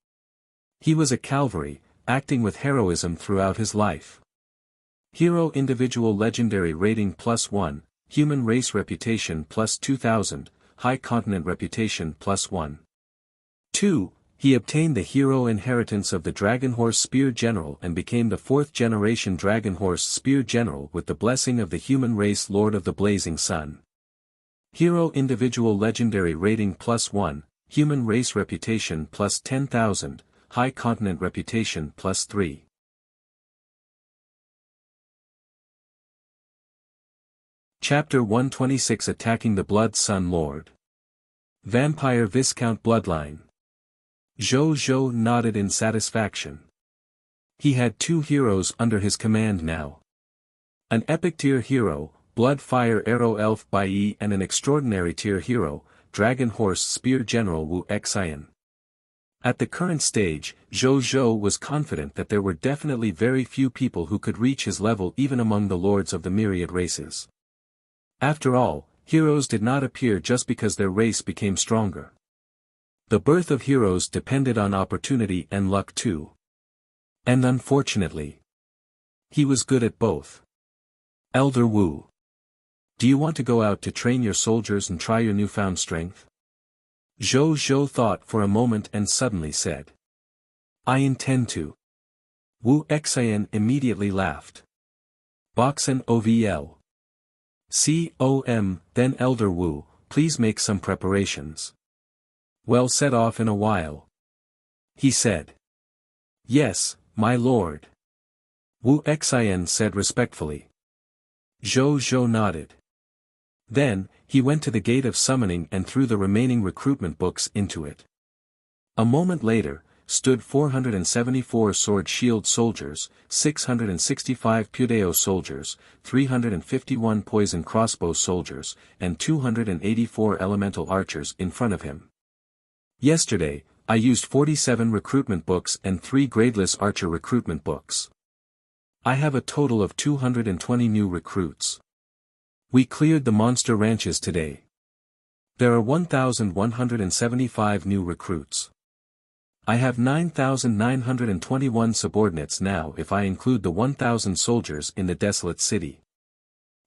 He was a cavalry, acting with heroism throughout his life. Hero Individual Legendary Rating +1, Human Race Reputation +2000, High Continent Reputation +1. 2. He obtained the hero inheritance of the Dragon Horse Spear General and became the 4th generation Dragon Horse Spear General with the blessing of the human race Lord of the Blazing Sun. Hero Individual Legendary Rating +1, Human Race Reputation +10,000, High Continent Reputation +3. Chapter 126 Attacking the Blood Sun Lord. Vampire Viscount Bloodline. Zhou Zhou nodded in satisfaction. He had 2 heroes under his command now. An epic tier hero, Blood Fire Arrow Elf Bai Yi, and an extraordinary tier hero, Dragon Horse Spear General Wuxia. At the current stage, Zhou Zhou was confident that there were definitely very few people who could reach his level even among the lords of the myriad races. After all, heroes did not appear just because their race became stronger. The birth of heroes depended on opportunity and luck too. And unfortunately, he was good at both. Elder Wu. Do you want to go out to train your soldiers and try your newfound strength? Zhou Zhou thought for a moment and suddenly said. I intend to. Wuxia immediately laughed. Boxen OVL. Then Elder Wu, please make some preparations. Well, set off in a while. He said. Yes, my lord. Wuxia said respectfully. Zhou Zhou nodded. Then, he went to the gate of summoning and threw the remaining recruitment books into it. A moment later, stood 474 sword-shield soldiers, 665 Pudeo soldiers, 351 poison crossbow soldiers, and 284 elemental archers in front of him. Yesterday, I used 47 recruitment books and 3 gradeless archer recruitment books. I have a total of 220 new recruits. We cleared the monster ranches today. There are 1,175 new recruits. I have 9,921 subordinates now if I include the 1,000 soldiers in the desolate city.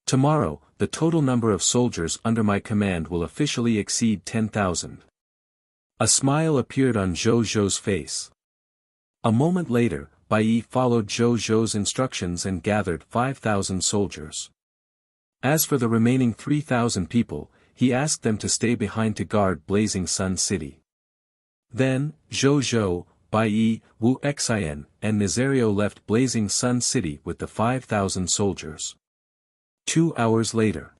Tomorrow, the total number of soldiers under my command will officially exceed 10,000. A smile appeared on Zhou Zhou's face. A moment later, Bai Yi followed Zhou Zhou's instructions and gathered 5,000 soldiers. As for the remaining 3,000 people, he asked them to stay behind to guard Blazing Sun City. Then, Zhou Zhou, Bai Yi, Wuxia, and Nazario left Blazing Sun City with the 5,000 soldiers. 2 hours later.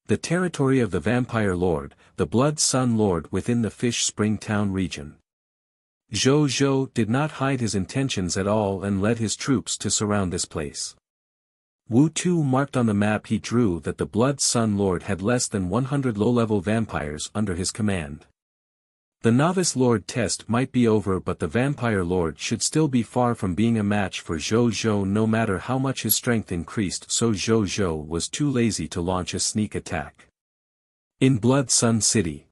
The territory of the Vampire Lord, the Blood Sun Lord within the Fish Spring Town region. Zhou Zhou did not hide his intentions at all and led his troops to surround this place. Wu Tu marked on the map he drew that the Blood Sun Lord had less than 100 low-level vampires under his command. The Novice Lord test might be over, but the Vampire Lord should still be far from being a match for Zhou Zhou no matter how much his strength increased, so Zhou Zhou was too lazy to launch a sneak attack. In Blood Sun City.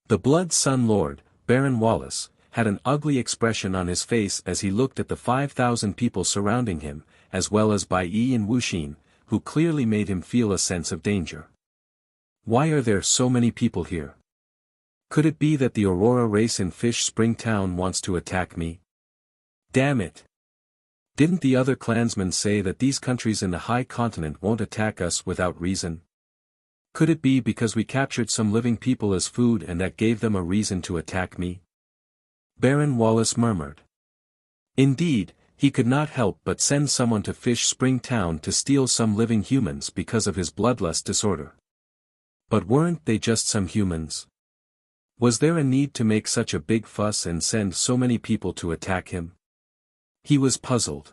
The Blood Sun Lord, Baron Wallace, had an ugly expression on his face as he looked at the 5,000 people surrounding him, as well as Bai Yi and Wuxia, who clearly made him feel a sense of danger. Why are there so many people here? Could it be that the Aurora race in Fish Spring Town wants to attack me? Damn it! Didn't the other clansmen say that these countries in the High Continent won't attack us without reason? Could it be because we captured some living people as food and that gave them a reason to attack me? Baron Wallace murmured. Indeed, he could not help but send someone to Fish Spring Town to steal some living humans because of his bloodlust disorder. But weren't they just some humans? Was there a need to make such a big fuss and send so many people to attack him? He was puzzled.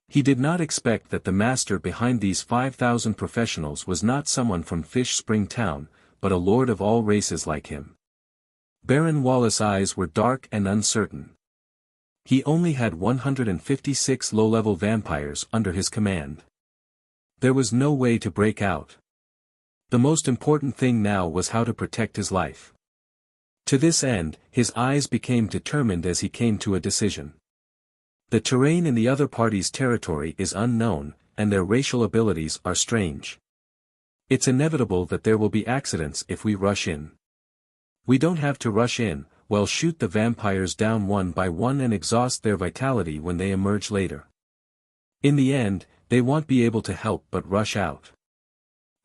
He did not expect that the master behind these 5,000 professionals was not someone from Fish Spring Town, but a lord of all races like him. Baron Wallace's eyes were dark and uncertain. He only had 156 low-level vampires under his command. There was no way to break out. The most important thing now was how to protect his life. To this end, his eyes became determined as he came to a decision. The terrain in the other party's territory is unknown, and their racial abilities are strange. It's inevitable that there will be accidents if we rush in. We don't have to rush in, well, shoot the vampires down one by one and exhaust their vitality when they emerge later. In the end, they won't be able to help but rush out.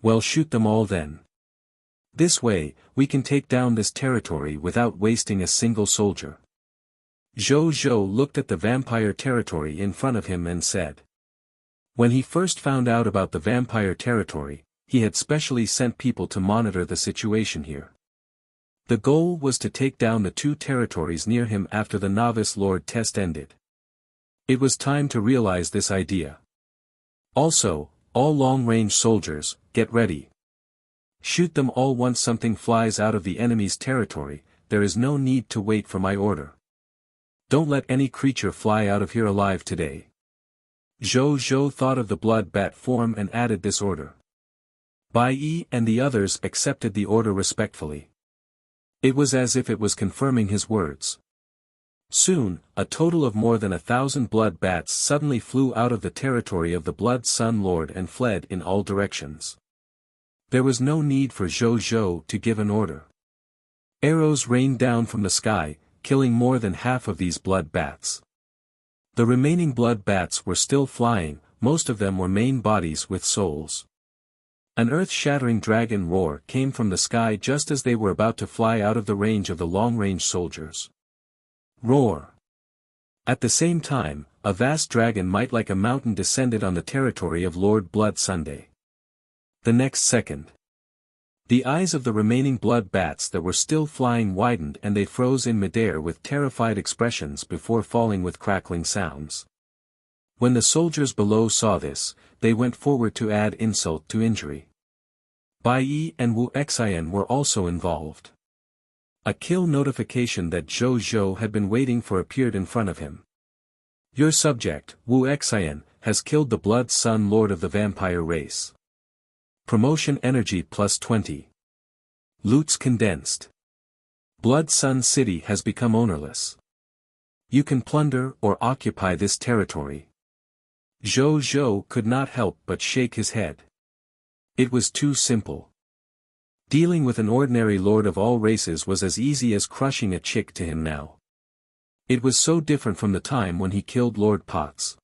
Well, shoot them all then. This way, we can take down this territory without wasting a single soldier. Zhou Zhou looked at the vampire territory in front of him and said. When he first found out about the vampire territory, he had specially sent people to monitor the situation here. The goal was to take down the 2 territories near him after the novice lord test ended. It was time to realize this idea. Also, all long-range soldiers, get ready. Shoot them all once something flies out of the enemy's territory, there is no need to wait for my order. Don't let any creature fly out of here alive today. Zhou thought of the blood bat form and added this order. Bai Yi and the others accepted the order respectfully. It was as if it was confirming his words. Soon, a total of more than 1,000 blood bats suddenly flew out of the territory of the Blood Sun Lord and fled in all directions. There was no need for Zhou to give an order. Arrows rained down from the sky, killing more than half of these blood bats. The remaining blood bats were still flying, most of them were main bodies with souls. An earth-shattering dragon roar came from the sky just as they were about to fly out of the range of the long-range soldiers. Roar! At the same time, a vast dragon might like a mountain descended on the territory of Lord Blood Sunday. The next second, the eyes of the remaining blood bats that were still flying widened and they froze in midair with terrified expressions before falling with crackling sounds. When the soldiers below saw this, they went forward to add insult to injury. Bai Yi and Wuxia were also involved. A kill notification that Zhou had been waiting for appeared in front of him. Your subject, Wuxia, has killed the Blood Sun Lord of the vampire race. Promotion energy plus 20. Loots condensed. Blood Sun City has become ownerless. You can plunder or occupy this territory. Zhou could not help but shake his head. It was too simple. Dealing with an ordinary lord of all races was as easy as crushing a chick to him now. It was so different from the time when he killed Lord Potts.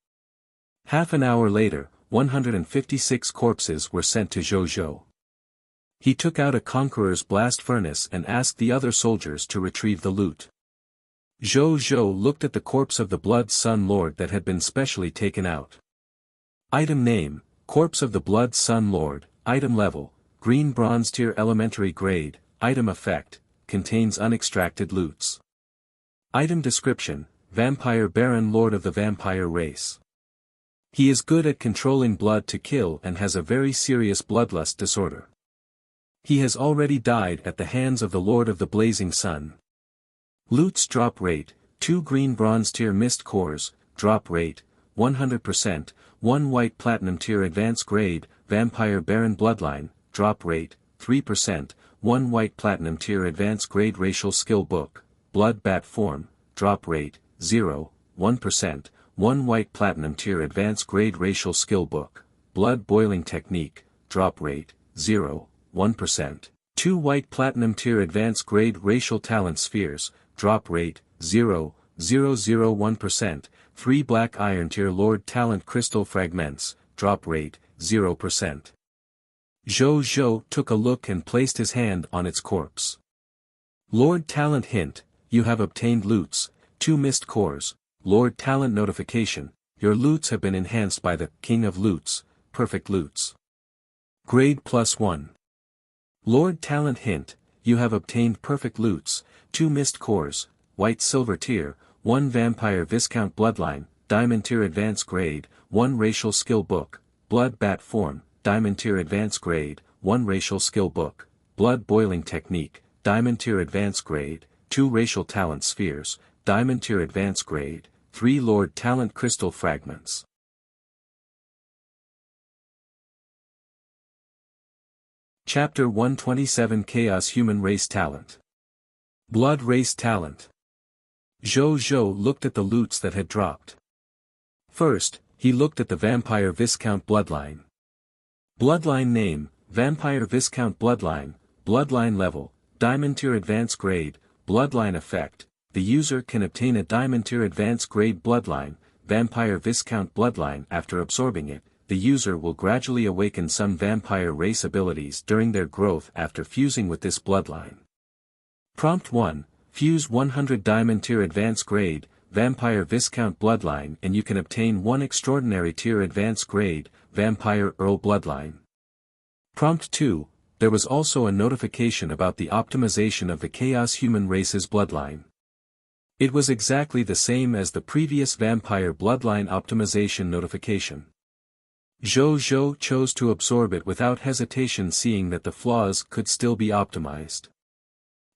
Half an hour later, 156 corpses were sent to Zhou. He took out a conqueror's blast furnace and asked the other soldiers to retrieve the loot. Zhou looked at the corpse of the Blood Sun Lord that had been specially taken out. Item name, Corpse of the Blood Sun Lord, item level, green bronze tier elementary grade, item effect, contains unextracted loots. Item description, Vampire Baron Lord of the vampire race. He is good at controlling blood to kill and has a very serious bloodlust disorder. He has already died at the hands of the Lord of the Blazing Sun. Loots drop rate, 2 green bronze tier mist cores, drop rate, 100%, 1 white platinum tier advanced grade, Vampire Baron Bloodline, drop rate, 3%, 1 white platinum tier advanced grade racial skill book, Blood Bat Form, drop rate, 0, 1%, 1 white platinum tier advanced grade racial skill book, Blood Boiling Technique, drop rate, 0, 1%, 2 white platinum tier advanced grade racial talent spheres, drop rate, 0, 001%, 3 black iron tier Lord Talent crystal fragments, drop rate, 0%. Zhou took a look and placed his hand on its corpse. Lord Talent hint, you have obtained loots, 2 mist cores, Lord Talent notification, your loots have been enhanced by the King of Loots, perfect loots. Grade +1. Lord Talent hint, you have obtained perfect loots, 2 mist cores, white silver tier, 1 vampire Viscount Bloodline, diamond tier advanced grade, 1 racial skill book, Blood Bat Form, diamond tier advanced grade, 1 racial skill book, Blood Boiling Technique, diamond tier advanced grade, 2 racial talent spheres, diamond tier advanced grade, 3 Lord Talent crystal fragments. Chapter 127 Chaos Human Race Talent. Blood Race Talent. Zhou looked at the loots that had dropped. First, he looked at the Vampire Viscount Bloodline. Bloodline name, Vampire Viscount Bloodline, Bloodline level, Diamond tier advanced grade, Bloodline effect, the user can obtain a Diamond tier advanced grade Bloodline, Vampire Viscount Bloodline after absorbing it. The user will gradually awaken some vampire race abilities during their growth after fusing with this bloodline. Prompt 1, fuse 100 Diamond tier advanced grade, Vampire Viscount Bloodline and you can obtain 1 extraordinary tier advanced grade, Vampire Earl Bloodline. Prompt 2, there was also a notification about the optimization of the Chaos human race's bloodline. It was exactly the same as the previous vampire bloodline optimization notification. Zhou chose to absorb it without hesitation, seeing that the flaws could still be optimized.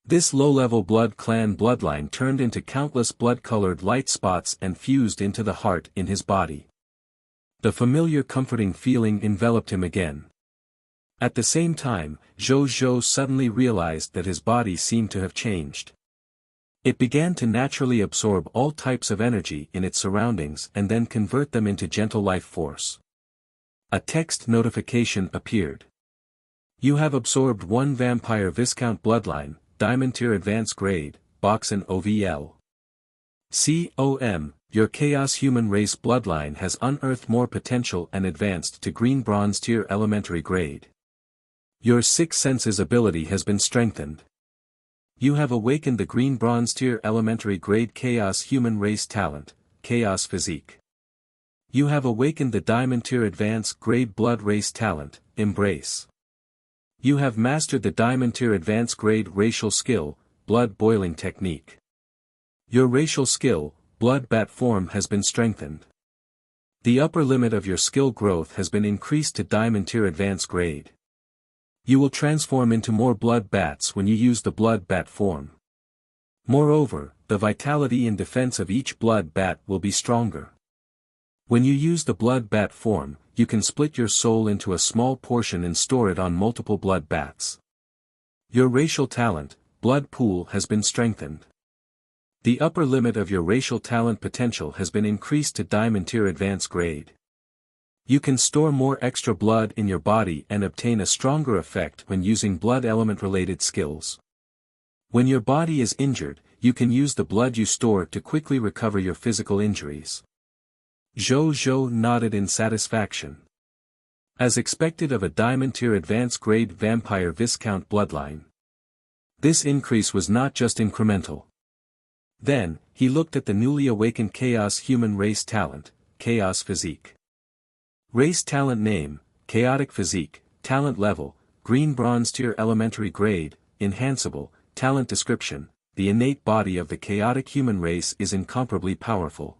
This low-level blood clan bloodline turned into countless blood-colored light spots and fused into the heart in his body. The familiar comforting feeling enveloped him again. At the same time, Zhou suddenly realized that his body seemed to have changed. It began to naturally absorb all types of energy in its surroundings and then convert them into gentle life force. A text notification appeared. You have absorbed 1 Vampire Viscount Bloodline, Diamond Tier Advanced Grade, Box and OVL. COM, your Chaos Human Race Bloodline has unearthed more potential and advanced to Green Bronze Tier Elementary Grade. Your Sixth Senses ability has been strengthened. You have awakened the Green Bronze Tier Elementary Grade Chaos Human Race Talent, Chaos Physique. You have awakened the Diamond Tier Advanced Grade Blood Race Talent, Embrace. You have mastered the Diamond Tier Advanced Grade Racial Skill, Blood Boiling Technique. Your racial skill, Blood Bat Form, has been strengthened. The upper limit of your skill growth has been increased to Diamond Tier Advanced Grade. You will transform into more blood bats when you use the blood bat form. Moreover, the vitality and defense of each blood bat will be stronger. When you use the blood bat form, you can split your soul into a small portion and store it on multiple blood bats. Your racial talent, Blood Pool, has been strengthened. The upper limit of your racial talent potential has been increased to Diamond Tier Advanced Grade. You can store more extra blood in your body and obtain a stronger effect when using blood element-related skills. When your body is injured, you can use the blood you store to quickly recover your physical injuries. Zhou nodded in satisfaction. As expected of a Diamond Tier Advanced Grade Vampire Viscount bloodline, this increase was not just incremental. Then, he looked at the newly awakened Chaos Human Race Talent, Chaos Physique. Race Talent Name, Chaotic Physique, Talent Level, Green Bronze Tier Elementary Grade, Enhanceable, Talent Description, the innate body of the chaotic human race is incomparably powerful.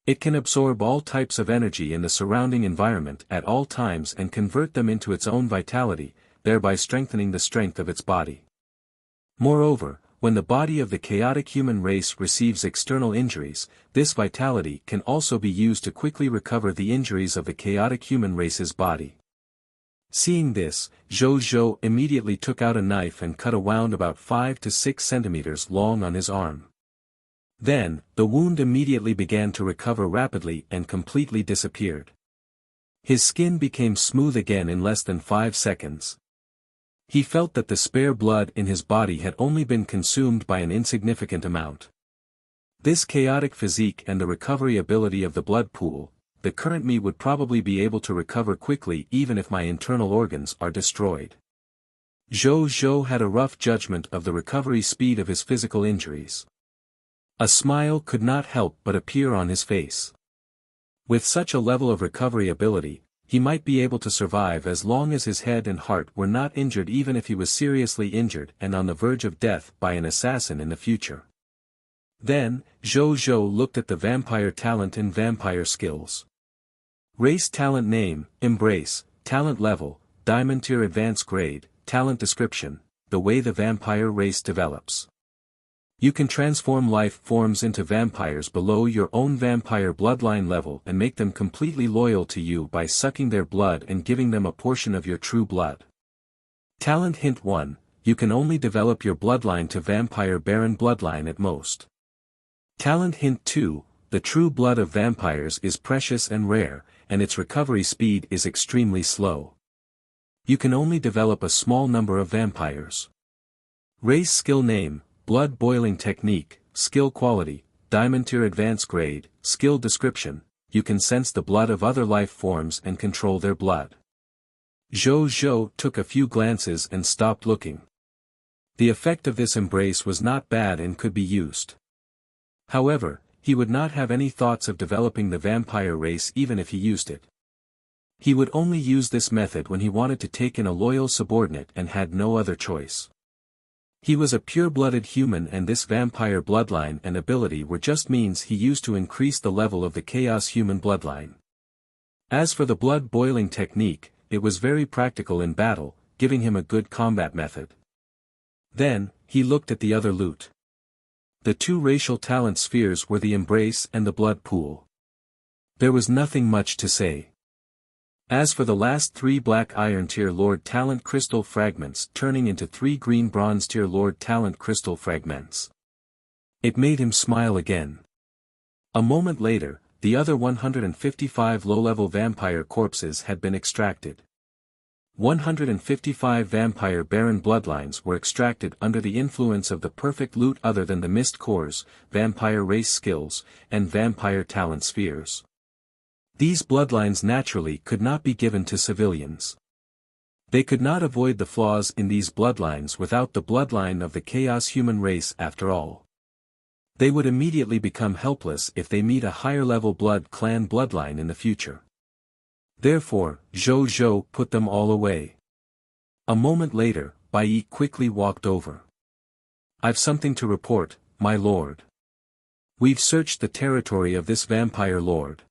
It can absorb all types of energy in the surrounding environment at all times and convert them into its own vitality, thereby strengthening the strength of its body. Moreover, when the body of the chaotic human race receives external injuries, this vitality can also be used to quickly recover the injuries of the chaotic human race's body. Seeing this, Zhou immediately took out a knife and cut a wound about 5 to 6 centimeters long on his arm. Then, the wound immediately began to recover rapidly and completely disappeared. His skin became smooth again in less than 5 seconds. He felt that the spare blood in his body had only been consumed by an insignificant amount. This chaotic physique and the recovery ability of the blood pool, the current me would probably be able to recover quickly even if my internal organs are destroyed. Zhou had a rough judgment of the recovery speed of his physical injuries. A smile could not help but appear on his face. With such a level of recovery ability, he might be able to survive as long as his head and heart were not injured, even if he was seriously injured and on the verge of death by an assassin in the future. Then, Zhou looked at the vampire talent and vampire skills. Race Talent Name, Embrace, Talent Level, Diamond Tier Advanced Grade, Talent Description, the way the vampire race develops. You can transform life forms into vampires below your own vampire bloodline level and make them completely loyal to you by sucking their blood and giving them a portion of your true blood. Talent Hint 1, you can only develop your bloodline to Vampire Baron bloodline at most. Talent Hint 2, the true blood of vampires is precious and rare, and its recovery speed is extremely slow. You can only develop a small number of vampires. Race Skill Name, Blood Boiling Technique, Skill Quality, Diamond Tier Advanced Grade, Skill Description, you can sense the blood of other life forms and control their blood. Zhou took a few glances and stopped looking. The effect of this embrace was not bad and could be used. However, he would not have any thoughts of developing the vampire race even if he used it. He would only use this method when he wanted to take in a loyal subordinate and had no other choice. He was a pure-blooded human, and this vampire bloodline and ability were just means he used to increase the level of the chaos human bloodline. As for the blood-boiling technique, it was very practical in battle, giving him a good combat method. Then, he looked at the other loot. The two racial talent spheres were the embrace and the blood pool. There was nothing much to say. As for the last 3 black iron tier Lord talent crystal fragments turning into 3 green bronze tier Lord talent crystal fragments, it made him smile again. A moment later, the other 155 low-level vampire corpses had been extracted. 155 vampire baron bloodlines were extracted under the influence of the perfect loot other than the mist cores, vampire race skills, and vampire talent spheres. These bloodlines naturally could not be given to civilians. They could not avoid the flaws in these bloodlines without the bloodline of the chaos human race after all. They would immediately become helpless if they meet a higher-level blood clan bloodline in the future. Therefore, Zhou put them all away. A moment later, Bai Yi quickly walked over. "I've something to report, my lord. We've searched the territory of this vampire lord.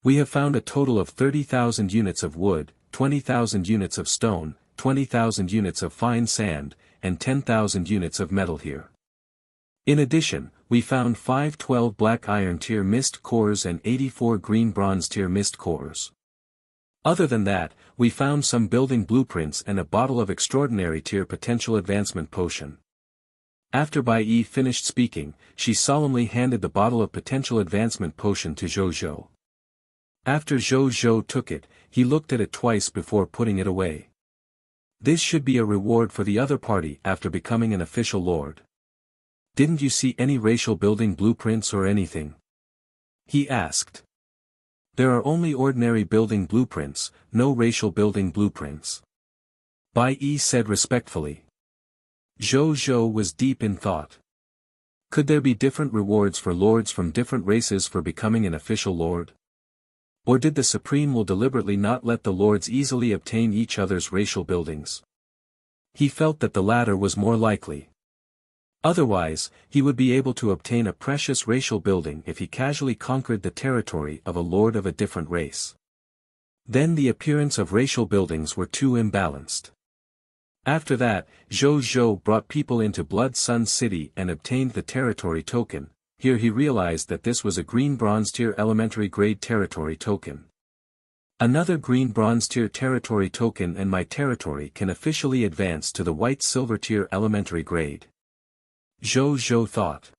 We have found a total of 30,000 units of wood, 20,000 units of stone, 20,000 units of fine sand, and 10,000 units of metal here. In addition, we found 512 black iron tier mist cores and 84 green bronze tier mist cores. Other than that, we found some building blueprints and a bottle of extraordinary tier potential advancement potion." After Bai Yi finished speaking, she solemnly handed the bottle of potential advancement potion to Zhou. After Zhou took it, he looked at it twice before putting it away. This should be a reward for the other party after becoming an official lord. "Didn't you see any racial building blueprints or anything?" he asked. "There are only ordinary building blueprints, no racial building blueprints," Bai Yi said respectfully. Zhou was deep in thought. Could there be different rewards for lords from different races for becoming an official lord? Or did the Supreme will deliberately not let the lords easily obtain each other's racial buildings? He felt that the latter was more likely. Otherwise, he would be able to obtain a precious racial building if he casually conquered the territory of a lord of a different race. Then the appearance of racial buildings were too imbalanced. After that, Zhou brought people into Blood Sun City and obtained the territory token. Here he realized that this was a green bronze tier elementary grade territory token. Another green bronze tier territory token and my territory can officially advance to the white silver tier elementary grade. Zhou thought.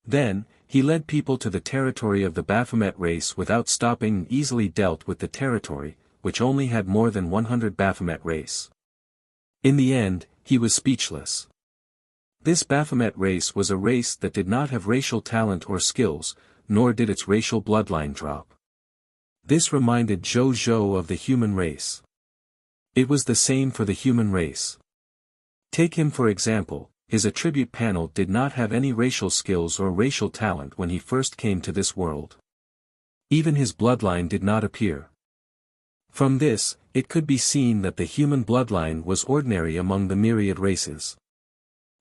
Then, he led people to the territory of the Baphomet race without stopping and easily dealt with the territory, which only had more than 100 Baphomet race. In the end, he was speechless. This Baphomet race was a race that did not have racial talent or skills, nor did its racial bloodline drop. This reminded Zhou of the human race. It was the same for the human race. Take him for example, his attribute panel did not have any racial skills or racial talent when he first came to this world. Even his bloodline did not appear. From this, it could be seen that the human bloodline was ordinary among the myriad races.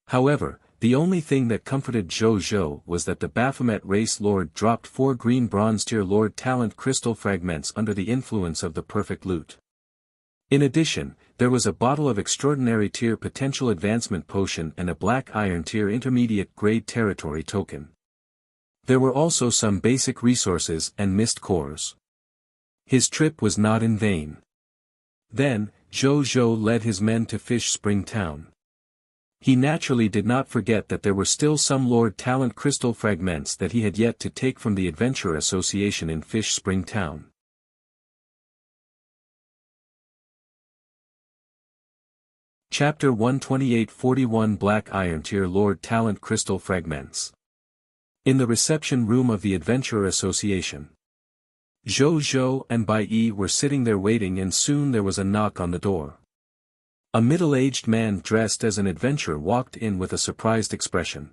However, the only thing that comforted Zhou was that the Baphomet race lord dropped 4 green bronze tier lord talent crystal fragments under the influence of the perfect loot. In addition, there was a bottle of extraordinary tier potential advancement potion and a black iron tier intermediate grade territory token. There were also some basic resources and mist cores. His trip was not in vain. Then, Zhou led his men to Fish Spring Town. He naturally did not forget that there were still some Lord Talent crystal fragments that he had yet to take from the Adventure Association in Fish Spring Town. Chapter 128-41 Black Iron Tier Lord Talent Crystal Fragments. In the reception room of the Adventure Association, Zhou and Bai Yi were sitting there waiting, and soon there was a knock on the door. A middle-aged man dressed as an adventurer walked in with a surprised expression.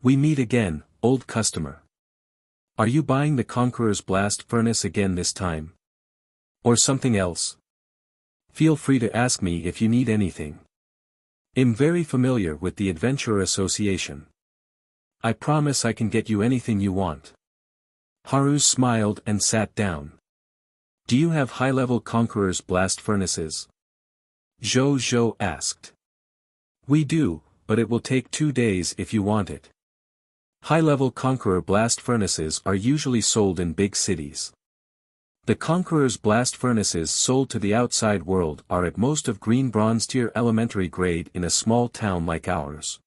"We meet again, old customer. Are you buying the Conqueror's Blast Furnace again this time?" Or something else? Feel free to ask me if you need anything. I'm very familiar with the Adventurer Association. I promise I can get you anything you want. Haru smiled and sat down. Do you have high-level Conqueror's blast furnaces? Zhou asked. We do, but it will take 2 days if you want it. High-level Conqueror blast furnaces are usually sold in big cities. The Conqueror's blast furnaces sold to the outside world are at most of green bronze tier elementary grade in a small town like ours.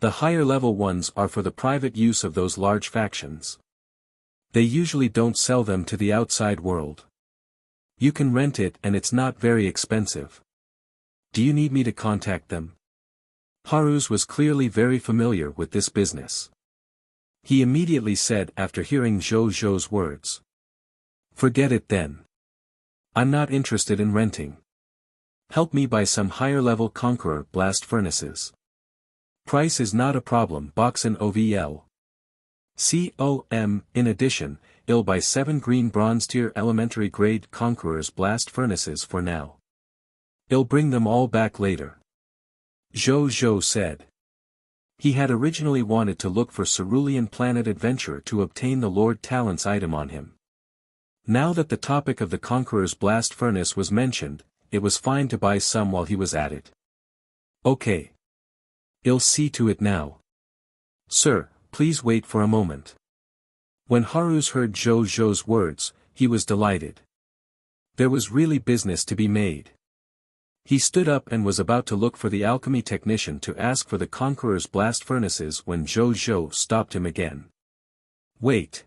The higher level ones are for the private use of those large factions. They usually don't sell them to the outside world. You can rent it and it's not very expensive. Do you need me to contact them? Haru's was clearly very familiar with this business. He immediately said after hearing Zhou's words. Forget it then. I'm not interested in renting. Help me buy some higher-level Conqueror blast furnaces. Price is not a problem. Box and OVL. In addition, I'll buy 7 green bronze tier elementary grade Conqueror's blast furnaces for now. I'll bring them all back later. Zhou said. He had originally wanted to look for Cerulean Planet Adventure to obtain the Lord Talent's item on him. Now that the topic of the Conqueror's blast furnace was mentioned, it was fine to buy some while he was at it. Okay. I'll see to it now. Sir, please wait for a moment. When Haru's heard Zhou's words, he was delighted. There was really business to be made. He stood up and was about to look for the alchemy technician to ask for the Conqueror's blast furnaces when Zhou stopped him again. Wait.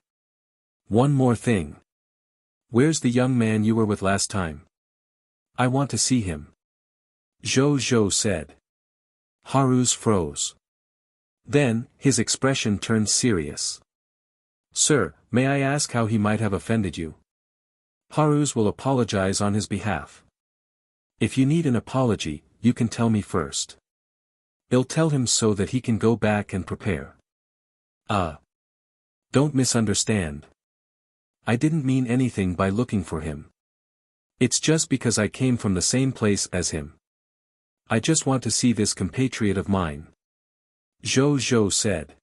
One more thing. Where's the young man you were with last time? I want to see him. Zhou said. Haru's froze. Then, his expression turned serious. Sir, may I ask how he might have offended you? Haru's will apologize on his behalf. If you need an apology, you can tell me first. I'll tell him so that he can go back and prepare. Don't misunderstand. I didn't mean anything by looking for him. It's just because I came from the same place as him. I just want to see this compatriot of mine. Zhou said.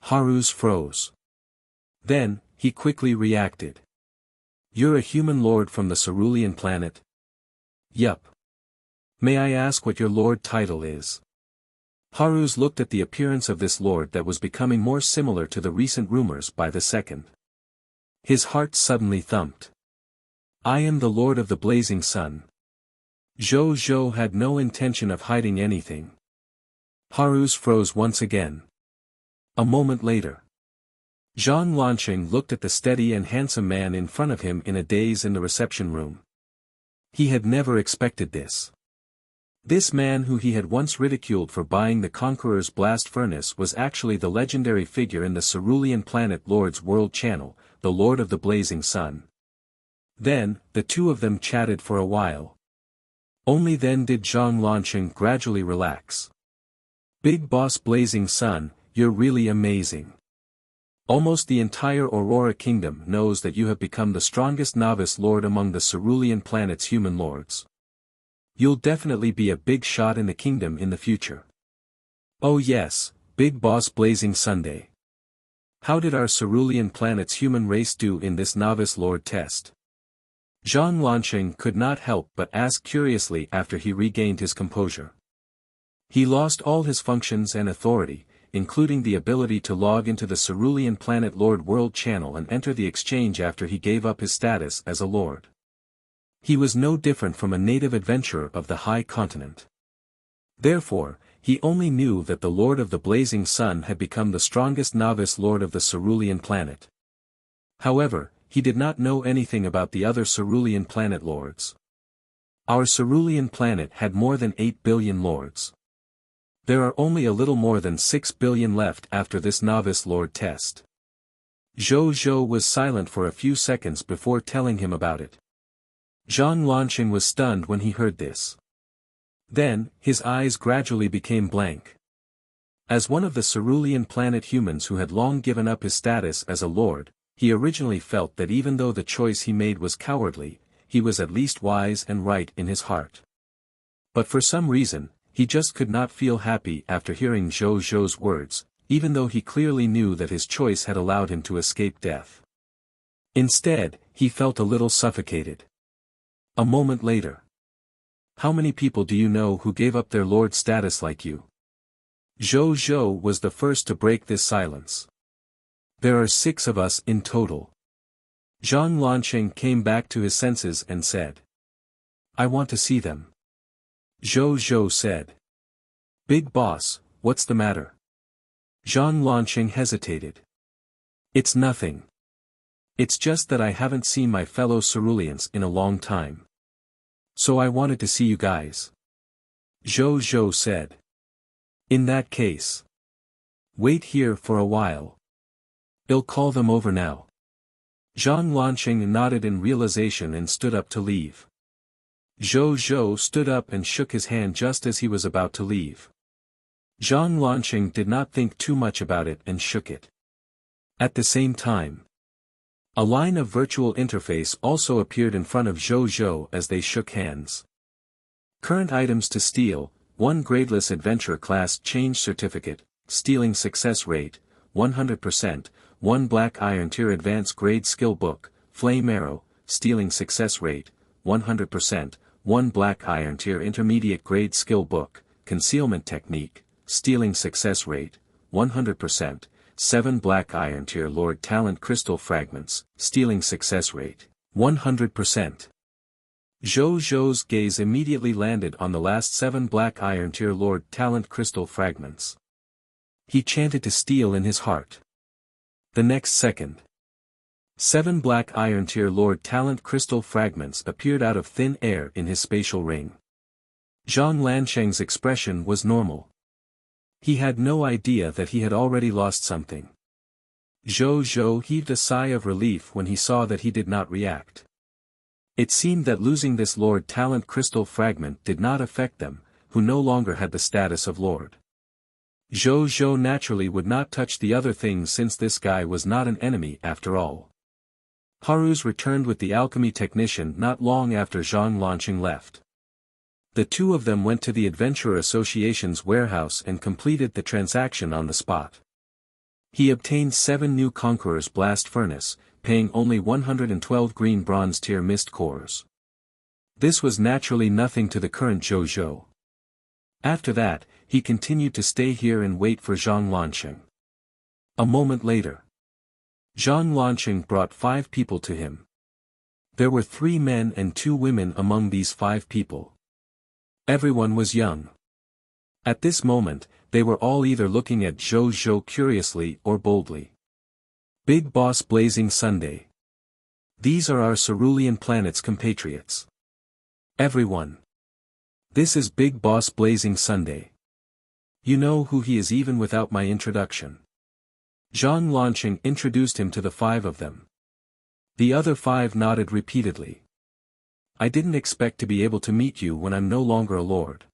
Haru's froze. Then, he quickly reacted. You're a human lord from the Cerulean planet? Yup. May I ask what your lord title is? Haru's looked at the appearance of this lord that was becoming more similar to the recent rumors by the second. His heart suddenly thumped. I am the Lord of the Blazing Sun. Zhou had no intention of hiding anything. Haru's froze once again. A moment later. Zhang Lanqing looked at the steady and handsome man in front of him in a daze in the reception room. He had never expected this. This man who he had once ridiculed for buying the Conqueror's blast furnace was actually the legendary figure in the Cerulean Planet Lord's World Channel, the Lord of the Blazing Sun. Then, the two of them chatted for a while. Only then did Zhang Lanqing gradually relax. Big Boss Blazing Sun, you're really amazing. Almost the entire Aurora Kingdom knows that you have become the strongest novice lord among the Cerulean Planet's human lords. You'll definitely be a big shot in the kingdom in the future. Oh yes, Big Boss Blazing Sunday. How did our Cerulean Planet's human race do in this novice lord test? Zhang Lanqing could not help but ask curiously after he regained his composure. He lost all his functions and authority, including the ability to log into the Cerulean Planet Lord World Channel and enter the exchange after he gave up his status as a lord. He was no different from a native adventurer of the High Continent. Therefore, he only knew that the Lord of the Blazing Sun had become the strongest novice lord of the Cerulean Planet. However, he did not know anything about the other Cerulean Planet lords. Our Cerulean Planet had more than 8 billion lords. There are only a little more than 6 billion left after this novice lord test. Zhou was silent for a few seconds before telling him about it. Zhang Lanqing was stunned when he heard this. Then, his eyes gradually became blank. As one of the Cerulean Planet humans who had long given up his status as a lord, he originally felt that even though the choice he made was cowardly, he was at least wise and right in his heart. But for some reason, he just could not feel happy after hearing Zhou Zhou's words, even though he clearly knew that his choice had allowed him to escape death. Instead, he felt a little suffocated. A moment later. How many people do you know who gave up their lord status like you? Zhou Zhou was the first to break this silence. There are 6 of us in total. Zhang Lanqing came back to his senses and said. I want to see them. Zhou Zhou said. Big boss, what's the matter? Zhang Lanqing hesitated. It's nothing. It's just that I haven't seen my fellow ceruleans in a long time. So I wanted to see you guys. Zhou Zhou said. In that case. Wait here for a while. I'll call them over now. Zhang Lanqing nodded in realization and stood up to leave. Zhou Zhou stood up and shook his hand just as he was about to leave. Zhang Lanqing did not think too much about it and shook it. At the same time, a line of virtual interface also appeared in front of Zhou Zhou as they shook hands. Current items to steal: 1 gradeless adventure class change certificate, stealing success rate, 100%, 1 black iron tier advanced grade skill book, flame arrow, stealing success rate, 100%, 1 black iron tier intermediate grade skill book, concealment technique, stealing success rate, 100%, 7 black iron tier lord talent crystal fragments, stealing success rate, 100%. Zhou Zhou's gaze immediately landed on the last 7 black iron tier lord talent crystal fragments. He chanted to steal in his heart. The next second, 7 black iron tier lord talent crystal fragments appeared out of thin air in his spatial ring. Zhang Lanqing's expression was normal. He had no idea that he had already lost something. Zhou Zhou heaved a sigh of relief when he saw that he did not react. It seemed that losing this Lord Talent Crystal Fragment did not affect them, who no longer had the status of Lord. Zhou Zhou naturally would not touch the other things since this guy was not an enemy after all. Haru's returned with the alchemy technician not long after Zhang Lanqing left. The two of them went to the Adventurer Association's warehouse and completed the transaction on the spot. He obtained 7 new Conqueror's Blast Furnace, paying only 112 green bronze tier mist cores. This was naturally nothing to the current Zhou Zhou. After that, he continued to stay here and wait for Zhang Lanqing. A moment later, Zhang Lanqing brought 5 people to him. There were 3 men and 2 women among these 5 people. Everyone was young. At this moment, they were all either looking at Zhou Zhou curiously or boldly. Big Boss Blazing Sunday. These are our Cerulean Planet's compatriots. Everyone. This is Big Boss Blazing Sunday. You know who he is even without my introduction. Zhang Lanqing introduced him to the 5 of them. The other 5 nodded repeatedly. I didn't expect to be able to meet you when I'm no longer a lord.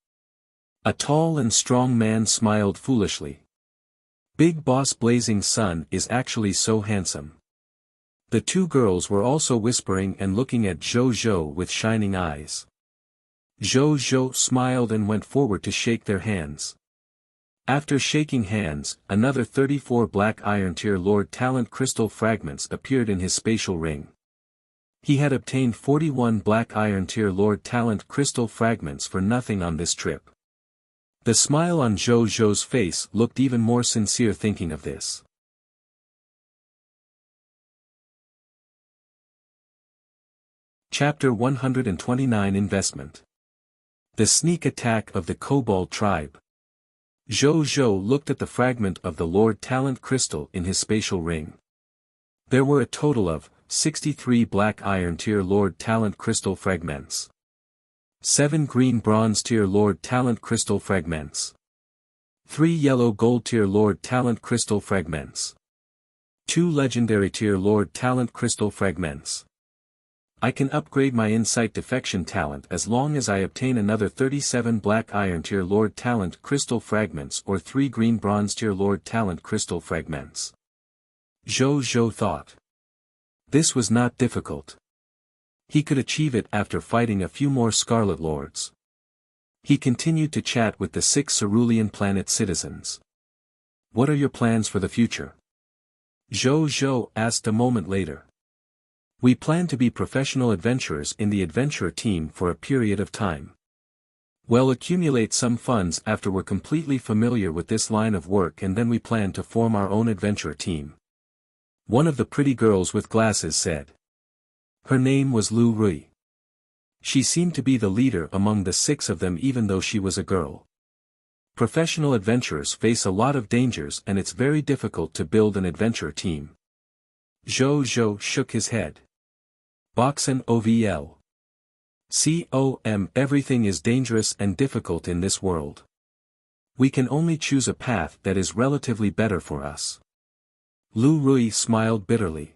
A tall and strong man smiled foolishly. Big Boss Blazing Sun is actually so handsome. The 2 girls were also whispering and looking at Zhou Zhou with shining eyes. Zhou Zhou smiled and went forward to shake their hands. After shaking hands, another 34 black iron tier Lord Talent Crystal Fragments appeared in his spatial ring. He had obtained 41 black iron tier Lord Talent Crystal Fragments for nothing on this trip. The smile on Zhou Zhou's face looked even more sincere thinking of this. Chapter 129 Investment. The Sneak Attack of the Kobold Tribe. Zhou Zhou looked at the fragment of the Lord Talent Crystal in his spatial ring. There were a total of 63 black iron tier Lord Talent Crystal Fragments. 7 green bronze tier Lord Talent Crystal Fragments. 3 yellow gold tier Lord Talent Crystal Fragments. 2 legendary tier Lord Talent Crystal Fragments. I can upgrade my Insight Defection talent as long as I obtain another 37 black iron tier Lord Talent Crystal Fragments or 3 green bronze tier Lord Talent Crystal Fragments. Zhou Zhou thought. This was not difficult. He could achieve it after fighting a few more Scarlet Lords. He continued to chat with the 6 Cerulean Planet citizens. "What are your plans for the future?" Zhou asked a moment later. "We plan to be professional adventurers in the adventurer team for a period of time. We'll accumulate some funds after we're completely familiar with this line of work, and then we plan to form our own adventurer team," one of the pretty girls with glasses said. Her name was Lu Rui. She seemed to be the leader among the 6 of them even though she was a girl. Professional adventurers face a lot of dangers, and it's very difficult to build an adventure team. Zhou shook his head. Boxen OVL. Everything is dangerous and difficult in this world. We can only choose a path that is relatively better for us. Lu Rui smiled bitterly.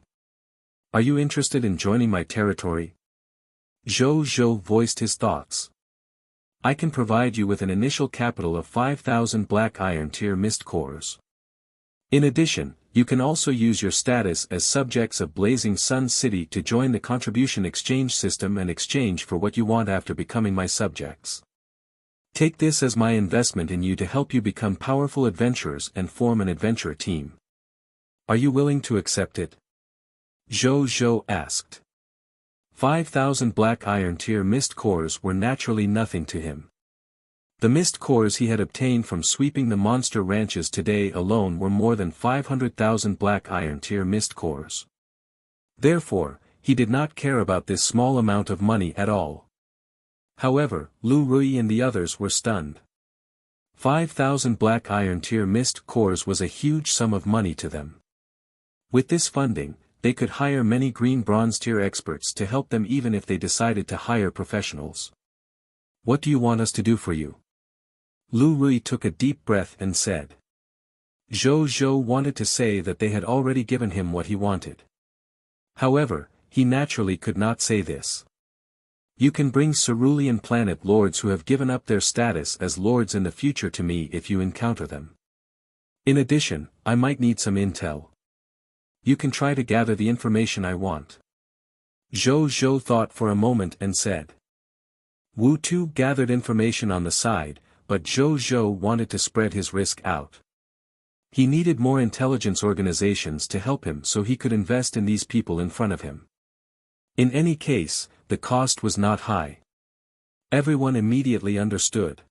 "Are you interested in joining my territory?" Zhou voiced his thoughts. "I can provide you with an initial capital of 5,000 Black Iron Tier Mist Cores. In addition, you can also use your status as subjects of Blazing Sun City to join the contribution exchange system and exchange for what you want after becoming my subjects. Take this as my investment in you to help you become powerful adventurers and form an adventurer team. Are you willing to accept it?" Zhou asked. 5,000 Black Iron Tier Mist Cores were naturally nothing to him. The mist cores he had obtained from sweeping the monster ranches today alone were more than 500,000 Black Iron Tier Mist Cores. Therefore, he did not care about this small amount of money at all. However, Lu Rui and the others were stunned. 5,000 Black Iron Tier Mist Cores was a huge sum of money to them. With this funding, they could hire many Green Bronze Tier experts to help them even if they decided to hire professionals. "What do you want us to do for you?" Lu Rui took a deep breath and said. Zhou wanted to say that they had already given him what he wanted. However, he naturally could not say this. "You can bring Cerulean Planet Lords who have given up their status as lords in the future to me if you encounter them. In addition, I might need some intel. You can try to gather the information I want." Zhou thought for a moment and said. Wu Tu gathered information on the side, but Zhou wanted to spread his risk out. He needed more intelligence organizations to help him so he could invest in these people in front of him. In any case, the cost was not high. Everyone immediately understood.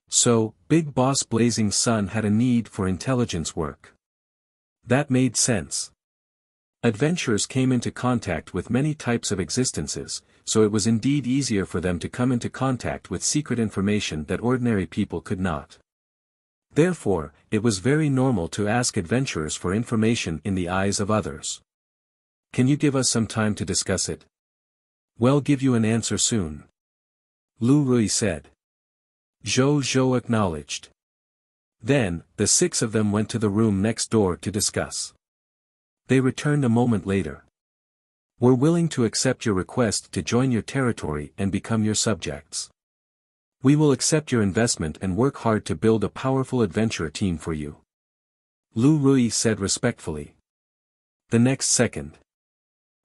So, Big Boss Blazing Sun had a need for intelligence work. That made sense. Adventurers came into contact with many types of existences, so it was indeed easier for them to come into contact with secret information that ordinary people could not. Therefore, it was very normal to ask adventurers for information in the eyes of others. "Can you give us some time to discuss it?" "We'll give you an answer soon," Lu Rui said. Zhou acknowledged. Then, the 6 of them went to the room next door to discuss. They returned a moment later. "We're willing to accept your request to join your territory and become your subjects. We will accept your investment and work hard to build a powerful adventurer team for you," Lu Rui said respectfully. The next second,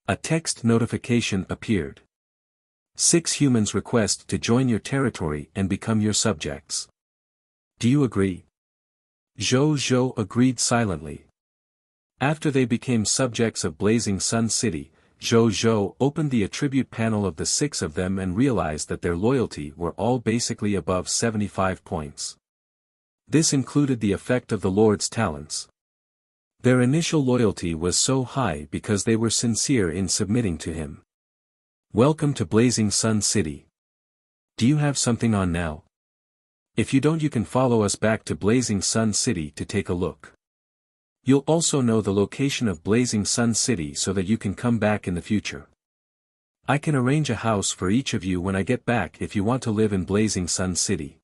a text notification appeared. 6 humans request to join your territory and become your subjects. Do you agree? Zhou agreed silently. After they became subjects of Blazing Sun City, Zhou opened the attribute panel of the 6 of them and realized that their loyalty were all basically above 75 points. This included the effect of the Lord's talents. Their initial loyalty was so high because they were sincere in submitting to him. "Welcome to Blazing Sun City. Do you have something on now? If you don't, you can follow us back to Blazing Sun City to take a look. You'll also know the location of Blazing Sun City so that you can come back in the future. I can arrange a house for each of you when I get back if you want to live in Blazing Sun City,"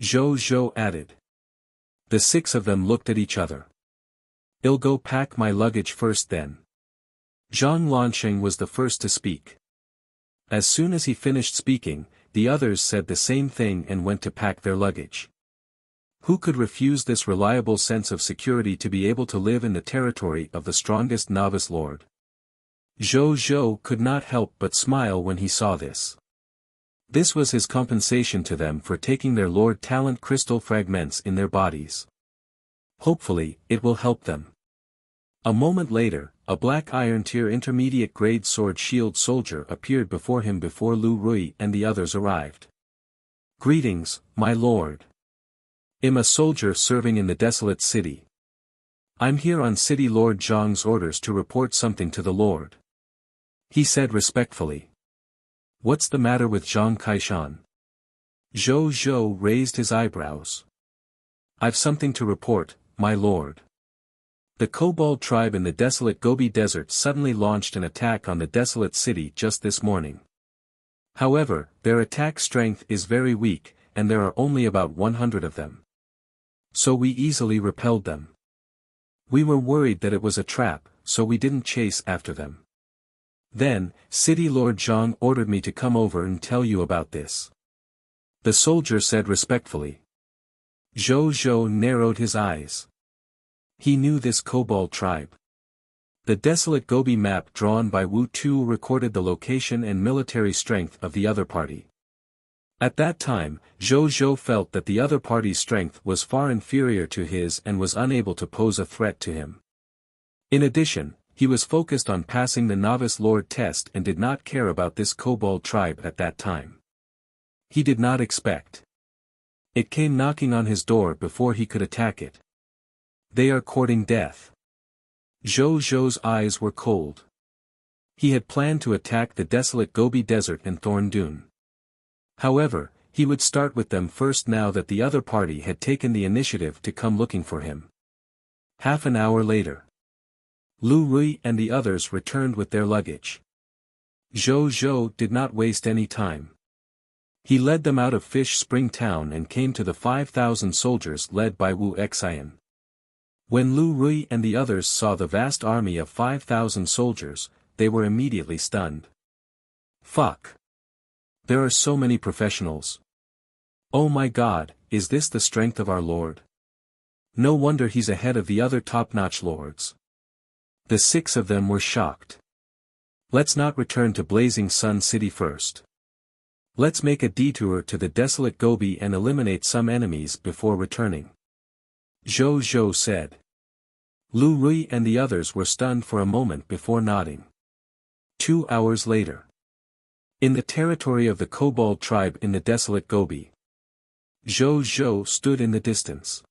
Zhou added. The 6 of them looked at each other. "I'll go pack my luggage first then." Zhang Lansheng was the first to speak. As soon as he finished speaking, the others said the same thing and went to pack their luggage. Who could refuse this reliable sense of security to be able to live in the territory of the strongest novice lord? Zhou Zhou could not help but smile when he saw this. This was his compensation to them for taking their Lord Talent crystal fragments in their bodies. Hopefully, it will help them. A moment later, a black iron tier intermediate grade sword shield soldier appeared before him before Lu Rui and the others arrived. Greetings, my lord. I'm a soldier serving in the desolate city. I'm here on City Lord Zhang's orders to report something to the Lord. He said respectfully. What's the matter with Zhang Kaishan? Zhou Zhou raised his eyebrows. I've something to report, my lord. The Kobold tribe in the desolate Gobi Desert suddenly launched an attack on the desolate city just this morning. However, their attack strength is very weak, and there are only about 100 of them. So we easily repelled them. We were worried that it was a trap, so we didn't chase after them. Then, City Lord Zhang ordered me to come over and tell you about this. The soldier said respectfully. Zhou Zhou narrowed his eyes. He knew this Kobold tribe. The desolate Gobi map drawn by Wu Tu recorded the location and military strength of the other party. At that time, Zhou Zhou felt that the other party's strength was far inferior to his and was unable to pose a threat to him. In addition, he was focused on passing the Novice Lord test and did not care about this Kobold tribe at that time. He did not expect. It came knocking on his door before he could attack it. They are courting death. Zhou Zhou's eyes were cold. He had planned to attack the desolate Gobi Desert and Thorn Dune. However, he would start with them first now that the other party had taken the initiative to come looking for him. Half an hour later, Lu Rui and the others returned with their luggage. Zhou Zhou did not waste any time. He led them out of Fish Spring Town and came to the 5,000 soldiers led by Wu Xian. When Lu Rui and the others saw the vast army of 5,000 soldiers, they were immediately stunned. Fuck! There are so many professionals. Oh my god, is this the strength of our lord? No wonder he's ahead of the other top-notch lords. The 6 of them were shocked. Let's not return to Blazing Sun City first. Let's make a detour to the desolate Gobi and eliminate some enemies before returning. Zhou Zhou said. Lu Rui and the others were stunned for a moment before nodding. 2 hours later. In the territory of the Kobold tribe in the desolate Gobi. Zhou Zhou stood in the distance.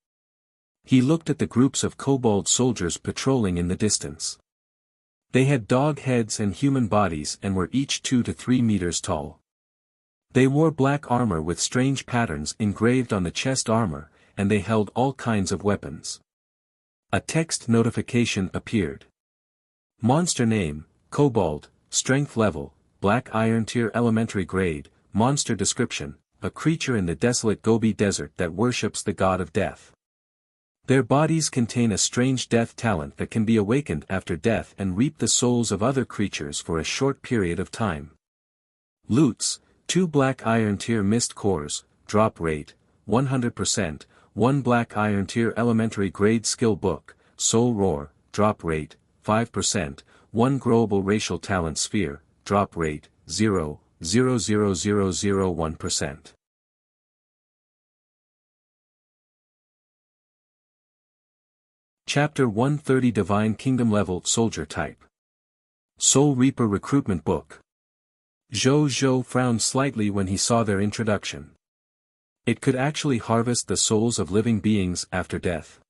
He looked at the groups of Kobold soldiers patrolling in the distance. They had dog heads and human bodies and were each 2 to 3 meters tall. They wore black armor with strange patterns engraved on the chest armor, and they held all kinds of weapons. A text notification appeared. Monster name, Kobold, strength level, black iron tier elementary grade, monster description, a creature in the desolate Gobi Desert that worships the god of death. Their bodies contain a strange death talent that can be awakened after death and reap the souls of other creatures for a short period of time. Loots, 2 black iron tier mist cores, drop rate, 100%, 1 black iron tier elementary grade skill book, soul roar, drop rate, 5%, 1 growable racial talent sphere, drop rate, 0.00001%. Chapter 130 Divine Kingdom Level Soldier Type. Soul Reaper Recruitment Book. Zhou Zhou frowned slightly when he saw their introduction. It could actually harvest the souls of living beings after death.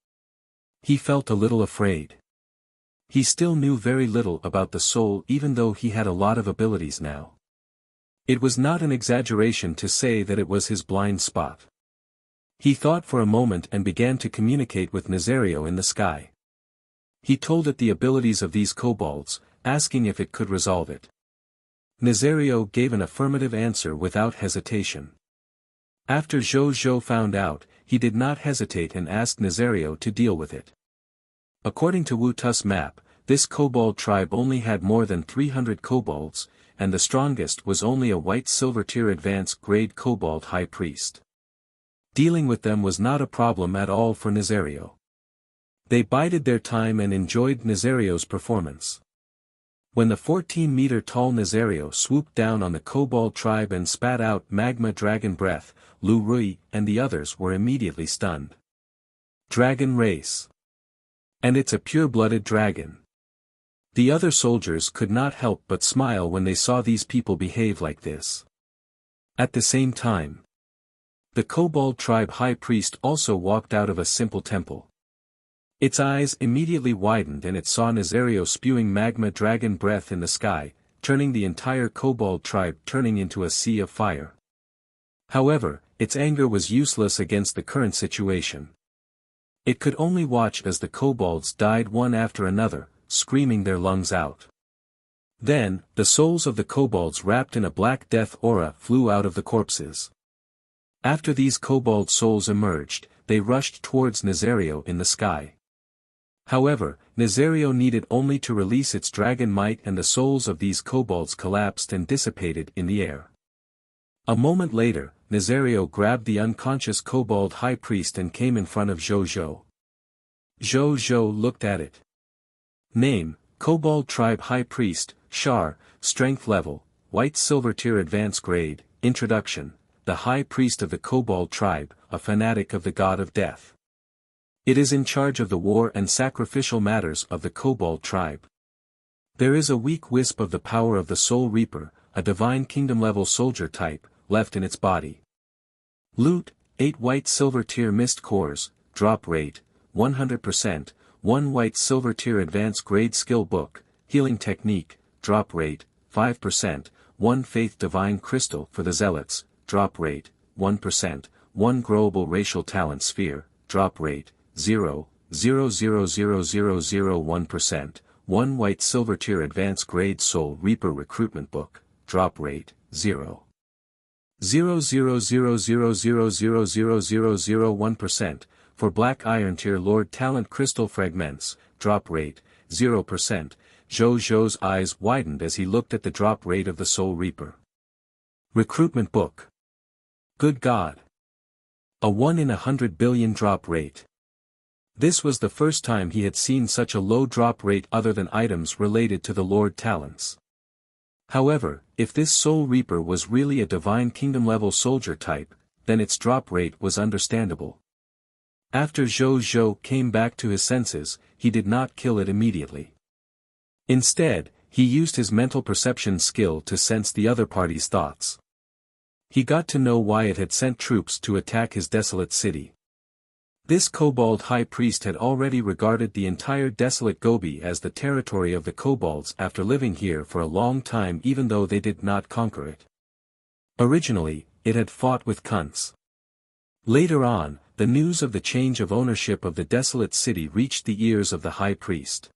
He felt a little afraid. He still knew very little about the soul even though he had a lot of abilities now. It was not an exaggeration to say that it was his blind spot. He thought for a moment and began to communicate with Nazario in the sky. He told it the abilities of these kobolds, asking if it could resolve it. Nazario gave an affirmative answer without hesitation. After Zhou Zhou found out, he did not hesitate and asked Nazario to deal with it. According to Wu Tu's map, this kobold tribe only had more than 300 kobolds, and the strongest was only a white silver tier advanced grade kobold high priest. Dealing with them was not a problem at all for Nazario. They bided their time and enjoyed Nazario's performance. When the 14-meter-tall Nazario swooped down on the Kobold tribe and spat out magma dragon breath, Lu Rui and the others were immediately stunned. Dragon race. And it's a pure-blooded dragon. The other soldiers could not help but smile when they saw these people behave like this. At the same time, the Kobold tribe high priest also walked out of a simple temple. Its eyes immediately widened and it saw Nazario spewing magma dragon breath in the sky, turning the entire Kobold tribe turning into a sea of fire. However, its anger was useless against the current situation. It could only watch as the kobolds died one after another, screaming their lungs out. Then, the souls of the kobolds wrapped in a black death aura flew out of the corpses. After these kobold souls emerged, they rushed towards Nazario in the sky. However, Nazario needed only to release its dragon might and the souls of these kobolds collapsed and dissipated in the air. A moment later, Nazario grabbed the unconscious kobold high priest and came in front of Zhou Zhou. Zhou Zhou looked at it. Name, Kobold Tribe High Priest, Shar, Strength Level, White Silver Tier Advanced Grade, Introduction, the High Priest of the Kobold Tribe, a fanatic of the God of Death. It is in charge of the war and sacrificial matters of the Kobold Tribe. There is a weak wisp of the power of the Soul Reaper, a Divine Kingdom-level soldier type, left in its body. Loot, 8 White Silver Tier Mist Cores, Drop Rate, 100%, 1 White Silver Tier Advanced Grade Skill Book, Healing Technique, Drop Rate, 5%, 1 Faith Divine Crystal for the Zealots, Drop Rate, 1%, 1 Growable Racial Talent Sphere, Drop Rate, 0.0000001%, 1 White Silver Tier Advanced Grade Soul Reaper Recruitment Book, Drop Rate, 0.000000001%, for Black Iron Tier Lord Talent Crystal Fragments, Drop Rate, 0%, Zhou Zhou's eyes widened as he looked at the drop rate of the Soul Reaper. Recruitment Book. Good God! A 1 in 100 billion drop rate. This was the first time he had seen such a low drop rate other than items related to the Lord Talents. However, if this Soul Reaper was really a Divine Kingdom-level soldier type, then its drop rate was understandable. After Zhou Zhou came back to his senses, he did not kill it immediately. Instead, he used his mental perception skill to sense the other party's thoughts. He got to know why it had sent troops to attack his desolate city. This Kobold High Priest had already regarded the entire desolate Gobi as the territory of the kobolds after living here for a long time even though they did not conquer it. Originally, it had fought with cunts. Later on, the news of the change of ownership of the desolate city reached the ears of the High Priest.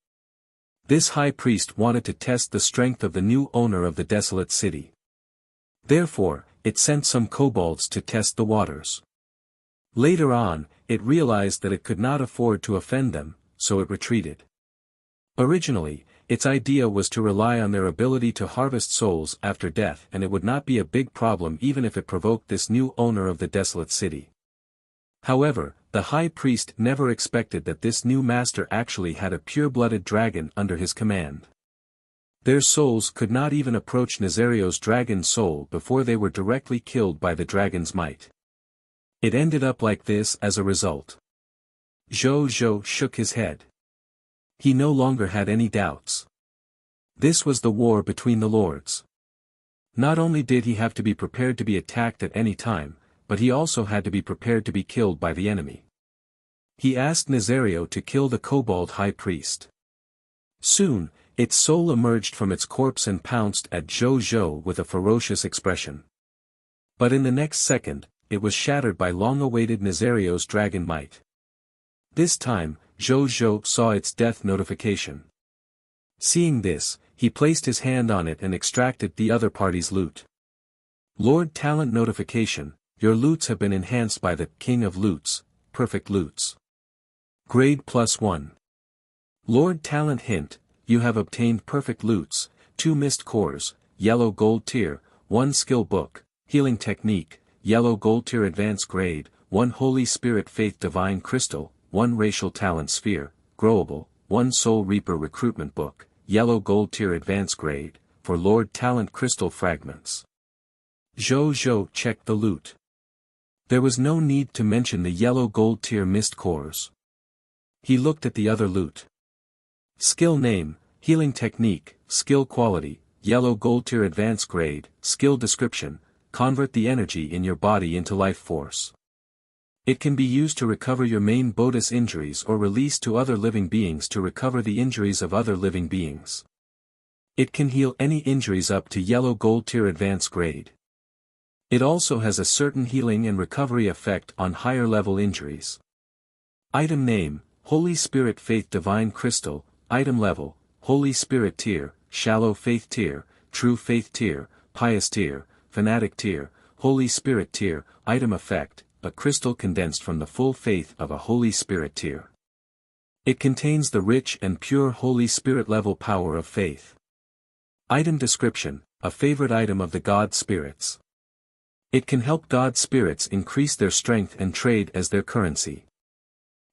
This High Priest wanted to test the strength of the new owner of the desolate city. Therefore, it sent some kobolds to test the waters. Later on, it realized that it could not afford to offend them, so it retreated. Originally, its idea was to rely on their ability to harvest souls after death and it would not be a big problem even if it provoked this new owner of the desolate city. However, the High Priest never expected that this new master actually had a pure-blooded dragon under his command. Their souls could not even approach Nazario's dragon soul before they were directly killed by the dragon's might. It ended up like this as a result. Zhou Zhou shook his head. He no longer had any doubts. This was the war between the lords. Not only did he have to be prepared to be attacked at any time, but he also had to be prepared to be killed by the enemy. He asked Nazario to kill the Kobold High Priest. Soon, its soul emerged from its corpse and pounced at Zhou Zhou with a ferocious expression. But in the next second, it was shattered by long-awaited Nazario's dragon might. This time, Zhou Zhou saw its death notification. Seeing this, he placed his hand on it and extracted the other party's loot. Lord Talent Notification, your loots have been enhanced by the King of Loots, Perfect Loots. Grade +1. Lord Talent Hint, you have obtained Perfect Loots, 2 Mist Cores, Yellow Gold Tier, 1 Skill Book, Healing Technique, Yellow Gold Tier Advanced Grade, 1 Holy Spirit Faith Divine Crystal, 1 Racial Talent Sphere, Growable, 1 Soul Reaper Recruitment Book, yellow gold tier advanced grade, for Lord Talent crystal fragments. Zhou checked the loot. There was no need to mention the yellow gold tier mist cores. He looked at the other loot. Skill name, healing technique, skill quality, yellow gold tier advanced grade, skill description, convert the energy in your body into life force. It can be used to recover your main bodhis injuries or release to other living beings to recover the injuries of other living beings. It can heal any injuries up to yellow gold tier advanced grade. It also has a certain healing and recovery effect on higher level injuries. Item name, Holy Spirit Faith Divine Crystal, item level, Holy Spirit tier, Shallow Faith tier, True Faith tier, Pious tier, Fanatic tier, Holy Spirit tier, item effect, a crystal condensed from the full faith of a Holy Spirit tier. It contains the rich and pure Holy Spirit level power of faith. Item description, a favorite item of the God spirits. It can help God spirits increase their strength and trade as their currency.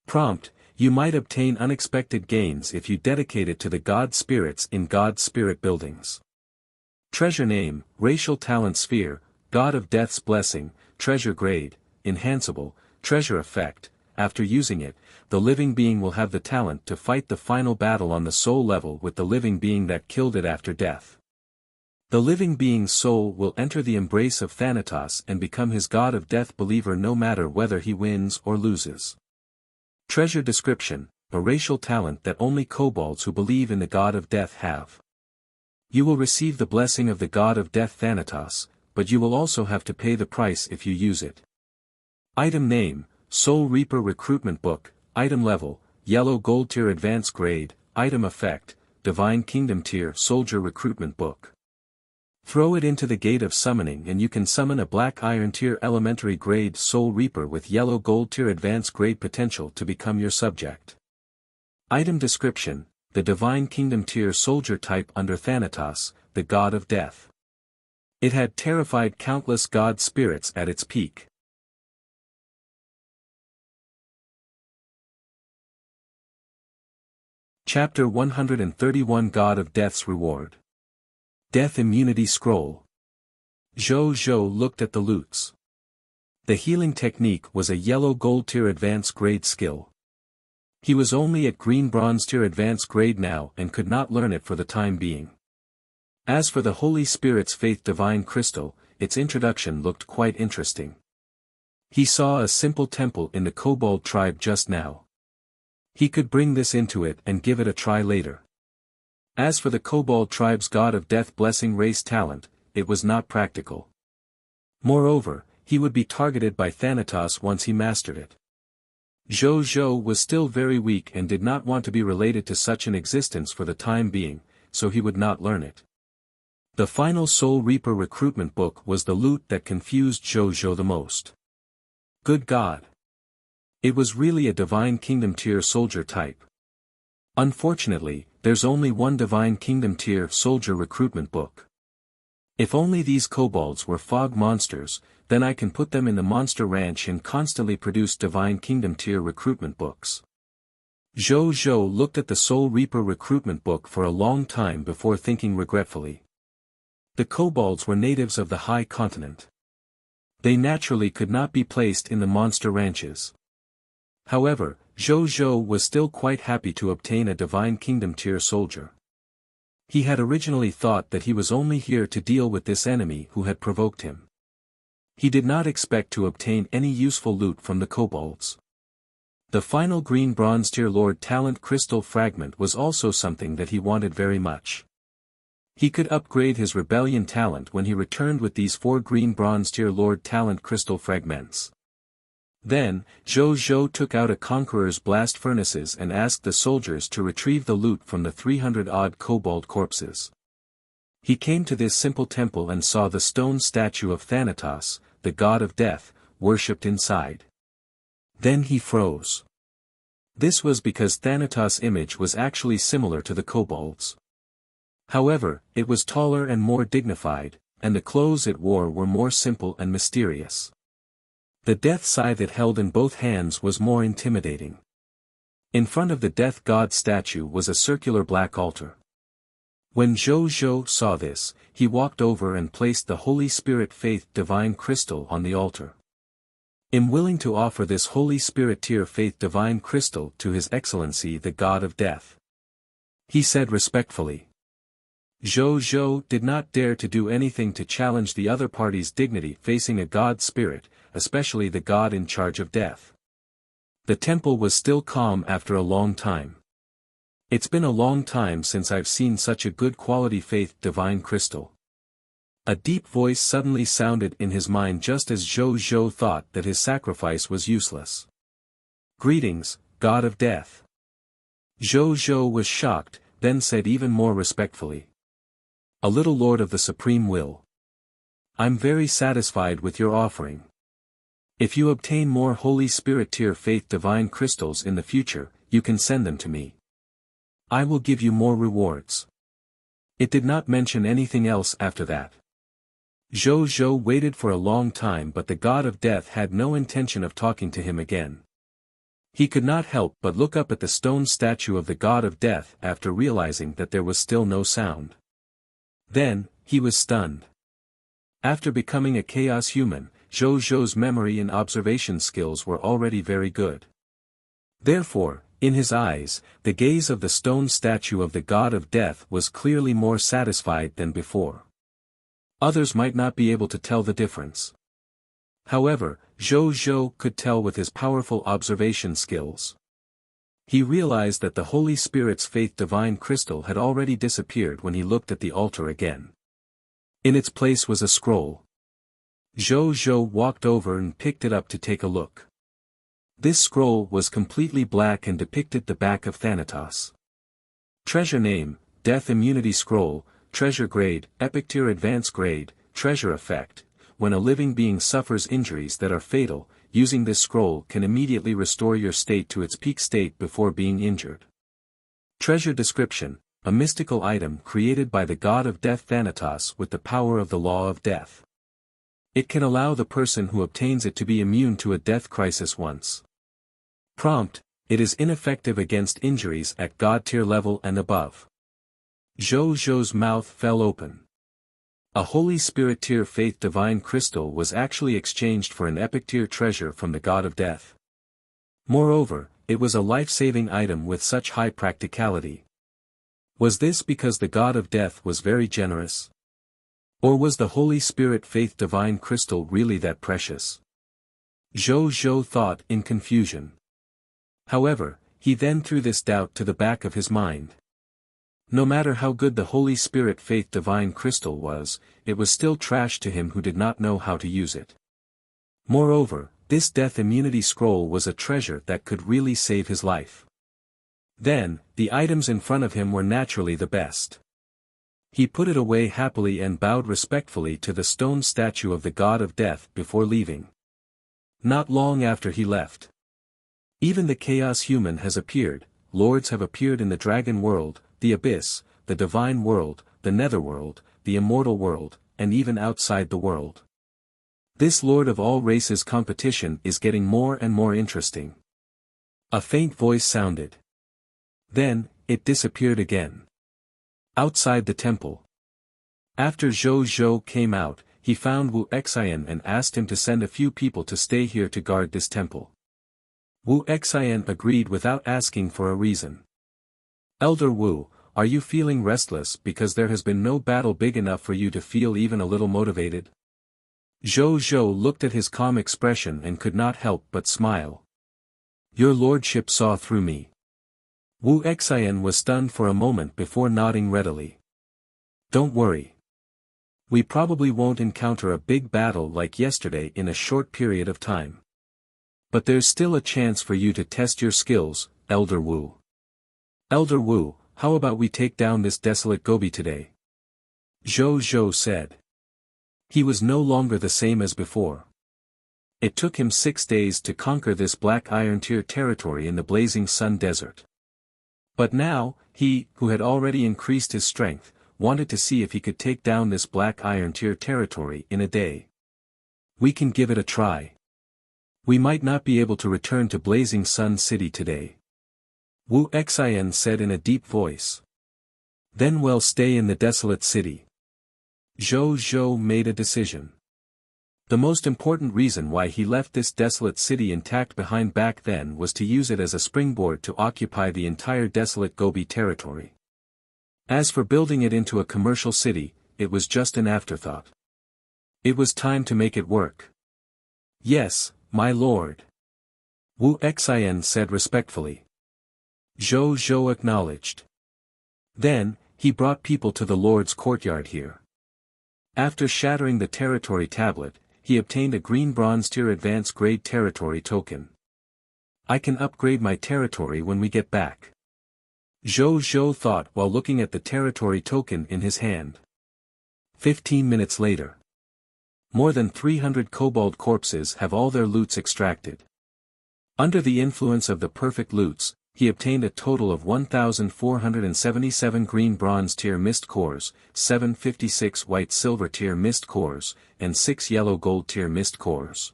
Prompt, you might obtain unexpected gains if you dedicate it to the God spirits in God spirit buildings. Treasure name, Racial Talent Sphere, God of Death's Blessing, Treasure Grade, Enhanceable, Treasure Effect. After using it, the living being will have the talent to fight the final battle on the soul level with the living being that killed it after death. The living being's soul will enter the embrace of Thanatos and become his God of Death believer no matter whether he wins or loses. Treasure description, a racial talent that only kobolds who believe in the God of Death have. You will receive the blessing of the God of Death Thanatos, but you will also have to pay the price if you use it. Item name, Soul Reaper Recruitment Book, item level, Yellow Gold Tier Advanced Grade, item effect, Divine Kingdom Tier Soldier Recruitment Book. Throw it into the Gate of Summoning and you can summon a Black Iron Tier Elementary Grade Soul Reaper with Yellow Gold Tier Advanced Grade potential to become your subject. Item description, the Divine Kingdom Tier Soldier type under Thanatos, the God of Death. It had terrified countless God spirits at its peak. Chapter 131 God of Death's Reward. Death Immunity Scroll. Zhou looked at the loots. The healing technique was a yellow gold tier advanced grade skill. He was only at green bronze tier advanced grade now and could not learn it for the time being. As for the Holy Spirit's Faith Divine Crystal, its introduction looked quite interesting. He saw a simple temple in the Kobold tribe just now. He could bring this into it and give it a try later. As for the Kobold tribe's God of Death blessing race talent, it was not practical. Moreover, he would be targeted by Thanatos once he mastered it. Zhou was still very weak and did not want to be related to such an existence for the time being, so he would not learn it. The final Soul Reaper recruitment book was the loot that confused Zhou the most. Good God! It was really a Divine Kingdom tier soldier type. Unfortunately, there's only one Divine Kingdom tier soldier recruitment book. If only these kobolds were fog monsters, then I can put them in the monster ranch and constantly produce Divine Kingdom tier recruitment books. Zhou looked at the Soul Reaper recruitment book for a long time before thinking regretfully. The kobolds were natives of the High Continent. They naturally could not be placed in the monster ranches. However, Zhou was still quite happy to obtain a Divine Kingdom tier soldier. He had originally thought that he was only here to deal with this enemy who had provoked him. He did not expect to obtain any useful loot from the kobolds. The final green bronze tier Lord Talent crystal fragment was also something that he wanted very much. He could upgrade his rebellion talent when he returned with these 4 green bronze tier Lord Talent crystal fragments. Then, Zhou took out a Conqueror's blast furnaces and asked the soldiers to retrieve the loot from the 300-odd kobold corpses. He came to this simple temple and saw the stone statue of Thanatos, the God of Death, worshipped inside. Then he froze. This was because Thanatos' image was actually similar to the kobolds. However, it was taller and more dignified, and the clothes it wore were more simple and mysterious. The death scythe it held in both hands was more intimidating. In front of the death god statue was a circular black altar. When Zhou Zhou saw this, he walked over and placed the Holy Spirit Faith Divine Crystal on the altar. "I'm willing to offer this Holy Spirit Tear Faith Divine Crystal to His Excellency the God of Death," he said respectfully. Zhou Zhou did not dare to do anything to challenge the other party's dignity facing a god spirit, especially the god in charge of death. The temple was still calm after a long time. "It's been a long time since I've seen such a good quality Faith Divine Crystal." A deep voice suddenly sounded in his mind just as Zhou Zhou thought that his sacrifice was useless. "Greetings, God of Death." Zhou Zhou was shocked, then said even more respectfully, "A little Lord of the Supreme Will. I'm very satisfied with your offering. If you obtain more Holy Spirit Tear Faith Divine Crystals in the future, you can send them to me. I will give you more rewards." It did not mention anything else after that. Zhou Zhou waited for a long time, but the God of Death had no intention of talking to him again. He could not help but look up at the stone statue of the God of Death after realizing that there was still no sound. Then, he was stunned. After becoming a chaos human, Zhou Zhou's memory and observation skills were already very good. Therefore, in his eyes, the gaze of the stone statue of the God of Death was clearly more satisfied than before. Others might not be able to tell the difference. However, Zhou Zhou could tell with his powerful observation skills. He realized that the Holy Spirit's Faith Divine Crystal had already disappeared when he looked at the altar again. In its place was a scroll. Zhou Zhou walked over and picked it up to take a look. This scroll was completely black and depicted the back of Thanatos. Treasure name, Death Immunity Scroll, Treasure Grade, Epic Tier Advanced Grade, Treasure Effect. When a living being suffers injuries that are fatal, using this scroll can immediately restore your state to its peak state before being injured. Treasure Description, a mystical item created by the God of Death Thanatos with the power of the Law of Death. It can allow the person who obtains it to be immune to a death crisis once. Prompt, it is ineffective against injuries at God tier level and above. Zhou Zhou's mouth fell open. A Holy Spirit Tier Faith Divine Crystal was actually exchanged for an epic tier treasure from the God of Death. Moreover, it was a life-saving item with such high practicality. Was this because the God of Death was very generous? Or was the Holy Spirit Faith Divine Crystal really that precious? Zhou Zhou thought in confusion. However, he then threw this doubt to the back of his mind. No matter how good the Holy Spirit Faith Divine Crystal was, it was still trash to him who did not know how to use it. Moreover, this Death Immunity Scroll was a treasure that could really save his life. Then, the items in front of him were naturally the best. He put it away happily and bowed respectfully to the stone statue of the God of Death before leaving. Not long after he left. Even the Chaos Human has appeared, lords have appeared in the Dragon World, the Abyss, the Divine World, the Netherworld, the Immortal World, and even outside the world. This Lord of all races competition is getting more and more interesting. A faint voice sounded. Then, it disappeared again. Outside the temple. After Zhou Zhou came out, he found Wuxia and asked him to send a few people to stay here to guard this temple. Wuxia agreed without asking for a reason. Elder Wu, are you feeling restless because there has been no battle big enough for you to feel even a little motivated? Zhou Zhou looked at his calm expression and could not help but smile. Your lordship saw through me. Wuxia was stunned for a moment before nodding readily. Don't worry. We probably won't encounter a big battle like yesterday in a short period of time. But there's still a chance for you to test your skills, Elder Wu. Elder Wu, how about we take down this desolate Gobi today? Zhou Zhou said. He was no longer the same as before. It took him 6 days to conquer this Black Iron Tier territory in the Blazing Sun Desert. But now, he, who had already increased his strength, wanted to see if he could take down this Black Iron Tier territory in a day. We can give it a try. We might not be able to return to Blazing Sun City today. Wuxia said in a deep voice. Then we'll stay in the desolate city. Zhou Zhou made a decision. The most important reason why he left this desolate city intact behind back then was to use it as a springboard to occupy the entire desolate Gobi territory. As for building it into a commercial city, it was just an afterthought. It was time to make it work. Yes, my lord. Wu Xian said respectfully. Zhou Zhou acknowledged. Then, he brought people to the lord's courtyard here. After shattering the territory tablet, he obtained a green bronze tier advanced grade territory token. I can upgrade my territory when we get back. Zhou Zhou thought while looking at the territory token in his hand. 15 minutes later. More than 300 kobold corpses have all their loots extracted. Under the influence of the perfect loots, he obtained a total of 1,477 green bronze tier mist cores, 756 white silver tier mist cores, and 6 yellow gold tier mist cores.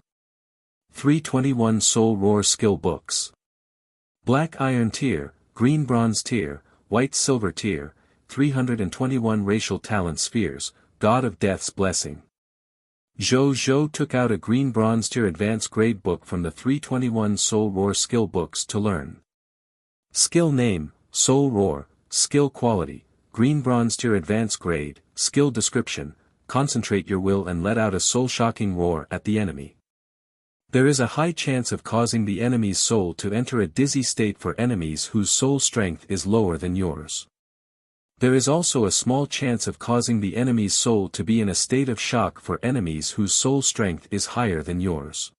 321 soul roar skill books. Black iron tier, green bronze tier, white silver tier, 321 racial talent spheres, God of Death's blessing. Zhou Zhou took out a green bronze tier advanced grade book from the 321 soul roar skill books to learn. Skill name, Soul Roar, Skill quality, Green Bronze tier advanced grade, Skill description, concentrate your will and let out a soul-shocking roar at the enemy. There is a high chance of causing the enemy's soul to enter a dizzy state for enemies whose soul strength is lower than yours. There is also a small chance of causing the enemy's soul to be in a state of shock for enemies whose soul strength is higher than yours.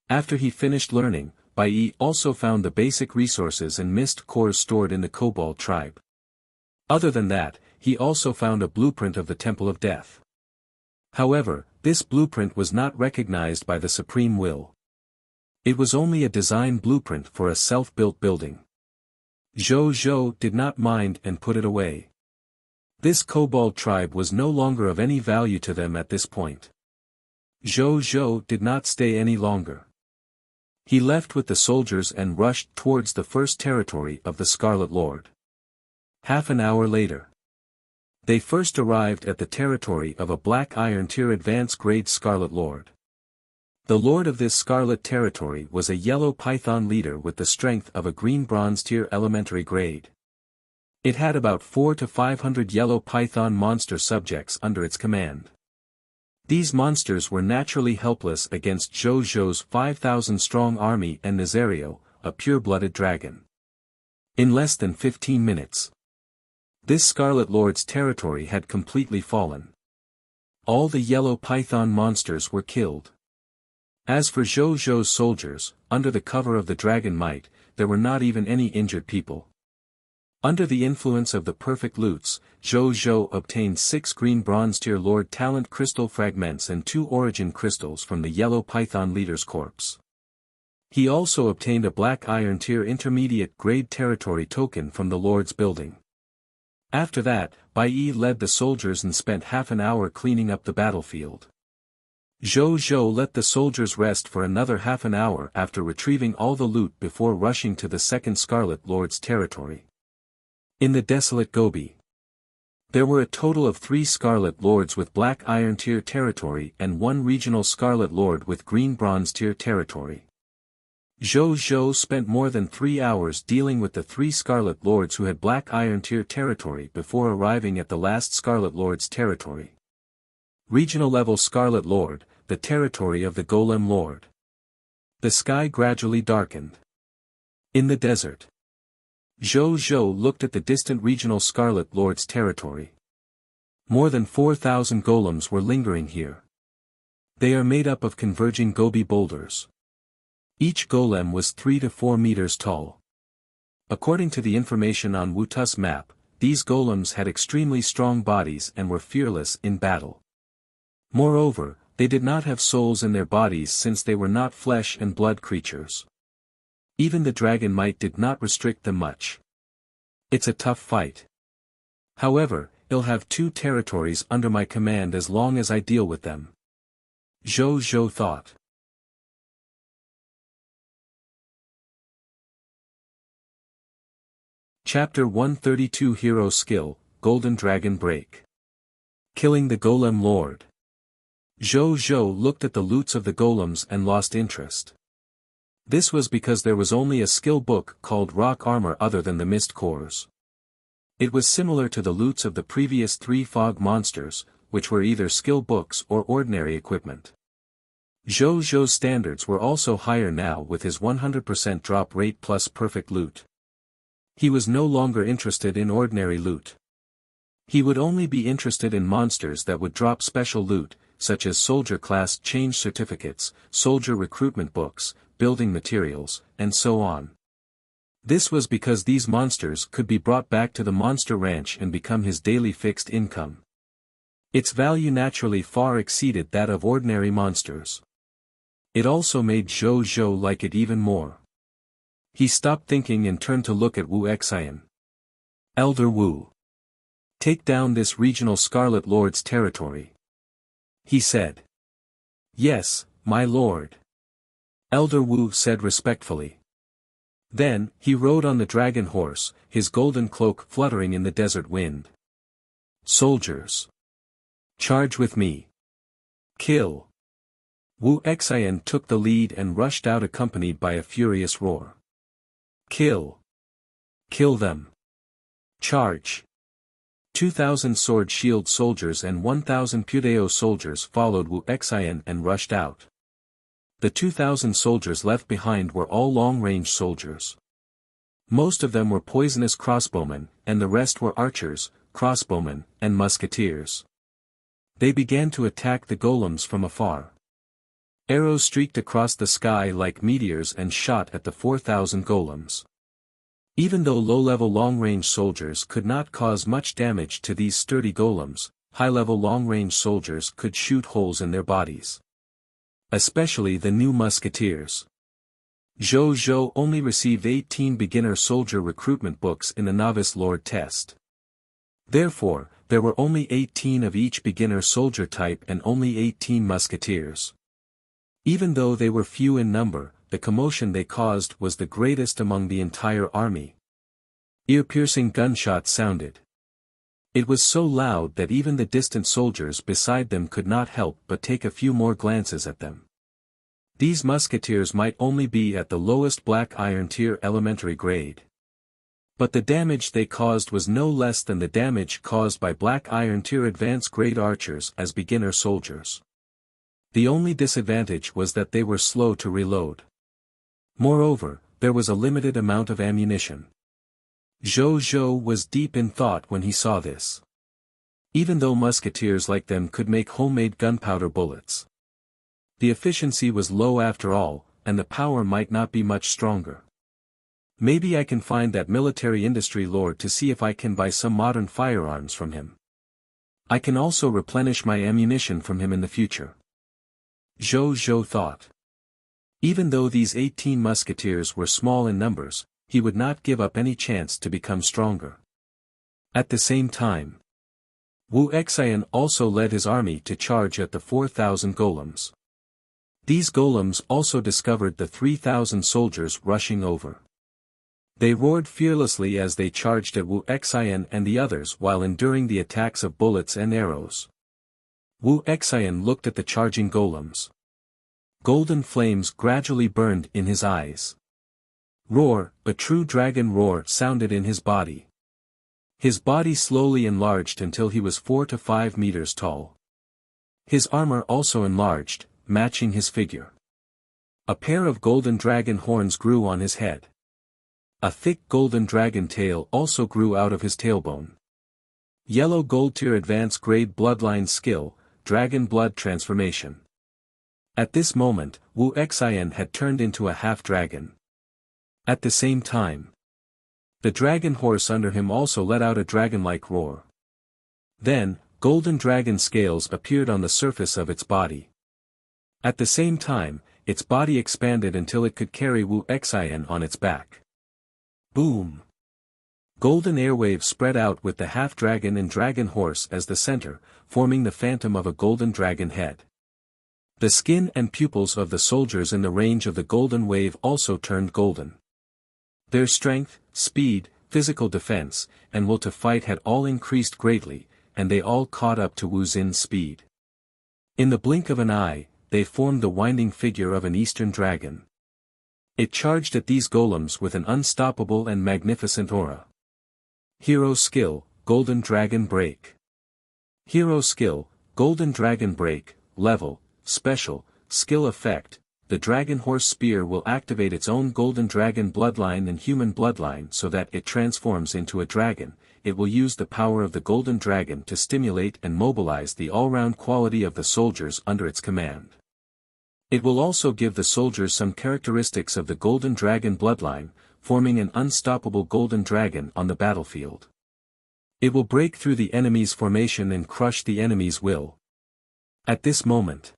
After he finished learning, Bai Yi also found the basic resources and mist cores stored in the Kobold tribe. Other than that, he also found a blueprint of the Temple of Death. However, this blueprint was not recognized by the Supreme Will. It was only a design blueprint for a self-built building. Zhou Zhou did not mind and put it away. This Kobold tribe was no longer of any value to them at this point. Zhou Zhou did not stay any longer. He left with the soldiers and rushed towards the first territory of the Scarlet Lord. Half an hour later. They first arrived at the territory of a black iron tier advanced grade Scarlet Lord. The lord of this scarlet territory was a yellow python leader with the strength of a green bronze tier elementary grade. It had about 400 to 500 yellow python monster subjects under its command. These monsters were naturally helpless against Zhou Zhou's 5,000-strong army and Nazario, a pure-blooded dragon. In less than 15 minutes. This Scarlet Lord's territory had completely fallen. All the yellow python monsters were killed. As for Zhou Zhou's soldiers, under the cover of the dragon might, there were not even any injured people. Under the influence of the perfect loots, Zhou Zhou obtained 6 green bronze tier Lord Talent crystal fragments and 2 origin crystals from the yellow python leader's corpse. He also obtained a black iron tier intermediate grade territory token from the Lord's building. After that, Bai Yi led the soldiers and spent half an hour cleaning up the battlefield. Zhou Zhou let the soldiers rest for another half an hour after retrieving all the loot before rushing to the second Scarlet Lord's territory. In the desolate Gobi, there were a total of 3 Scarlet Lords with black iron tier territory and 1 regional Scarlet Lord with green bronze tier territory. Zhou Zhou spent more than 3 hours dealing with the 3 Scarlet Lords who had black iron tier territory before arriving at the last Scarlet Lord's territory. Regional level Scarlet Lord, the territory of the Golem Lord. The sky gradually darkened. In the desert, Zhou Zhou looked at the distant regional Scarlet Lord's territory. More than 4,000 golems were lingering here. They are made up of converging Gobi boulders. Each golem was 3 to 4 meters tall. According to the information on Wutu's map, these golems had extremely strong bodies and were fearless in battle. Moreover, they did not have souls in their bodies since they were not flesh and blood creatures. Even the dragon might did not restrict them much. It's a tough fight. However, I'll have 2 territories under my command as long as I deal with them. Zhou Zhou thought. Chapter 132 Hero Skill, Golden Dragon Break. Killing the Golem Lord. Zhou looked at the loots of the golems and lost interest. This was because there was only a skill book called Rock Armor other than the Mist Cores. It was similar to the loots of the previous 3 fog monsters, which were either skill books or ordinary equipment. Zhou's standards were also higher now with his 100% drop rate plus perfect loot. He was no longer interested in ordinary loot. He would only be interested in monsters that would drop special loot, such as soldier class change certificates, soldier recruitment books, building materials, and so on. This was because these monsters could be brought back to the monster ranch and become his daily fixed income. Its value naturally far exceeded that of ordinary monsters. It also made Zhou like it even more. He stopped thinking and turned to look at Wuxian. Elder Wu. Take down this regional Scarlet Lord's territory. He said. Yes, my lord. Elder Wu said respectfully. Then, he rode on the dragon horse, his golden cloak fluttering in the desert wind. Soldiers. Charge with me. Kill. Wuxian took the lead and rushed out accompanied by a furious roar. Kill. Kill them. Charge. 2,000 sword shield soldiers and 1,000 Pudeo soldiers followed Wuxian and rushed out. The 2,000 soldiers left behind were all long-range soldiers. Most of them were poisonous crossbowmen, and the rest were archers, crossbowmen, and musketeers. They began to attack the golems from afar. Arrows streaked across the sky like meteors and shot at the 4,000 golems. Even though low-level long-range soldiers could not cause much damage to these sturdy golems, high-level long-range soldiers could shoot holes in their bodies. Especially the new musketeers. Zhou only received 18 beginner soldier recruitment books in the novice lord test. Therefore, there were only 18 of each beginner soldier type and only 18 musketeers. Even though they were few in number, the commotion they caused was the greatest among the entire army. Ear-piercing gunshots sounded. It was so loud that even the distant soldiers beside them could not help but take a few more glances at them. These musketeers might only be at the lowest black iron tier elementary grade. But the damage they caused was no less than the damage caused by black iron tier advanced grade archers as beginner soldiers. The only disadvantage was that they were slow to reload. Moreover, there was a limited amount of ammunition. Zhou was deep in thought when he saw this. Even though musketeers like them could make homemade gunpowder bullets, the efficiency was low after all, and the power might not be much stronger. Maybe I can find that military industry lord to see if I can buy some modern firearms from him. I can also replenish my ammunition from him in the future. Zhou thought. Even though these 18 musketeers were small in numbers, he would not give up any chance to become stronger. At the same time, Wuxian also led his army to charge at the 4,000 golems. These golems also discovered the 3,000 soldiers rushing over. They roared fearlessly as they charged at Wuxian and the others while enduring the attacks of bullets and arrows. Wuxian looked at the charging golems. Golden flames gradually burned in his eyes. Roar, a true dragon roar sounded in his body. His body slowly enlarged until he was 4 to 5 meters tall. His armor also enlarged, matching his figure. A pair of golden dragon horns grew on his head. A thick golden dragon tail also grew out of his tailbone. Yellow gold tier advanced grade bloodline skill, dragon blood transformation. At this moment, Wuxian had turned into a half-dragon. At the same time, the dragon horse under him also let out a dragon-like roar. Then, golden dragon scales appeared on the surface of its body. At the same time, its body expanded until it could carry Wuxian on its back. Boom! Golden airwaves spread out with the half-dragon and dragon horse as the center, forming the phantom of a golden dragon head. The skin and pupils of the soldiers in the range of the golden wave also turned golden. Their strength, speed, physical defense, and will to fight had all increased greatly, and they all caught up to Wu Xin's speed. In the blink of an eye, they formed the winding figure of an eastern dragon. It charged at these golems with an unstoppable and magnificent aura. Hero skill, Golden Dragon Break. Hero skill, Golden Dragon Break, level, special, skill effect. The Dragon Horse Spear will activate its own Golden Dragon bloodline and human bloodline so that it transforms into a dragon. It will use the power of the Golden Dragon to stimulate and mobilize the all-round quality of the soldiers under its command. It will also give the soldiers some characteristics of the Golden Dragon bloodline, forming an unstoppable Golden Dragon on the battlefield. It will break through the enemy's formation and crush the enemy's will. At this moment,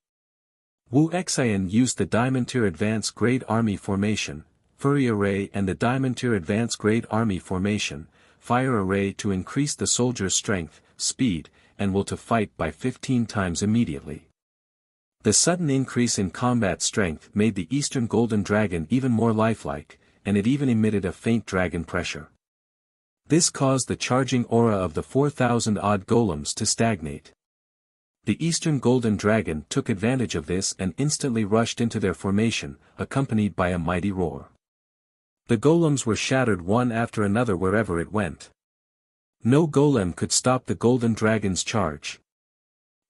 Wu Xian used the Diamond Tier Advance Grade Army Formation, Fury Array and the Diamond Tier Advance Grade Army Formation, Fire Array to increase the soldier's strength, speed, and will to fight by 15 times immediately. The sudden increase in combat strength made the Eastern Golden Dragon even more lifelike, and it even emitted a faint dragon pressure. This caused the charging aura of the 4,000-odd golems to stagnate. The Eastern Golden Dragon took advantage of this and instantly rushed into their formation, accompanied by a mighty roar. The golems were shattered one after another wherever it went. No golem could stop the Golden Dragon's charge.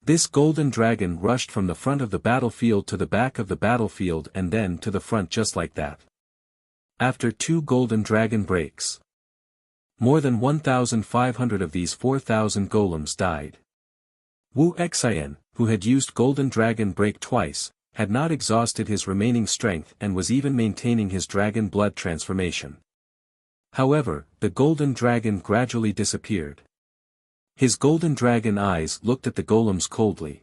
This Golden Dragon rushed from the front of the battlefield to the back of the battlefield and then to the front just like that. After 2 Golden Dragon breaks, more than 1,500 of these 4,000 golems died. Wu Xian, who had used Golden Dragon Break twice, had not exhausted his remaining strength and was even maintaining his dragon blood transformation. However, the Golden Dragon gradually disappeared. His Golden Dragon eyes looked at the golems coldly.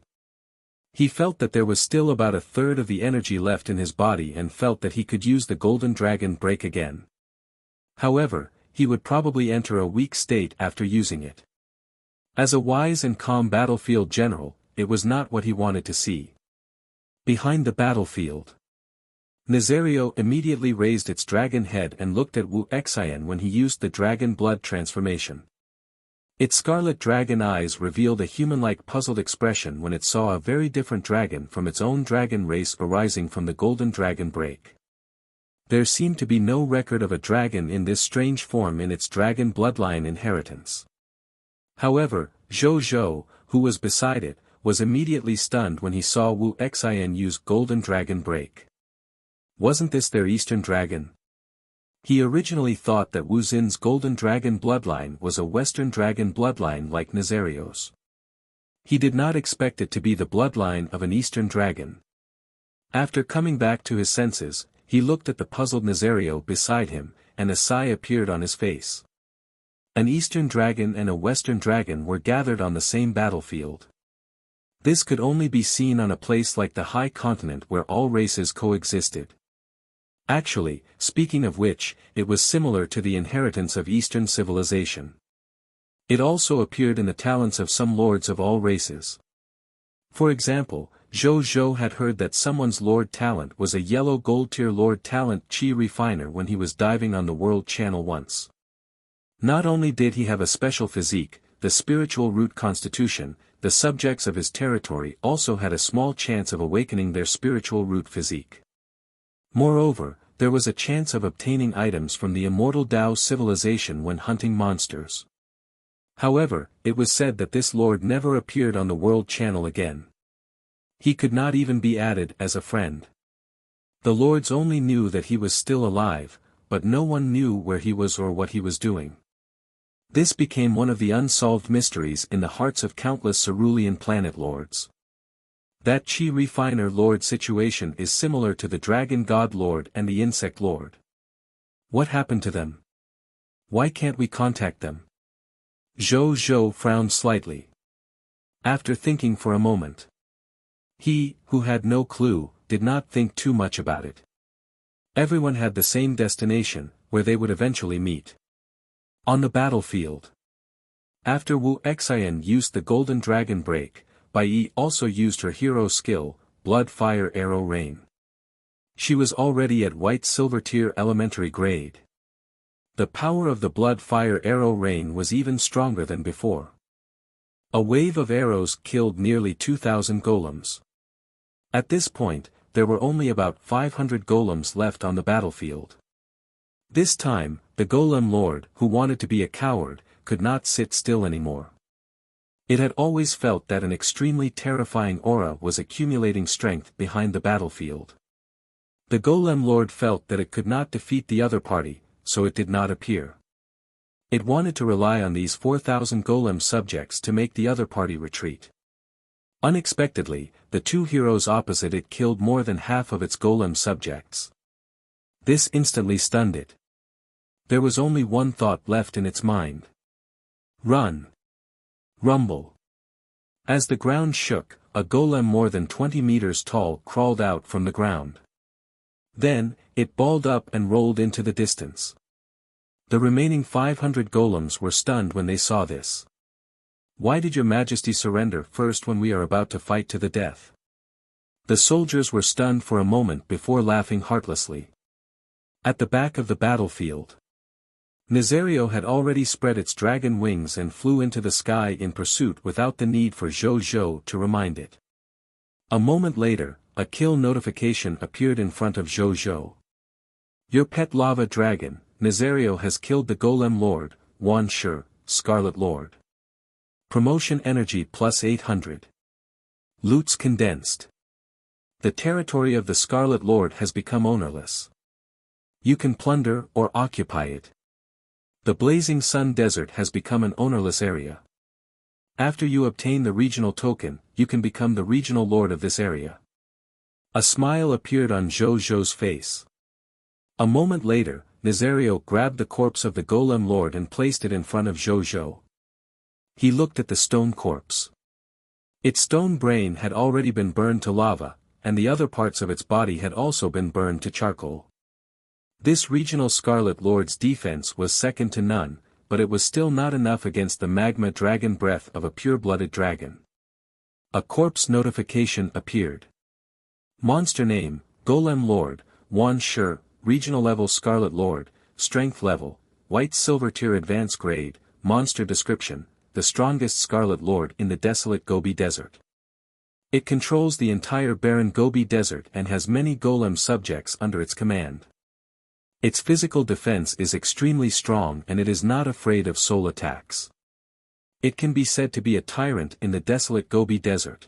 He felt that there was still about a third of the energy left in his body and felt that he could use the Golden Dragon Break again. However, he would probably enter a weak state after using it. As a wise and calm battlefield general, it was not what he wanted to see. Behind the battlefield, Nazario immediately raised its dragon head and looked at Wu Xian when he used the dragon blood transformation. Its scarlet dragon eyes revealed a human-like puzzled expression when it saw a very different dragon from its own dragon race arising from the Golden Dragon Break. There seemed to be no record of a dragon in this strange form in its dragon bloodline inheritance. However, Zhou, who was beside it, was immediately stunned when he saw Wu Xian use Golden Dragon Break. Wasn't this their Eastern Dragon? He originally thought that Wu Xin's Golden Dragon bloodline was a Western Dragon bloodline like Nazario's. He did not expect it to be the bloodline of an Eastern Dragon. After coming back to his senses, he looked at the puzzled Nazario beside him, and a sigh appeared on his face. An Eastern Dragon and a Western Dragon were gathered on the same battlefield. This could only be seen on a place like the High Continent where all races coexisted. Actually, speaking of which, it was similar to the inheritance of Eastern civilization. It also appeared in the talents of some lords of all races. For example, Zhou had heard that someone's lord talent was a yellow gold tier lord talent chi refiner when he was diving on the world channel once. Not only did he have a special physique, the spiritual root constitution, the subjects of his territory also had a small chance of awakening their spiritual root physique. Moreover, there was a chance of obtaining items from the immortal Dao civilization when hunting monsters. However, it was said that this lord never appeared on the world channel again. He could not even be added as a friend. The lords only knew that he was still alive, but no one knew where he was or what he was doing. This became one of the unsolved mysteries in the hearts of countless cerulean planet lords. That Chi Refiner Lord situation is similar to the Dragon God Lord and the Insect Lord. What happened to them? Why can't we contact them? Zhou frowned slightly. After thinking for a moment, he, who had no clue, did not think too much about it. Everyone had the same destination, where they would eventually meet. On the battlefield. After Wu Xian used the Golden Dragon Break, Bai Yi also used her hero skill, Blood Fire Arrow Rain. She was already at White Silver Tier Elementary grade. The power of the blood fire arrow rain was even stronger than before. A wave of arrows killed nearly 2,000 golems. At this point, there were only about 500 golems left on the battlefield. This time, the golem lord, who wanted to be a coward, could not sit still anymore. It had always felt that an extremely terrifying aura was accumulating strength behind the battlefield. The golem lord felt that it could not defeat the other party, so it did not appear. It wanted to rely on these 4,000 golem subjects to make the other party retreat. Unexpectedly, the two heroes opposite it killed more than half of its golem subjects. This instantly stunned it. There was only one thought left in its mind. Run! Rumble! As the ground shook, a golem more than 20 meters tall crawled out from the ground. Then, it balled up and rolled into the distance. The remaining 500 golems were stunned when they saw this. Why did your majesty surrender first when we are about to fight to the death? The soldiers were stunned for a moment before laughing heartlessly. At the back of the battlefield, Nazario had already spread its dragon wings and flew into the sky in pursuit without the need for Zhou to remind it. A moment later, a kill notification appeared in front of Zhou. Your pet lava dragon, Nazario has killed the golem lord, Wan Shi, Scarlet Lord. Promotion energy plus 800. Loots condensed. The territory of the Scarlet Lord has become ownerless. You can plunder or occupy it. The Blazing Sun Desert has become an ownerless area. After you obtain the regional token, you can become the regional lord of this area. A smile appeared on Zhou's face. A moment later, Nazario grabbed the corpse of the golem lord and placed it in front of Zhou. He looked at the stone corpse. Its stone brain had already been burned to lava, and the other parts of its body had also been burned to charcoal. This regional Scarlet Lord's defense was second to none, but it was still not enough against the magma dragon breath of a pure-blooded dragon. A corpse notification appeared. Monster name, Golem Lord, Wan Shi, Regional Level Scarlet Lord, Strength Level, White Silver Tier Advanced Grade, Monster Description, the strongest Scarlet Lord in the desolate Gobi Desert. It controls the entire barren Gobi Desert and has many golem subjects under its command. Its physical defense is extremely strong and it is not afraid of soul attacks. It can be said to be a tyrant in the desolate Gobi Desert.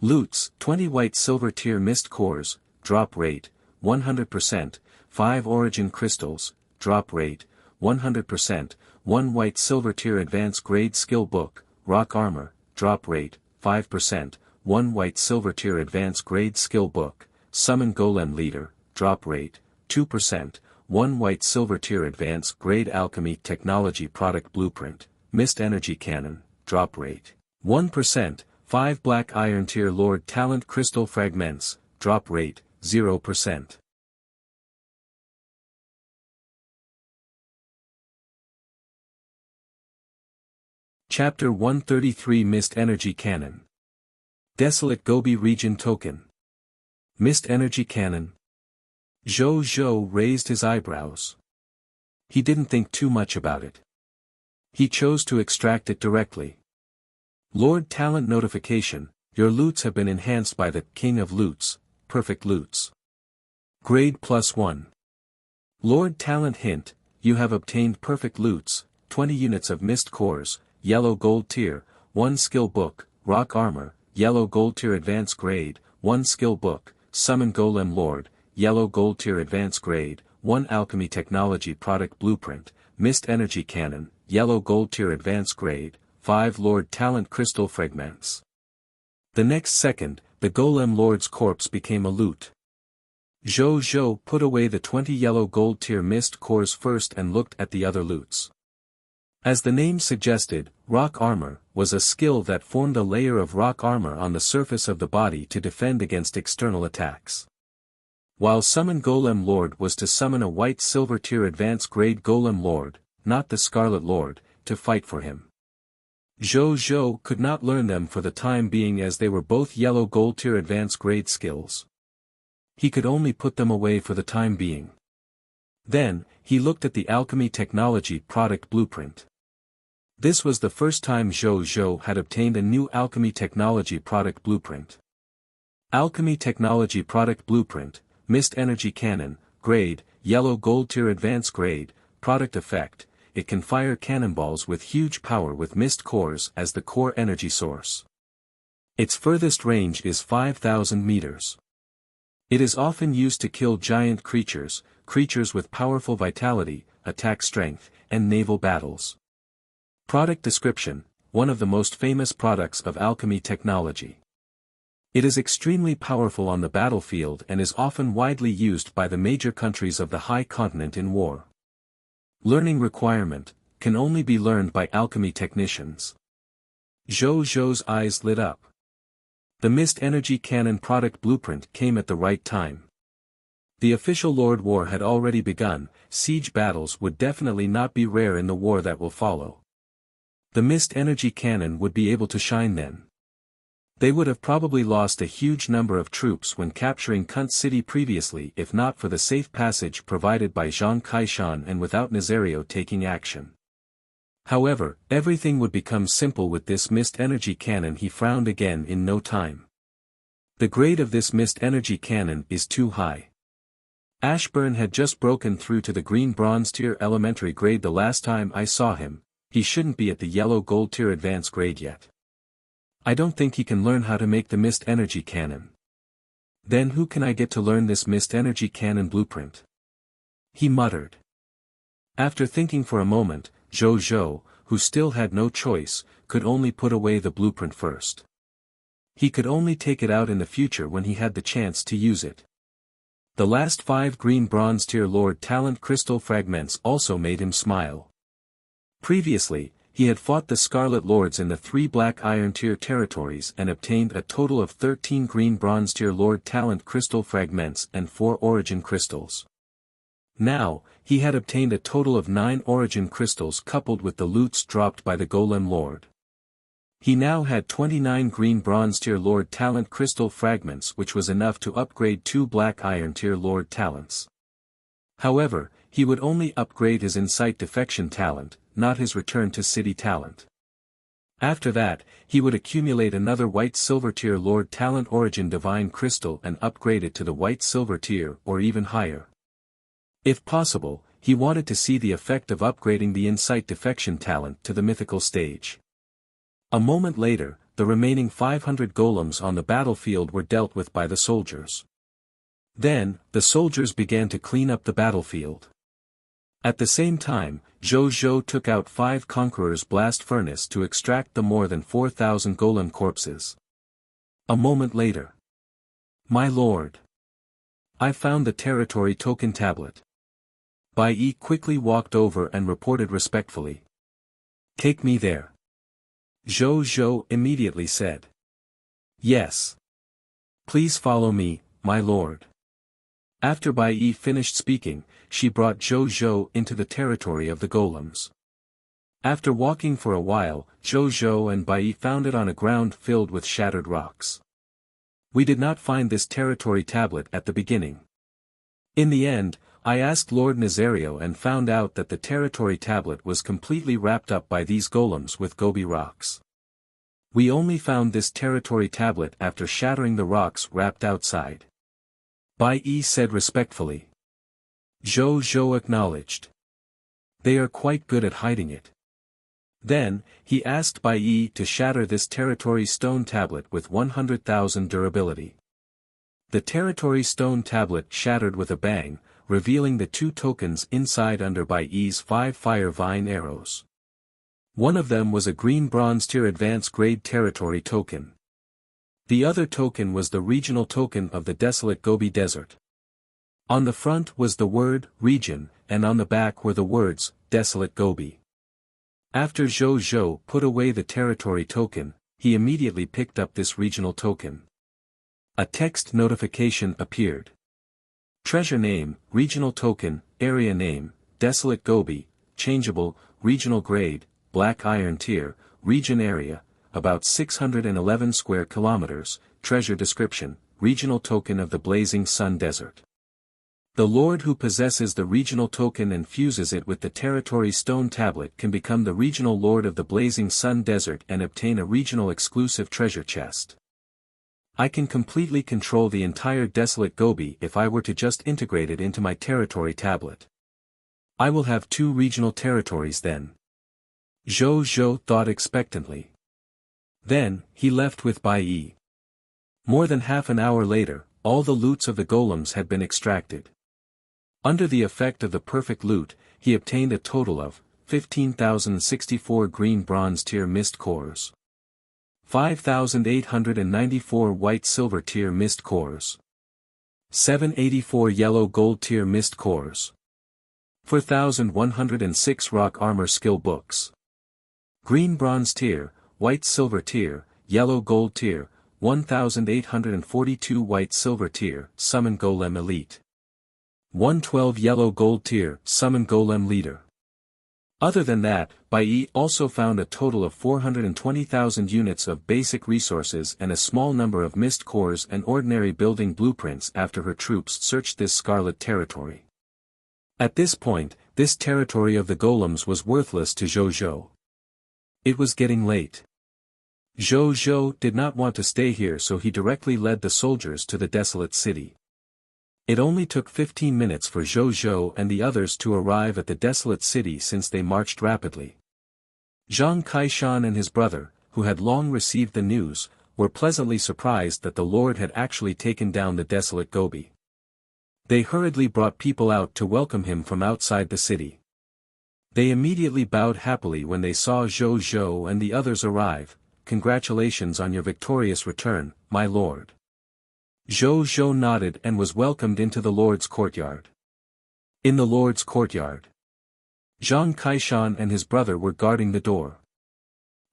Loots, 20 white silver tier mist cores, drop rate, 100%, 5 origin crystals, drop rate, 100%, 1 white silver tier advanced grade skill book, rock armor, drop rate, 5%, 1 white silver tier advanced grade skill book, summon golem leader, drop rate, 2%, 1 white silver tier advanced grade alchemy technology product blueprint, mist energy cannon, drop rate, 1%, 5 black iron tier lord talent crystal fragments, drop rate, 0%. Chapter 133 Mist Energy Cannon. Desolate Gobi Region Token. Mist Energy Cannon. Zhou raised his eyebrows. He didn't think too much about it. He chose to extract it directly. Lord Talent Notification, your loots have been enhanced by the King of Loots, Perfect Loots. Grade +1. Lord Talent Hint, you have obtained Perfect Loots, 20 units of Mist Cores, Yellow Gold Tier, 1 Skill Book, Rock Armor, Yellow Gold Tier Advanced Grade, 1 Skill Book, Summon Golem Lord, Yellow Gold Tier Advanced Grade, 1 Alchemy Technology Product Blueprint, Mist Energy Cannon, Yellow Gold Tier Advanced Grade, 5 Lord Talent Crystal Fragments. The next second, the Golem Lord's corpse became a loot. Zhou put away the 20 Yellow Gold Tier Mist Cores first and looked at the other loots. As the name suggested, Rock Armor was a skill that formed a layer of rock armor on the surface of the body to defend against external attacks. While Summon Golem Lord was to summon a white silver tier advanced grade Golem Lord, not the Scarlet Lord, to fight for him. Zhou could not learn them for the time being as they were both yellow gold tier advanced grade skills. He could only put them away for the time being. Then, he looked at the alchemy technology product blueprint. This was the first time Zhou Zhou had obtained a new alchemy technology product blueprint. Alchemy technology product blueprint, Mist Energy Cannon, grade, Yellow Gold Tier Advanced grade, product effect, it can fire cannonballs with huge power with mist cores as the core energy source. Its furthest range is 5,000 meters. It is often used to kill giant creatures, creatures with powerful vitality, attack strength, and naval battles. Product description, one of the most famous products of alchemy technology. It is extremely powerful on the battlefield and is often widely used by the major countries of the high continent in war. Learning requirement, can only be learned by alchemy technicians. Zhou Zhou's eyes lit up. The Mist Energy Cannon product blueprint came at the right time. The official Lord War had already begun, siege battles would definitely not be rare in the war that will follow. The Mist Energy Cannon would be able to shine then. They would have probably lost a huge number of troops when capturing Kunt City previously if not for the safe passage provided by Zhang Kaishan and without Nazario taking action. However, everything would become simple with this Mist Energy Cannon. He frowned again in no time. The grade of this Mist Energy Cannon is too high. Ashburn had just broken through to the Green Bronze Tier Elementary grade the last time I saw him, he shouldn't be at the Yellow Gold Tier Advanced grade yet. I don't think he can learn how to make the Mist Energy Cannon. Then who can I get to learn this Mist Energy Cannon blueprint? He muttered. After thinking for a moment, Zhou Zhou, who still had no choice, could only put away the blueprint first. He could only take it out in the future when he had the chance to use it. The last 5 Green Bronze Tier Lord Talent Crystal Fragments also made him smile. Previously, he had fought the Scarlet Lords in the 3 Black Iron Tier territories and obtained a total of 13 Green Bronze Tier Lord Talent Crystal Fragments and 4 Origin Crystals. Now, he had obtained a total of 9 Origin Crystals coupled with the loots dropped by the Golem Lord. He now had 29 Green Bronze Tier Lord Talent Crystal Fragments, which was enough to upgrade 2 Black Iron Tier Lord Talents. However, he would only upgrade his Insight Defection talent, not his Return to City talent. After that, he would accumulate another White Silver Tier Lord Talent Origin Divine Crystal and upgrade it to the White Silver Tier or even higher. If possible, he wanted to see the effect of upgrading the Insight Defection talent to the mythical stage. A moment later, the remaining 500 golems on the battlefield were dealt with by the soldiers. Then, the soldiers began to clean up the battlefield. At the same time, Zhou Zhou took out 5 Conqueror's Blast Furnace to extract the more than 4,000 golem corpses. A moment later. My lord. I found the territory token tablet. Bai Yi quickly walked over and reported respectfully. Take me there. Zhou Zhou immediately said. Yes. Please follow me, my lord. After Bai Yi finished speaking, she brought Zhou Zhou into the territory of the golems. After walking for a while, Zhou Zhou and Bai Yi found it on a ground filled with shattered rocks. We did not find this territory tablet at the beginning. In the end, I asked Lord Nazario and found out that the territory tablet was completely wrapped up by these golems with Gobi rocks. We only found this territory tablet after shattering the rocks wrapped outside. Bai Yi said respectfully. Zhou Zhou acknowledged. They are quite good at hiding it. Then, he asked Bai Yi to shatter this territory stone tablet with 100,000 durability. The territory stone tablet shattered with a bang, revealing the 2 tokens inside under Bai Yi's 5 Fire Vine arrows. One of them was a Green Bronze Tier Advanced Grade Territory token. The other token was the regional token of the Desolate Gobi Desert. On the front was the word, region, and on the back were the words, Desolate Gobi. After Zhou Zhou put away the territory token, he immediately picked up this regional token. A text notification appeared. Treasure name, regional token, area name, Desolate Gobi, changeable, regional grade, Black Iron Tier, region area, about 611 square kilometers, treasure description, regional token of the Blazing Sun Desert. The lord who possesses the regional token and fuses it with the territory stone tablet can become the regional lord of the Blazing Sun Desert and obtain a regional exclusive treasure chest. I can completely control the entire desolate Gobi if I were to just integrate it into my territory tablet. I will have 2 regional territories then. Zhou Zhou thought expectantly. Then, he left with Bai Yi. More than half an hour later, all the loots of the golems had been extracted. Under the effect of the perfect loot, he obtained a total of 15,064 green bronze tier mist cores, 5,894 white silver tier mist cores, 784 yellow gold tier mist cores, 4,106 rock armor skill books. Green bronze tier, white silver tier, yellow gold tier, 1,842 white silver tier, summon golem elite. 112 yellow gold tier, summon golem leader. Other than that, Bai Yi also found a total of 420,000 units of basic resources and a small number of mist cores and ordinary building blueprints after her troops searched this scarlet territory. At this point, this territory of the golems was worthless to Zhou Zhou. It was getting late. Zhou Zhou did not want to stay here, so he directly led the soldiers to the desolate city. It only took 15 minutes for Zhou Zhou and the others to arrive at the desolate city since they marched rapidly. Zhang Kaishan and his brother, who had long received the news, were pleasantly surprised that the Lord had actually taken down the desolate Gobi. They hurriedly brought people out to welcome him from outside the city. They immediately bowed happily when they saw Zhou Zhou and the others arrive. "Congratulations on your victorious return, my lord." Zhou Zhou nodded and was welcomed into the Lord's courtyard. In the Lord's courtyard, Zhang Kaishan and his brother were guarding the door.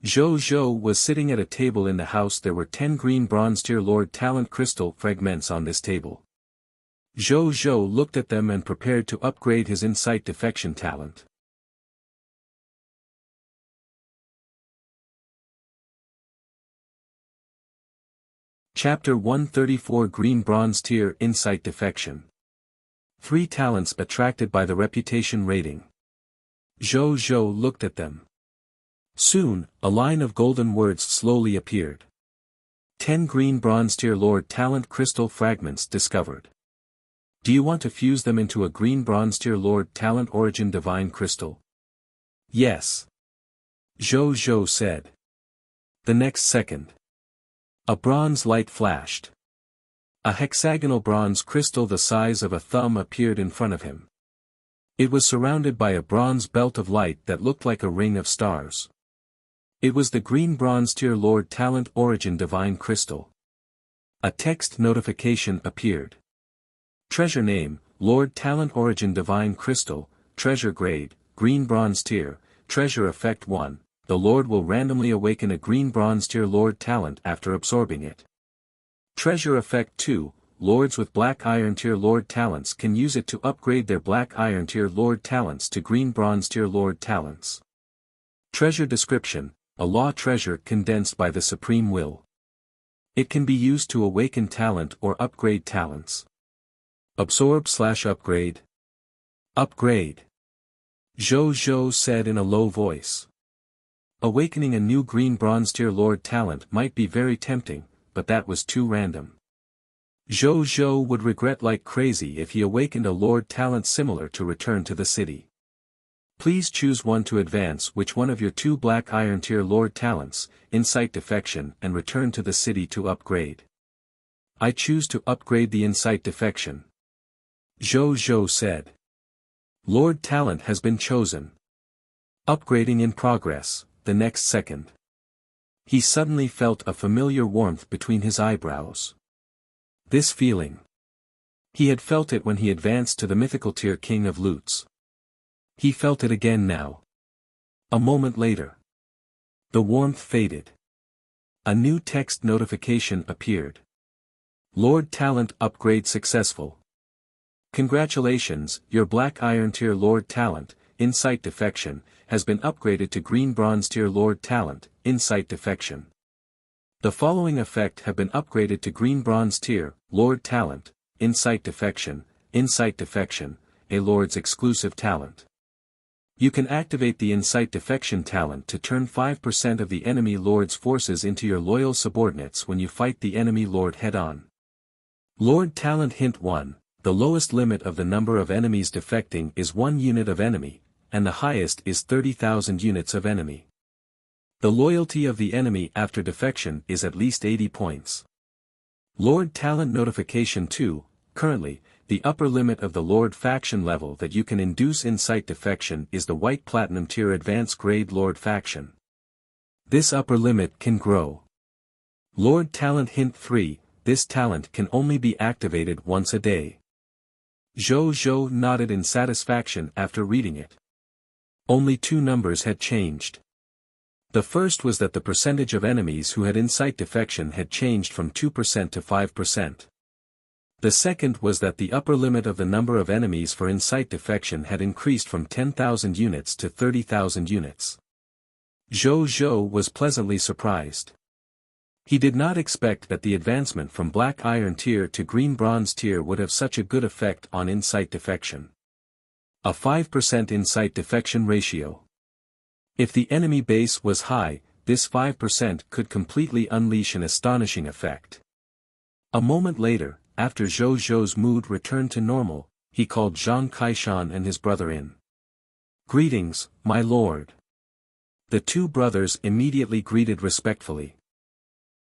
Zhou Zhou was sitting at a table in the house. There were 10 green bronze tier Lord talent crystal fragments on this table. Zhou Zhou looked at them and prepared to upgrade his insight defection talent. Chapter 134 Green Bronze Tier Insight Defection. 3 talents attracted by the reputation rating. Zhou Zhou looked at them. Soon, a line of golden words slowly appeared. 10 green bronze tier Lord talent crystal fragments discovered. Do you want to fuse them into a green bronze tier Lord talent origin divine crystal? Yes. Zhou Zhou said. The next second, a bronze light flashed. A hexagonal bronze crystal the size of a thumb appeared in front of him. It was surrounded by a bronze belt of light that looked like a ring of stars. It was the green bronze tier Lord talent origin divine crystal. A text notification appeared. Treasure name, Lord talent origin divine crystal, treasure grade, green bronze tier, treasure effect 1. The Lord will randomly awaken a green bronze tier Lord talent after absorbing it. Treasure effect 2, Lords with black iron tier Lord talents can use it to upgrade their black iron tier Lord talents to green bronze tier Lord talents. Treasure description, a law treasure condensed by the supreme will. It can be used to awaken talent or upgrade talents. Absorb/upgrade. Upgrade. Zhou Zhou said in a low voice. Awakening a new green bronze tier Lord talent might be very tempting, but that was too random. Zhou Zhou would regret like crazy if he awakened a Lord talent similar to return to the city. Please choose one to advance which one of your 2 black iron tier Lord talents, insight defection and return to the city to upgrade. I choose to upgrade the insight defection. Zhou Zhou said. Lord talent has been chosen. Upgrading in progress. The next second, he suddenly felt a familiar warmth between his eyebrows. This feeling, he had felt it when he advanced to the mythical tier King of Loots. He felt it again now. A moment later, the warmth faded. A new text notification appeared. Lord talent upgrade successful. Congratulations, your black iron tier Lord talent, insight defection, has been upgraded to green bronze tier Lord talent, insight defection. The following effect have been upgraded to green bronze tier, Lord talent, insight defection, Insight Defection, a Lord's exclusive talent. You can activate the Insight Defection talent to turn 5% of the enemy Lord's forces into your loyal subordinates when you fight the enemy Lord head-on. Lord Talent Hint 1, the lowest limit of the number of enemies defecting is 1 unit of enemy, and the highest is 30,000 units of enemy. The loyalty of the enemy after defection is at least 80 points. Lord Talent Notification 2, currently, the upper limit of the Lord faction level that you can induce Insight Defection is the White Platinum Tier Advanced Grade Lord faction. This upper limit can grow. Lord Talent Hint 3, this talent can only be activated once a day. Zhou nodded in satisfaction after reading it. Only 2 numbers had changed. The first was that the percentage of enemies who had Insight Defection had changed from 2% to 5%. The second was that the upper limit of the number of enemies for Insight Defection had increased from 10,000 units to 30,000 units. Zhou was pleasantly surprised. He did not expect that the advancement from Black Iron Tier to Green Bronze Tier would have such a good effect on Insight Defection. A 5% Insight Defection ratio. If the enemy base was high, this 5% could completely unleash an astonishing effect. A moment later, after Zhou's mood returned to normal, he called Zhang Kaishan and his brother in. "Greetings, my lord." The 2 brothers immediately greeted respectfully.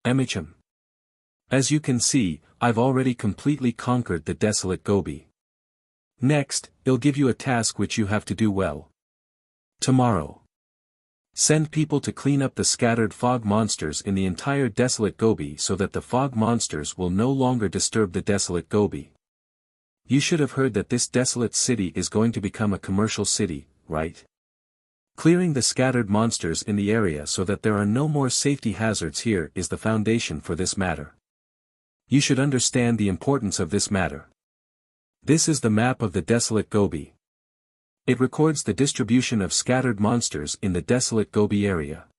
"Amicham. As you can see, I've already completely conquered the desolate Gobi. Next, I'll give you a task which you have to do well. Tomorrow. Send people to clean up the scattered fog monsters in the entire desolate Gobi so that the fog monsters will no longer disturb the desolate Gobi. You should have heard that this desolate city is going to become a commercial city, right? Clearing the scattered monsters in the area so that there are no more safety hazards here is the foundation for this matter. You should understand the importance of this matter. This is the map of the desolate Gobi. It records the distribution of scattered monsters in the desolate Gobi area.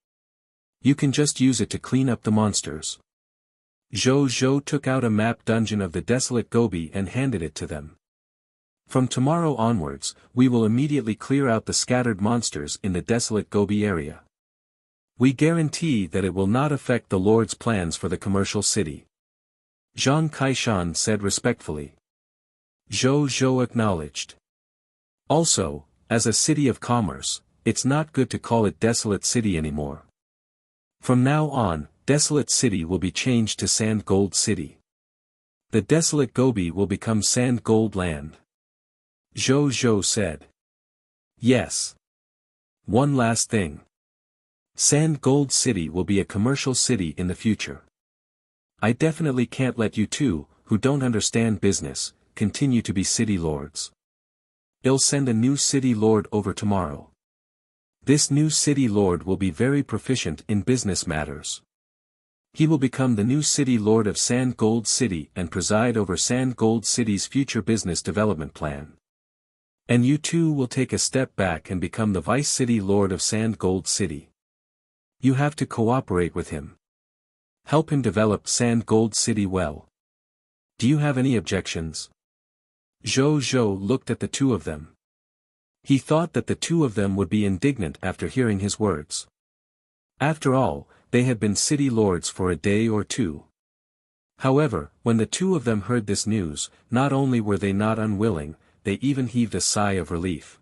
You can just use it to clean up the monsters." Zhou took out a map dungeon of the desolate Gobi and handed it to them. "From tomorrow onwards, we will immediately clear out the scattered monsters in the desolate Gobi area. We guarantee that it will not affect the Lord's plans for the commercial city." Zhang Kaishan said respectfully. Zhou acknowledged. "Also, as a city of commerce, it's not good to call it Desolate City anymore. From now on, Desolate City will be changed to Sand Gold City. The desolate Gobi will become Sand Gold Land." Zhou said. "Yes. One last thing. Sand Gold City will be a commercial city in the future. I definitely can't let you 2, who don't understand business, continue to be city lords. I'll send a new city lord over tomorrow. This new city lord will be very proficient in business matters. He will become the new city lord of Sand Gold City and preside over Sand Gold City's future business development plan. And you 2 will take a step back and become the vice city lord of Sand Gold City. You have to cooperate with him. Help him develop Sand Gold City well. Do you have any objections?" Zhou looked at the 2 of them. He thought that the 2 of them would be indignant after hearing his words. After all, they had been city lords for a day or 2. However, when the 2 of them heard this news, not only were they not unwilling, they even heaved a sigh of relief.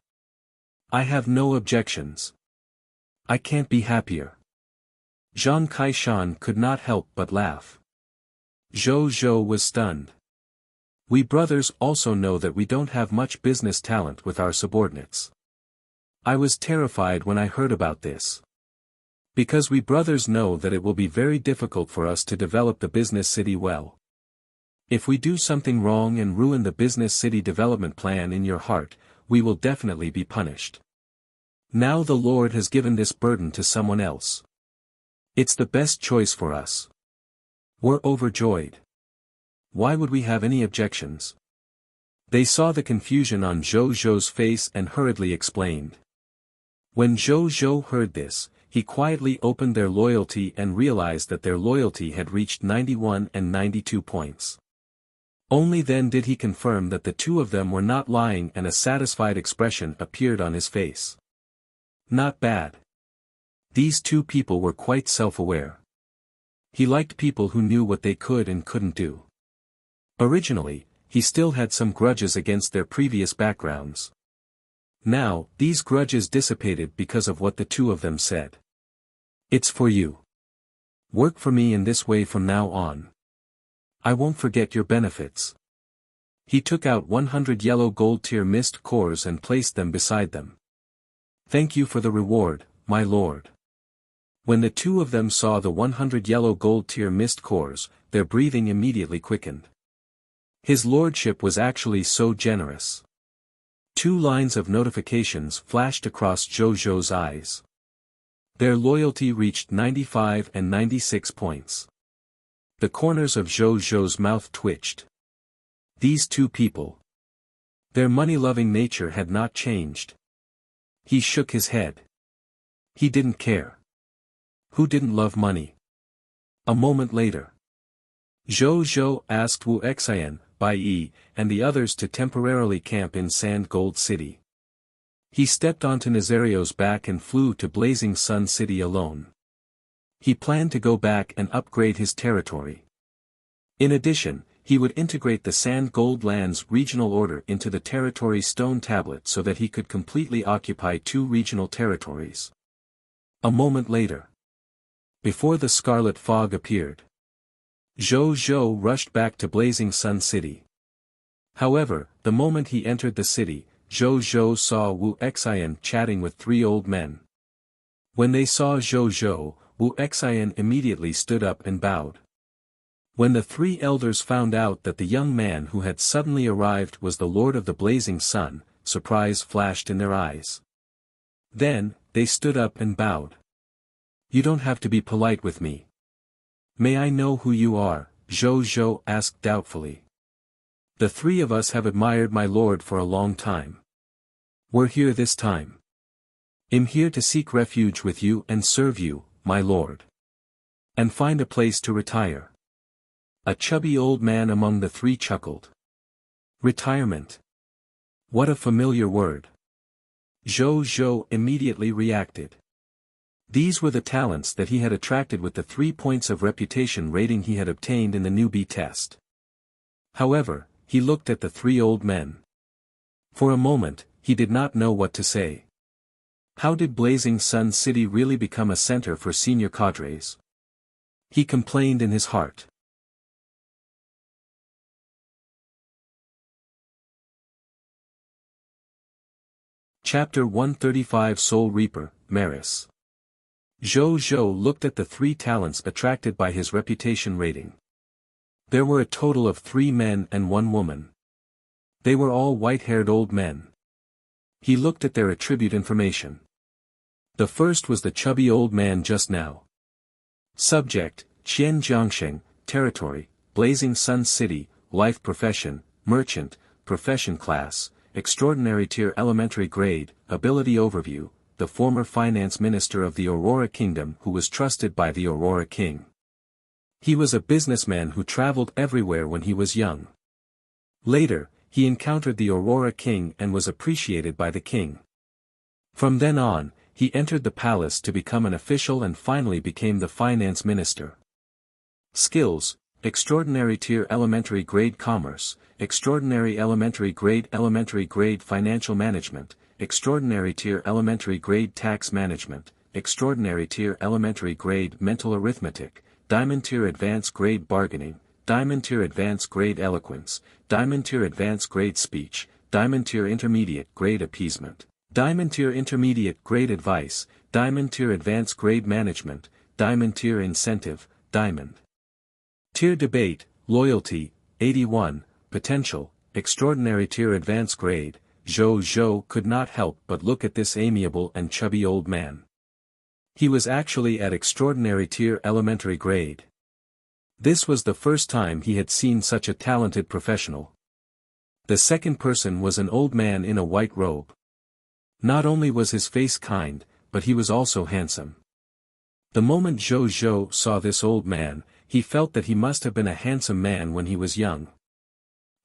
"I have no objections. I can't be happier." Zhang Kaishan could not help but laugh. Zhou was stunned. "We brothers also know that we don't have much business talent with our subordinates. I was terrified when I heard about this. Because we brothers know that it will be very difficult for us to develop the business city well. If we do something wrong and ruin the business city development plan in your heart, we will definitely be punished. Now the Lord has given this burden to someone else. It's the best choice for us. We're overjoyed. Why would we have any objections?" They saw the confusion on Zhou's face and hurriedly explained. When Zhou heard this, he quietly opened their loyalty and realized that their loyalty had reached 91 and 92 points. Only then did he confirm that the two of them were not lying, and a satisfied expression appeared on his face. Not bad. These two people were quite self-aware. He liked people who knew what they could and couldn't do. Originally, he still had some grudges against their previous backgrounds. Now, these grudges dissipated because of what the two of them said. It's for you. Work for me in this way from now on. I won't forget your benefits. He took out 100 yellow gold tier mist cores and placed them beside them. Thank you for the reward, my lord. When the two of them saw the 100 yellow gold tier mist cores, their breathing immediately quickened. His lordship was actually so generous. 2 lines of notifications flashed across Zhou's eyes. Their loyalty reached 95 and 96 points. The corners of Zhou's mouth twitched. These two people. Their money-loving nature had not changed. He shook his head. He didn't care. Who didn't love money? A moment later, Zhou asked Wuxia, Bai Yi, and the others to temporarily camp in Sand Gold City. He stepped onto Nazario's back and flew to Blazing Sun City alone. He planned to go back and upgrade his territory. In addition, he would integrate the Sand Gold Lands regional order into the territory stone tablet so that he could completely occupy 2 regional territories. A moment later, before the scarlet fog appeared, Zhou rushed back to Blazing Sun City. However, the moment he entered the city, Zhou saw Wuxia chatting with 3 old men. When they saw Zhou, Wuxia immediately stood up and bowed. When the 3 elders found out that the young man who had suddenly arrived was the Lord of the Blazing Sun, surprise flashed in their eyes. Then, they stood up and bowed. You don't have to be polite with me. May I know who you are? Zhou asked doubtfully. The 3 of us have admired my lord for a long time. We're here this time. I'm here to seek refuge with you and serve you, my lord. And find a place to retire. A chubby old man among the 3 chuckled. Retirement. What a familiar word. Zhou immediately reacted. These were the talents that he had attracted with the 3 points of reputation rating he had obtained in the newbie test. However, he looked at the 3 old men. For a moment, he did not know what to say. How did Blazing Sun City really become a center for senior cadres? He complained in his heart. Chapter 135 Soul Reaper, Maris. Zhou looked at the 3 talents attracted by his reputation rating. There were a total of 3 men and 1 woman. They were all white-haired old men. He looked at their attribute information. The first was the chubby old man just now. Subject, Qian Jiangsheng, Territory, Blazing Sun City, Life Profession, Merchant, Profession Class, Extraordinary Tier Elementary Grade, Ability Overview, the former Finance Minister of the Aurora Kingdom who was trusted by the Aurora King. He was a businessman who traveled everywhere when he was young. Later, he encountered the Aurora King and was appreciated by the king. From then on, he entered the palace to become an official and finally became the finance minister. Skills: Extraordinary Tier Elementary Grade Commerce, Extraordinary Elementary Grade Financial Management, Extraordinary Tier Elementary Grade Tax Management, Extraordinary Tier Elementary Grade Mental Arithmetic, Diamond Tier Advanced Grade Bargaining, Diamond Tier Advanced Grade Eloquence, Diamond Tier Advanced Grade Speech, Diamond Tier Intermediate Grade Appeasement, Diamond Tier Intermediate Grade Advice, Diamond Tier Advanced Grade Management, Diamond Tier Incentive, Diamond Tier Debate, Loyalty, 81, Potential, Extraordinary Tier Advanced Grade. Zhou could not help but look at this amiable and chubby old man. He was actually at Extraordinary Tier Elementary Grade. This was the first time he had seen such a talented professional. The second person was an old man in a white robe. Not only was his face kind, but he was also handsome. The moment Zhou saw this old man, he felt that he must have been a handsome man when he was young.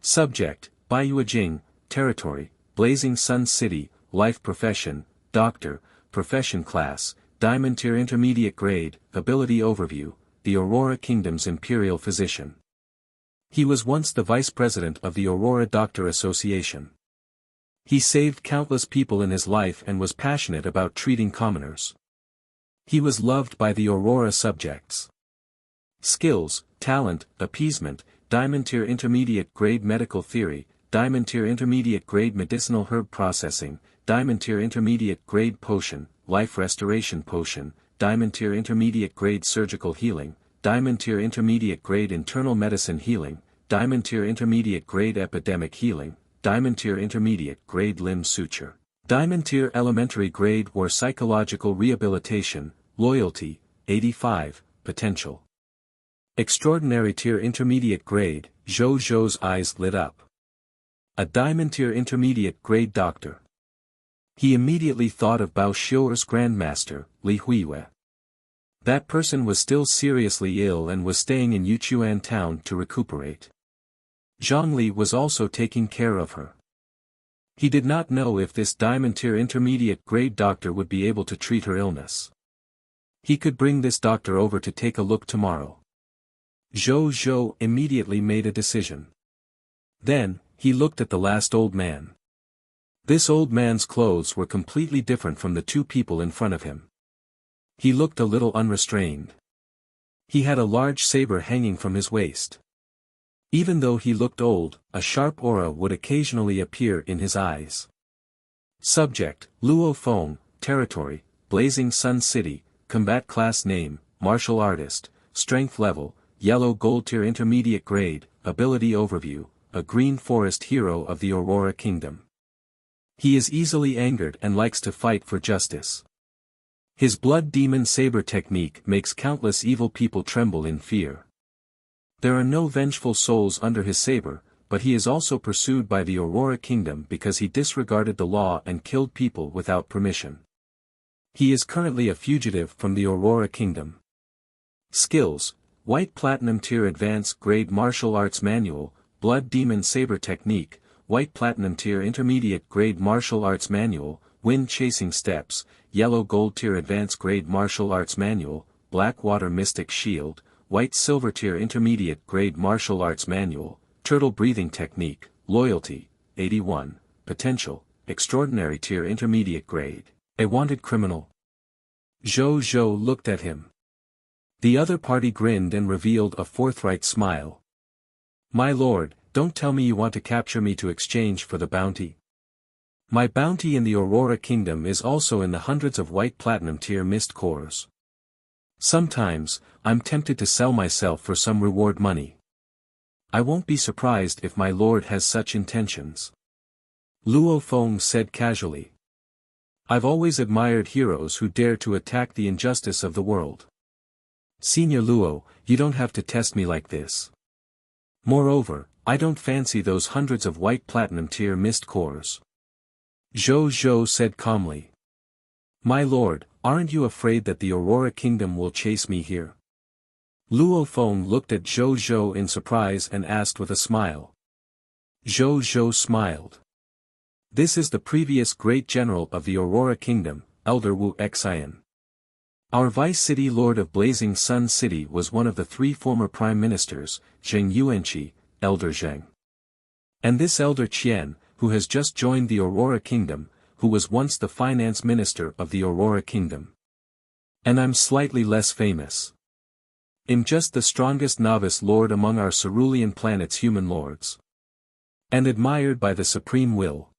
Subject, Baiyuajing, Territory, Blazing Sun City, Life Profession, Doctor, Profession Class, Diamond Tier Intermediate Grade, Ability Overview, the Aurora Kingdom's Imperial Physician. He was once the Vice President of the Aurora Doctor Association. He saved countless people in his life and was passionate about treating commoners. He was loved by the Aurora subjects. Skills, Talent, Appeasement, Diamond Tier Intermediate Grade Medical Theory, Diamond Tier Intermediate Grade Medicinal Herb Processing, Diamond Tier Intermediate Grade Potion, Life Restoration Potion, Diamond Tier Intermediate Grade Surgical Healing, Diamond Tier Intermediate Grade Internal Medicine Healing, Diamond Tier Intermediate Grade Epidemic Healing, Diamond Tier Intermediate Grade Limb Suture, Diamond Tier Elementary Grade or Psychological Rehabilitation, Loyalty, 85, Potential. Extraordinary Tier Intermediate Grade, Zhou Zhou's eyes lit up. A Diamond Tier Intermediate Grade Doctor. He immediately thought of Bao Xiuer's Grandmaster, Li Huiyue. That person was still seriously ill and was staying in Yuchuan town to recuperate. Zhang Li was also taking care of her. He did not know if this Diamond Tier Intermediate Grade Doctor would be able to treat her illness. He could bring this doctor over to take a look tomorrow. Zhou Zhou immediately made a decision. Then, he looked at the last old man. This old man's clothes were completely different from the two people in front of him. He looked a little unrestrained. He had a large saber hanging from his waist. Even though he looked old, a sharp aura would occasionally appear in his eyes. Subject, Luo Feng, Territory, Blazing Sun City, Combat Class Name, Martial Artist, Strength Level, Yellow Gold Tier Intermediate Grade, Ability Overview, a Green Forest Hero of the Aurora Kingdom. He is easily angered and likes to fight for justice. His Blood Demon Saber technique makes countless evil people tremble in fear. There are no vengeful souls under his saber, but he is also pursued by the Aurora Kingdom because he disregarded the law and killed people without permission. He is currently a fugitive from the Aurora Kingdom. Skills, White Platinum Tier Advanced Grade Martial Arts Manual, Blood Demon Saber Technique, White Platinum Tier Intermediate Grade Martial Arts Manual, Wind Chasing Steps, Yellow Gold Tier Advanced Grade Martial Arts Manual, Blackwater Mystic Shield, White Silver Tier Intermediate Grade Martial Arts Manual, Turtle Breathing Technique, Loyalty, 81, Potential, Extraordinary Tier Intermediate Grade, a Wanted Criminal. Zhou Zhou looked at him. The other party grinned and revealed a forthright smile. My lord, don't tell me you want to capture me to exchange for the bounty. My bounty in the Aurora Kingdom is also in the hundreds of White Platinum Tier Mist Cores. Sometimes, I'm tempted to sell myself for some reward money. I won't be surprised if my lord has such intentions. Luo Feng said casually. I've always admired heroes who dare to attack the injustice of the world. Senior Luo, you don't have to test me like this. Moreover, I don't fancy those hundreds of White Platinum Tier Mist Cores. Zhou Zhou said calmly. My lord, aren't you afraid that the Aurora Kingdom will chase me here? Luo Feng looked at Zhou Zhou in surprise and asked with a smile. Zhou Zhou smiled. This is the previous great general of the Aurora Kingdom, Elder Wu Xian. Our Vice City Lord of Blazing Sun City was one of the three former Prime Ministers, Zheng Yuanqi, Elder Zheng. And this Elder Qian, who has just joined the Aurora Kingdom, who was once the Finance Minister of the Aurora Kingdom. And I'm slightly less famous. I'm just the strongest novice lord among our cerulean planet's human lords. And admired by the Supreme Will.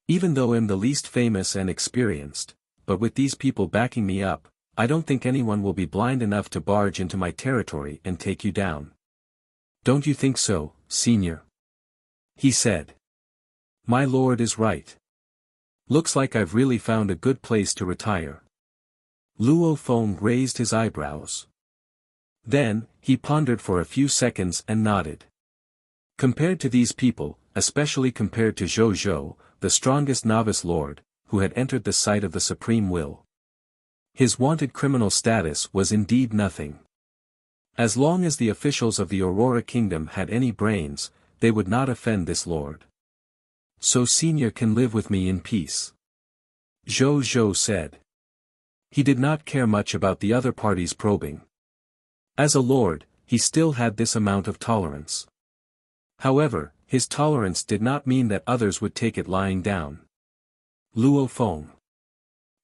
Even though I'm the least famous and experienced, but with these people backing me up, I don't think anyone will be blind enough to barge into my territory and take you down. Don't you think so, senior? He said. My lord is right. Looks like I've really found a good place to retire. Luo Feng raised his eyebrows. Then, he pondered for a few seconds and nodded. Compared to these people, especially compared to Zhou Zhou, the strongest novice lord, who had entered the sight of the Supreme Will. His wanted criminal status was indeed nothing. As long as the officials of the Aurora Kingdom had any brains, they would not offend this lord. So Senior can live with me in peace. Zhou Zhou said. He did not care much about the other party's probing. As a lord, he still had this amount of tolerance. However, his tolerance did not mean that others would take it lying down. Luo Feng.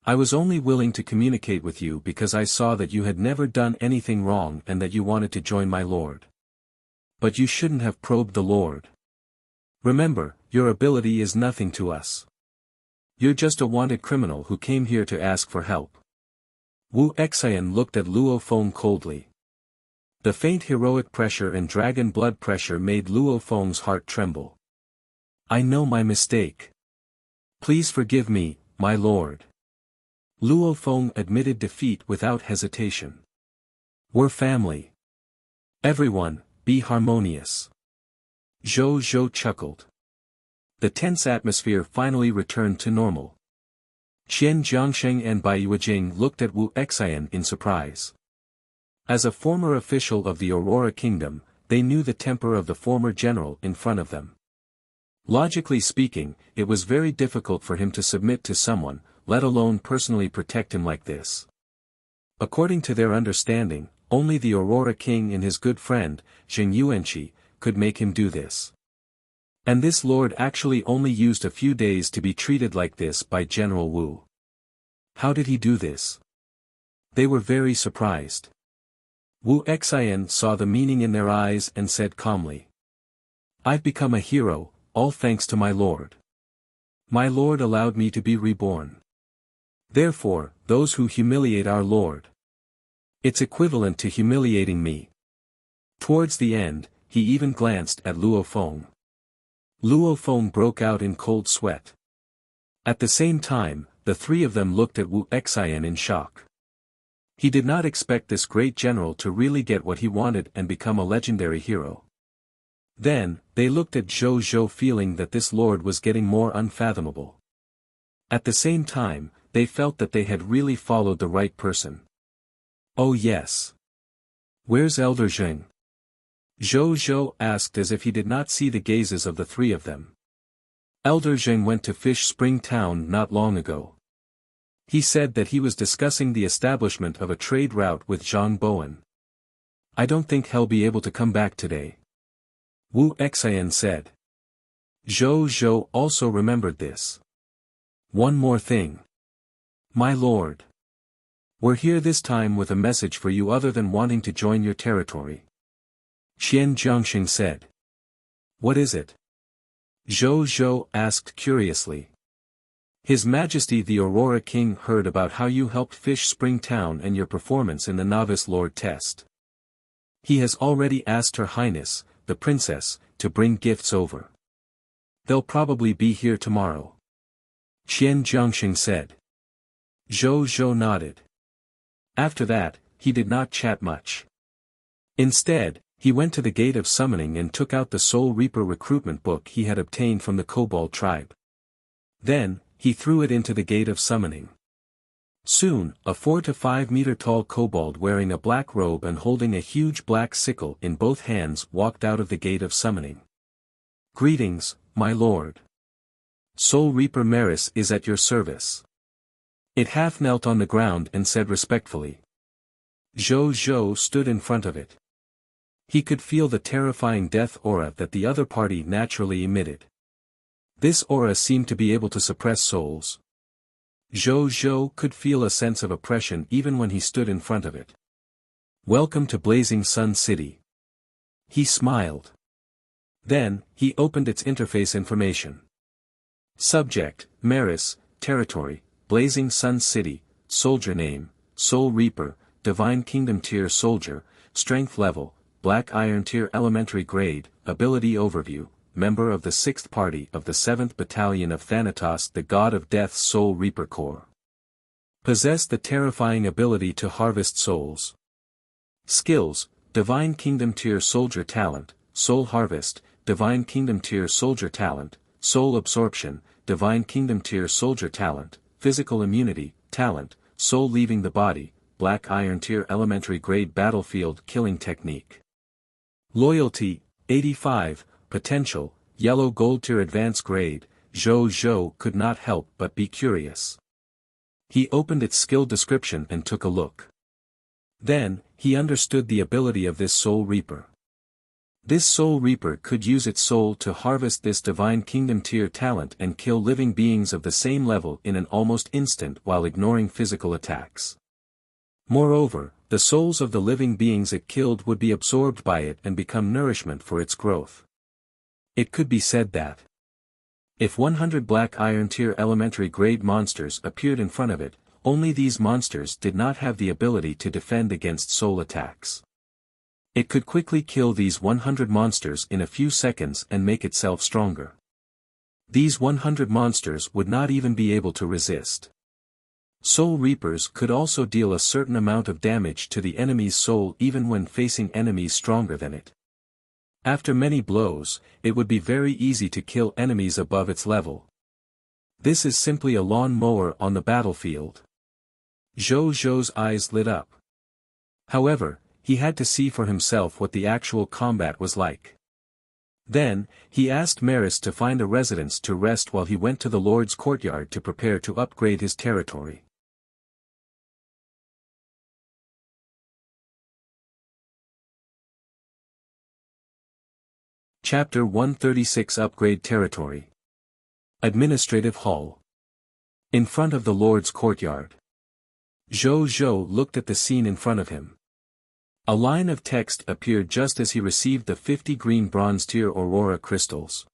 I was only willing to communicate with you because I saw that you had never done anything wrong and that you wanted to join my lord. But you shouldn't have probed the lord. Remember, your ability is nothing to us. You're just a wanted criminal who came here to ask for help. Wu Xian looked at Luo Feng coldly. The faint heroic pressure and dragon blood pressure made Luo Feng's heart tremble. I know my mistake. Please forgive me, my lord. Luo Feng admitted defeat without hesitation. We're family. Everyone, be harmonious. Zhou Zhou chuckled. The tense atmosphere finally returned to normal. Qian Jiangsheng and Bai Yuejing looked at Wu Xian in surprise. As a former official of the Aurora Kingdom, they knew the temper of the former general in front of them. Logically speaking, it was very difficult for him to submit to someone, let alone personally protect him like this. According to their understanding, only the Aurora King and his good friend, Zheng Yuanqi, could make him do this. And this lord actually only used a few days to be treated like this by General Wu. How did he do this? They were very surprised. Wu Xian saw the meaning in their eyes and said calmly. I've become a hero, all thanks to my lord. My lord allowed me to be reborn. Therefore, those who humiliate our lord. It's equivalent to humiliating me. Towards the end, he even glanced at Luo Feng. Luo Feng broke out in cold sweat. At the same time, the three of them looked at Wu Xian in shock. He did not expect this great general to really get what he wanted and become a legendary hero. Then, they looked at Zhou Zhou feeling that this lord was getting more unfathomable. At the same time, they felt that they had really followed the right person. Oh yes. Where's Elder Zheng? Zhou Zhou asked as if he did not see the gazes of the three of them. Elder Zheng went to Fish Spring Town not long ago. He said that he was discussing the establishment of a trade route with Zhang Bowen. I don't think he'll be able to come back today. Wu Xian said. Zhou Zhou also remembered this. One more thing. My lord. We're here this time with a message for you other than wanting to join your territory. Qian Jiangxing said. What is it? Zhou Zhou asked curiously. His Majesty the Aurora King heard about how you helped Fish Spring Town and your performance in the Novice Lord test. He has already asked Her Highness, the Princess, to bring gifts over. They'll probably be here tomorrow. Qian Jiangxing said. Zhou Zhou nodded. After that, he did not chat much. Instead, he went to the Gate of Summoning and took out the Soul Reaper recruitment book he had obtained from the Kobold tribe. Then, he threw it into the Gate of Summoning. Soon, a 4 to 5 meter tall kobold wearing a black robe and holding a huge black sickle in both hands walked out of the Gate of Summoning. Greetings, my lord. Soul Reaper Maris is at your service. It half knelt on the ground and said respectfully. Zhou Zhou stood in front of it. He could feel the terrifying death aura that the other party naturally emitted. This aura seemed to be able to suppress souls. Zhou Zhou could feel a sense of oppression even when he stood in front of it. Welcome to Blazing Sun City. He smiled. Then, he opened its interface information. Subject, Maris, Territory, Blazing Sun City, Soldier Name, Soul Reaper, Divine Kingdom Tier Soldier, Strength Level, Black Iron Tier Elementary Grade, Ability Overview, Member of the 6th Party of the 7th Battalion of Thanatos the God of Death's Soul Reaper Corps. Possess the terrifying ability to harvest souls. Skills, Divine Kingdom Tier Soldier Talent, Soul Harvest, Divine Kingdom Tier Soldier Talent, Soul Absorption, Divine Kingdom Tier Soldier Talent, Physical Immunity, Talent, Soul Leaving the Body, Black Iron Tier Elementary Grade Battlefield Killing Technique. Loyalty, 85, potential, yellow gold tier advanced grade, Zhou could not help but be curious. He opened its skill description and took a look. Then, he understood the ability of this Soul Reaper. This Soul Reaper could use its soul to harvest this Divine Kingdom tier talent and kill living beings of the same level in an almost instant while ignoring physical attacks. Moreover, the souls of the living beings it killed would be absorbed by it and become nourishment for its growth. It could be said that if 100 Black Iron tier elementary grade monsters appeared in front of it, only these monsters did not have the ability to defend against soul attacks. It could quickly kill these 100 monsters in a few seconds and make itself stronger. These 100 monsters would not even be able to resist. Soul Reapers could also deal a certain amount of damage to the enemy's soul even when facing enemies stronger than it. After many blows, it would be very easy to kill enemies above its level. This is simply a lawn mower on the battlefield. Zhou's eyes lit up. However, he had to see for himself what the actual combat was like. Then, he asked Maris to find a residence to rest while he went to the Lord's courtyard to prepare to upgrade his territory. Chapter 136 Upgrade Territory. Administrative Hall. In front of the Lord's courtyard. Zhou looked at the scene in front of him. A line of text appeared just as he received the 50 green bronze tier Aurora crystals.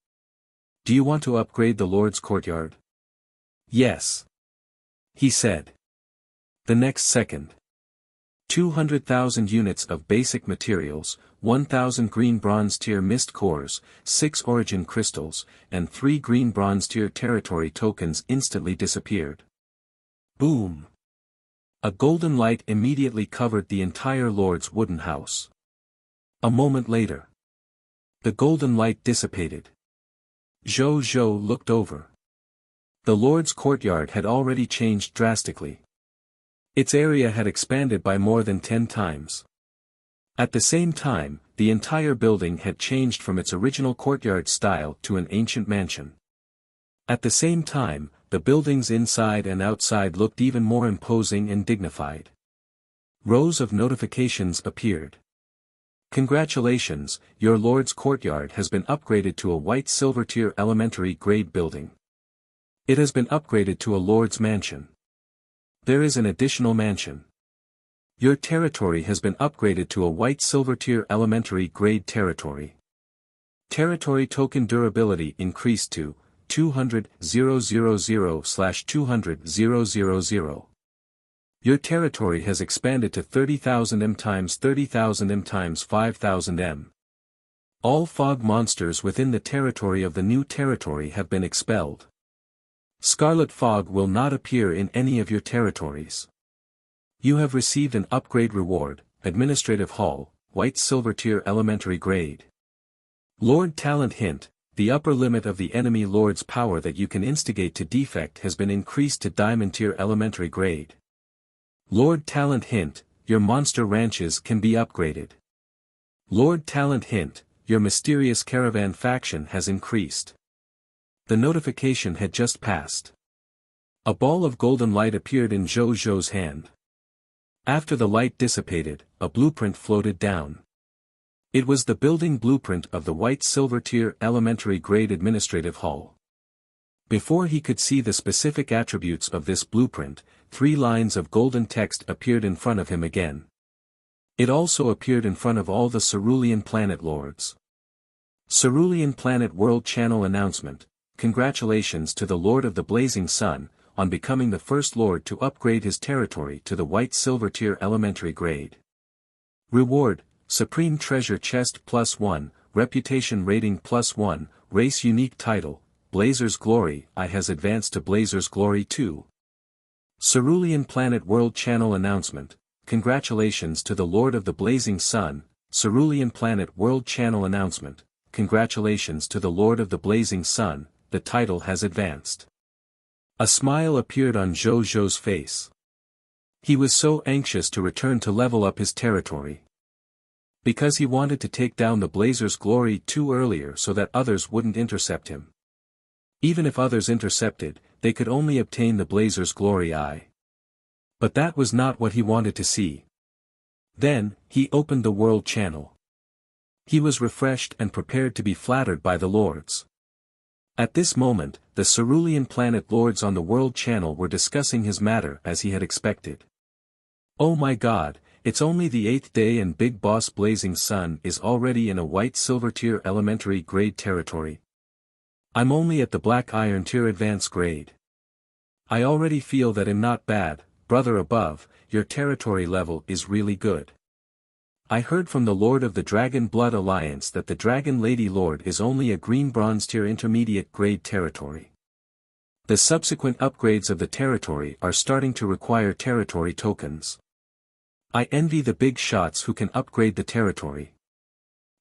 Do you want to upgrade the Lord's courtyard? Yes. He said. The next second. 200,000 units of basic materials, 1,000 green bronze tier mist cores, 6 origin crystals, and 3 green bronze tier territory tokens instantly disappeared. Boom! A golden light immediately covered the entire Lord's wooden house. A moment later, the golden light dissipated. Zhou looked over. The Lord's courtyard had already changed drastically. Its area had expanded by more than 10 times. At the same time, the entire building had changed from its original courtyard style to an ancient mansion. At the same time, the buildings inside and outside looked even more imposing and dignified. Rows of notifications appeared. Congratulations, your Lord's courtyard has been upgraded to a white silver tier elementary grade building. It has been upgraded to a Lord's mansion. There is an additional mansion. Your territory has been upgraded to a white silver tier elementary grade territory. Territory token durability increased to 200,000/200,000. Your territory has expanded to 30,000 m times 30,000 m times 5,000 m. All fog monsters within the territory of the new territory have been expelled. Scarlet fog will not appear in any of your territories. You have received an upgrade reward, Administrative Hall, white silver tier elementary grade. Lord Talent Hint. The upper limit of the enemy lord's power that you can instigate to defect has been increased to Diamond tier elementary grade. Lord Talent Hint, your monster ranches can be upgraded. Lord Talent Hint, your mysterious caravan faction has increased. The notification had just passed. A ball of golden light appeared in Zhou's hand. After the light dissipated, a blueprint floated down. It was the building blueprint of the white silver tier elementary grade administrative hall. Before he could see the specific attributes of this blueprint, 3 lines of golden text appeared in front of him again. It also appeared in front of all the Cerulean Planet Lords. Cerulean Planet World Channel Announcement. Congratulations to the Lord of the Blazing Sun, on becoming the first Lord to upgrade his territory to the white silver tier elementary grade. Reward. Supreme Treasure Chest +1, Reputation Rating +1, Race Unique Title, Blazer's Glory I has advanced to Blazer's Glory 2. Cerulean Planet World Channel Announcement, Congratulations to the Lord of the Blazing Sun, Cerulean Planet World Channel Announcement, Congratulations to the Lord of the Blazing Sun, the title has advanced. A smile appeared on Zhou's face. He was so anxious to return to level up his territory. Because he wanted to take down the Blazer's glory too earlier so that others wouldn't intercept him. Even if others intercepted, they could only obtain the Blazer's glory. But that was not what he wanted to see. Then, he opened the world channel. He was refreshed and prepared to be flattered by the lords. At this moment, the Cerulean Planet lords on the world channel were discussing his matter as he had expected. Oh my God, it's only the 8th day and Big Boss Blazing Sun is already in a white silver tier elementary grade territory. I'm only at the black iron tier advanced grade. I already feel that I'm not bad, brother above, your territory level is really good. I heard from the Lord of the Dragon Blood Alliance that the Dragon Lady Lord is only a green bronze tier intermediate grade territory. The subsequent upgrades of the territory are starting to require territory tokens. I envy the big shots who can upgrade the territory.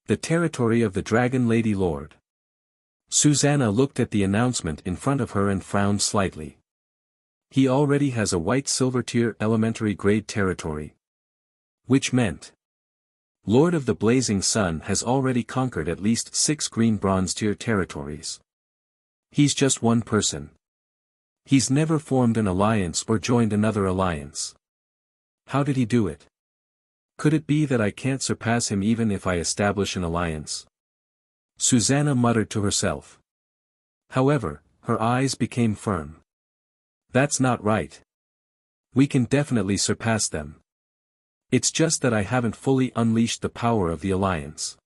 The territory of the Dragon Lady Lord. Susanna looked at the announcement in front of her and frowned slightly. He already has a white silver tier elementary grade territory. Which meant Lord of the Blazing Sun has already conquered at least 6 green bronze tier territories. He's just one person. He's never formed an alliance or joined another alliance. How did he do it? Could it be that I can't surpass him even if I establish an alliance? Susanna muttered to herself. However, her eyes became firm. That's not right. We can definitely surpass them. It's just that I haven't fully unleashed the power of the alliance.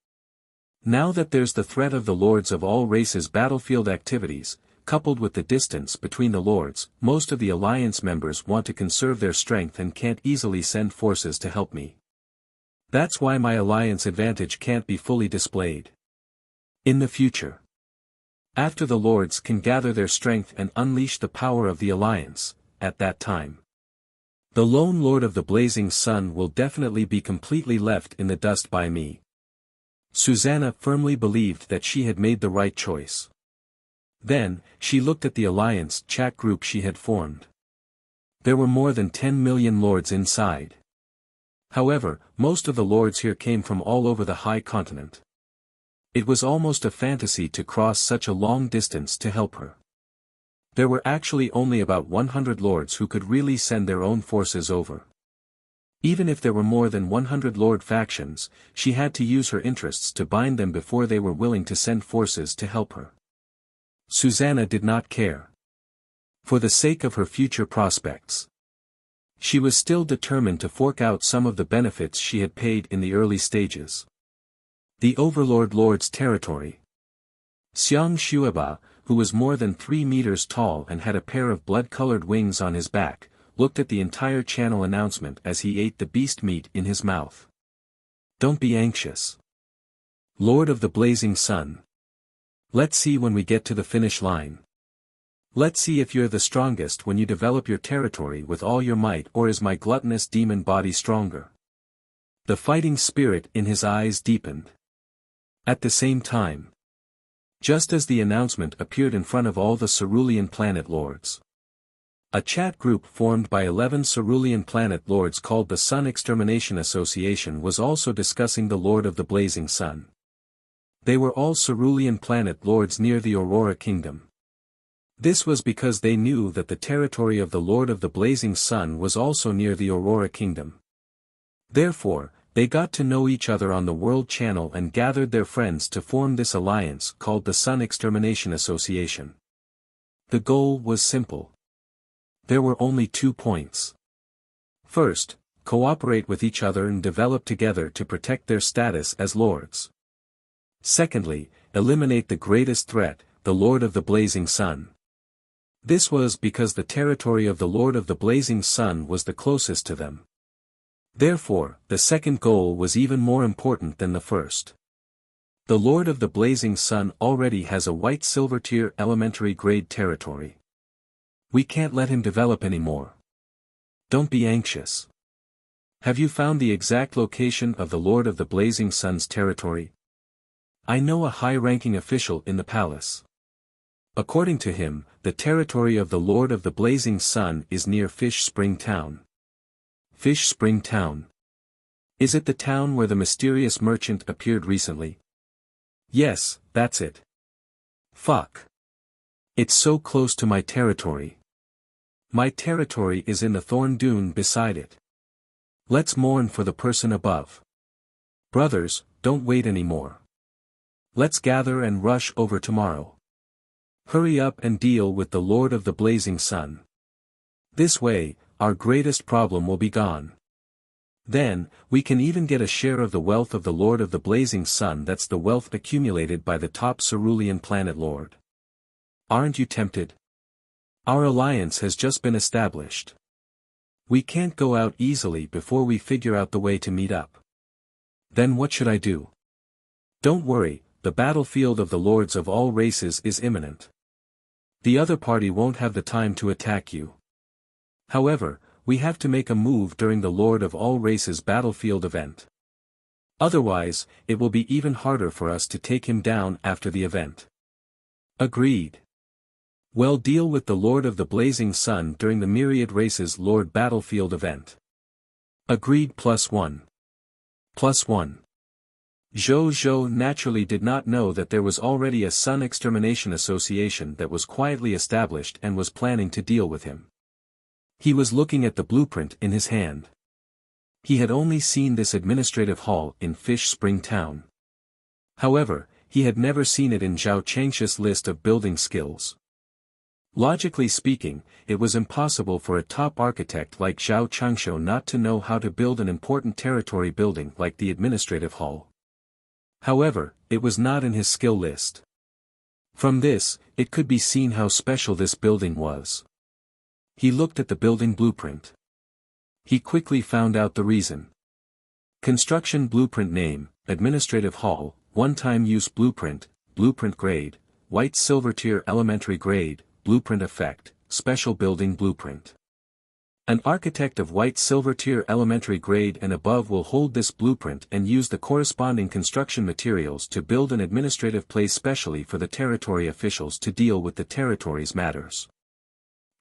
Now that there's the threat of the lords of all races battlefield activities, coupled with the distance between the lords, most of the alliance members want to conserve their strength and can't easily send forces to help me. That's why my alliance advantage can't be fully displayed. In the future, after the lords can gather their strength and unleash the power of the alliance, at that time, the lone lord of the Blazing Sun will definitely be completely left in the dust by me. Susanna firmly believed that she had made the right choice. Then, she looked at the alliance chat group she had formed. There were more than 10 million lords inside. However, most of the lords here came from all over the high continent. It was almost a fantasy to cross such a long distance to help her. There were actually only about 100 lords who could really send their own forces over. Even if there were more than 100 lord factions, she had to use her interests to bind them before they were willing to send forces to help her. Susanna did not care. For the sake of her future prospects, she was still determined to fork out some of the benefits she had paid in the early stages. The Overlord Lord's territory. Xiang Shuaba, who was more than 3 meters tall and had a pair of blood-colored wings on his back, looked at the entire channel announcement as he ate the beast meat in his mouth. Don't be anxious, Lord of the Blazing Sun. Let's see when we get to the finish line. Let's see if you're the strongest when you develop your territory with all your might, or is my gluttonous demon body stronger? The fighting spirit in his eyes deepened. At the same time, just as the announcement appeared in front of all the Cerulean Planet lords, a chat group formed by 11 Cerulean Planet lords called the Sun Extermination Association was also discussing the Lord of the Blazing Sun. They were all Cerulean Planet lords near the Aurora Kingdom. This was because they knew that the territory of the Lord of the Blazing Sun was also near the Aurora Kingdom. Therefore, they got to know each other on the World Channel and gathered their friends to form this alliance called the Sun Extermination Association. The goal was simple. There were only 2 points. First, cooperate with each other and develop together to protect their status as lords. Secondly, eliminate the greatest threat, the Lord of the Blazing Sun. This was because the territory of the Lord of the Blazing Sun was the closest to them. Therefore, the second goal was even more important than the first. The Lord of the Blazing Sun already has a white silver tier elementary grade territory. We can't let him develop anymore. Don't be anxious. Have you found the exact location of the Lord of the Blazing Sun's territory? I know a high-ranking official in the palace. According to him, the territory of the Lord of the Blazing Sun is near Fish Spring Town. Fish Spring Town. Is it the town where the mysterious merchant appeared recently? Yes, that's it. Fuck. It's so close to my territory. My territory is in the thorn dune beside it. Let's mourn for the person above. Brothers, don't wait anymore. Let's gather and rush over tomorrow. Hurry up and deal with the Lord of the Blazing Sun. This way, our greatest problem will be gone. Then, we can even get a share of the wealth of the Lord of the Blazing Sun. That's the wealth accumulated by the top Cerulean planet lord. Aren't you tempted? Our alliance has just been established. We can't go out easily before we figure out the way to meet up. Then what should I do? Don't worry, the battlefield of the lords of all races is imminent. The other party won't have the time to attack you. However, we have to make a move during the Lord of all races battlefield event. Otherwise, it will be even harder for us to take him down after the event. Agreed. Well, deal with the Lord of the Blazing Sun during the Myriad Races Lord battlefield event. Agreed. +1. +1. Zhou naturally did not know that there was already a Sun Extermination Association that was quietly established and was planning to deal with him. He was looking at the blueprint in his hand. He had only seen this administrative hall in Fish Spring Town. However, he had never seen it in Zhao Changshi's list of building skills. Logically speaking, it was impossible for a top architect like Zhao Changshu not to know how to build an important territory building like the administrative hall. However, it was not in his skill list. From this, it could be seen how special this building was. He looked at the building blueprint. He quickly found out the reason. Construction blueprint name, Administrative Hall, one-time use blueprint, blueprint grade, white silver tier elementary grade, blueprint effect, special building blueprint. An architect of white silver tier elementary grade and above will hold this blueprint and use the corresponding construction materials to build an administrative place specially for the territory officials to deal with the territory's matters.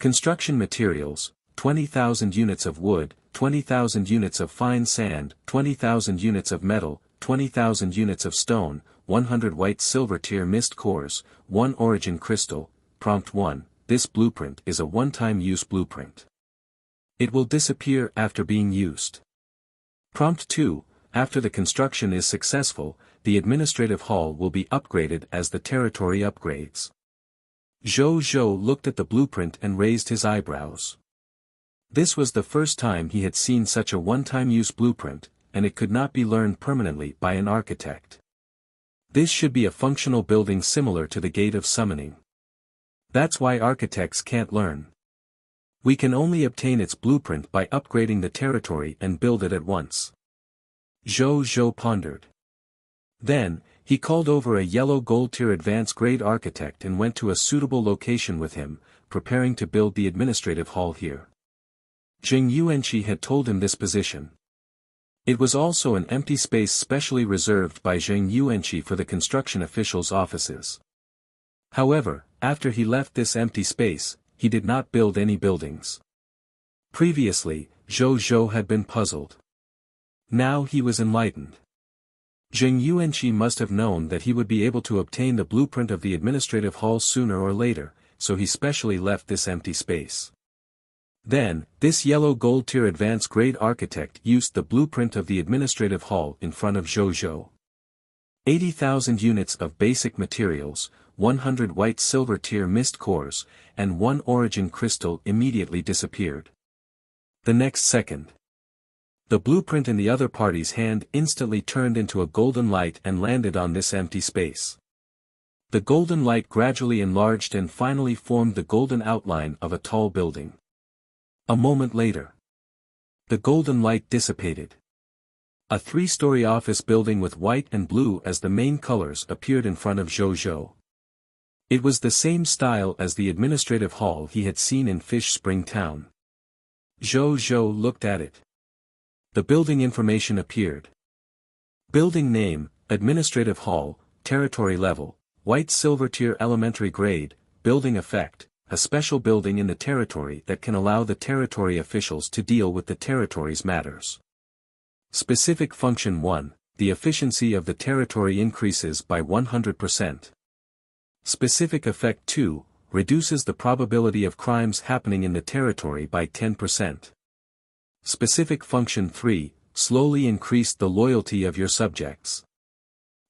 Construction materials, 20,000 units of wood, 20,000 units of fine sand, 20,000 units of metal, 20,000 units of stone, 100 white silver tier mist cores, 1 origin crystal. Prompt 1, this blueprint is a one-time use blueprint. It will disappear after being used. Prompt 2, after the construction is successful, the administrative hall will be upgraded as the territory upgrades. Zhou looked at the blueprint and raised his eyebrows. This was the first time he had seen such a one-time use blueprint, and it could not be learned permanently by an architect. This should be a functional building similar to the Gate of Summoning. That's why architects can't learn. We can only obtain its blueprint by upgrading the territory and build it at once. Zhou pondered. Then, he called over a yellow gold tier advanced grade architect and went to a suitable location with him, preparing to build the administrative hall here. Jing Yuanqi had told him this position. It was also an empty space specially reserved by Jing Yuanqi for the construction officials' offices. However, after he left this empty space, he did not build any buildings. Previously, Zhou had been puzzled. Now he was enlightened. Jing Yuanqi must have known that he would be able to obtain the blueprint of the administrative hall sooner or later, so he specially left this empty space. Then, this yellow gold tier advanced grade architect used the blueprint of the administrative hall in front of Zhou. 80,000 units of basic materials, 100 white silver tier mist cores, and 1 origin crystal immediately disappeared. The next second, the blueprint in the other party's hand instantly turned into a golden light and landed on this empty space. The golden light gradually enlarged and finally formed the golden outline of a tall building. A moment later, the golden light dissipated. A 3-story office building with white and blue as the main colors appeared in front of Zhou. It was the same style as the administrative hall he had seen in Fish Spring Town. Zhou looked at it. The building information appeared. Building name, Administrative Hall, Territory Level, White Silver Tier Elementary Grade, Building Effect, a special building in the territory that can allow the territory officials to deal with the territory's matters. Specific Function 1, the efficiency of the territory increases by 100%. Specific Effect 2, reduces the probability of crimes happening in the territory by 10%. Specific Function 3, slowly increase the loyalty of your subjects.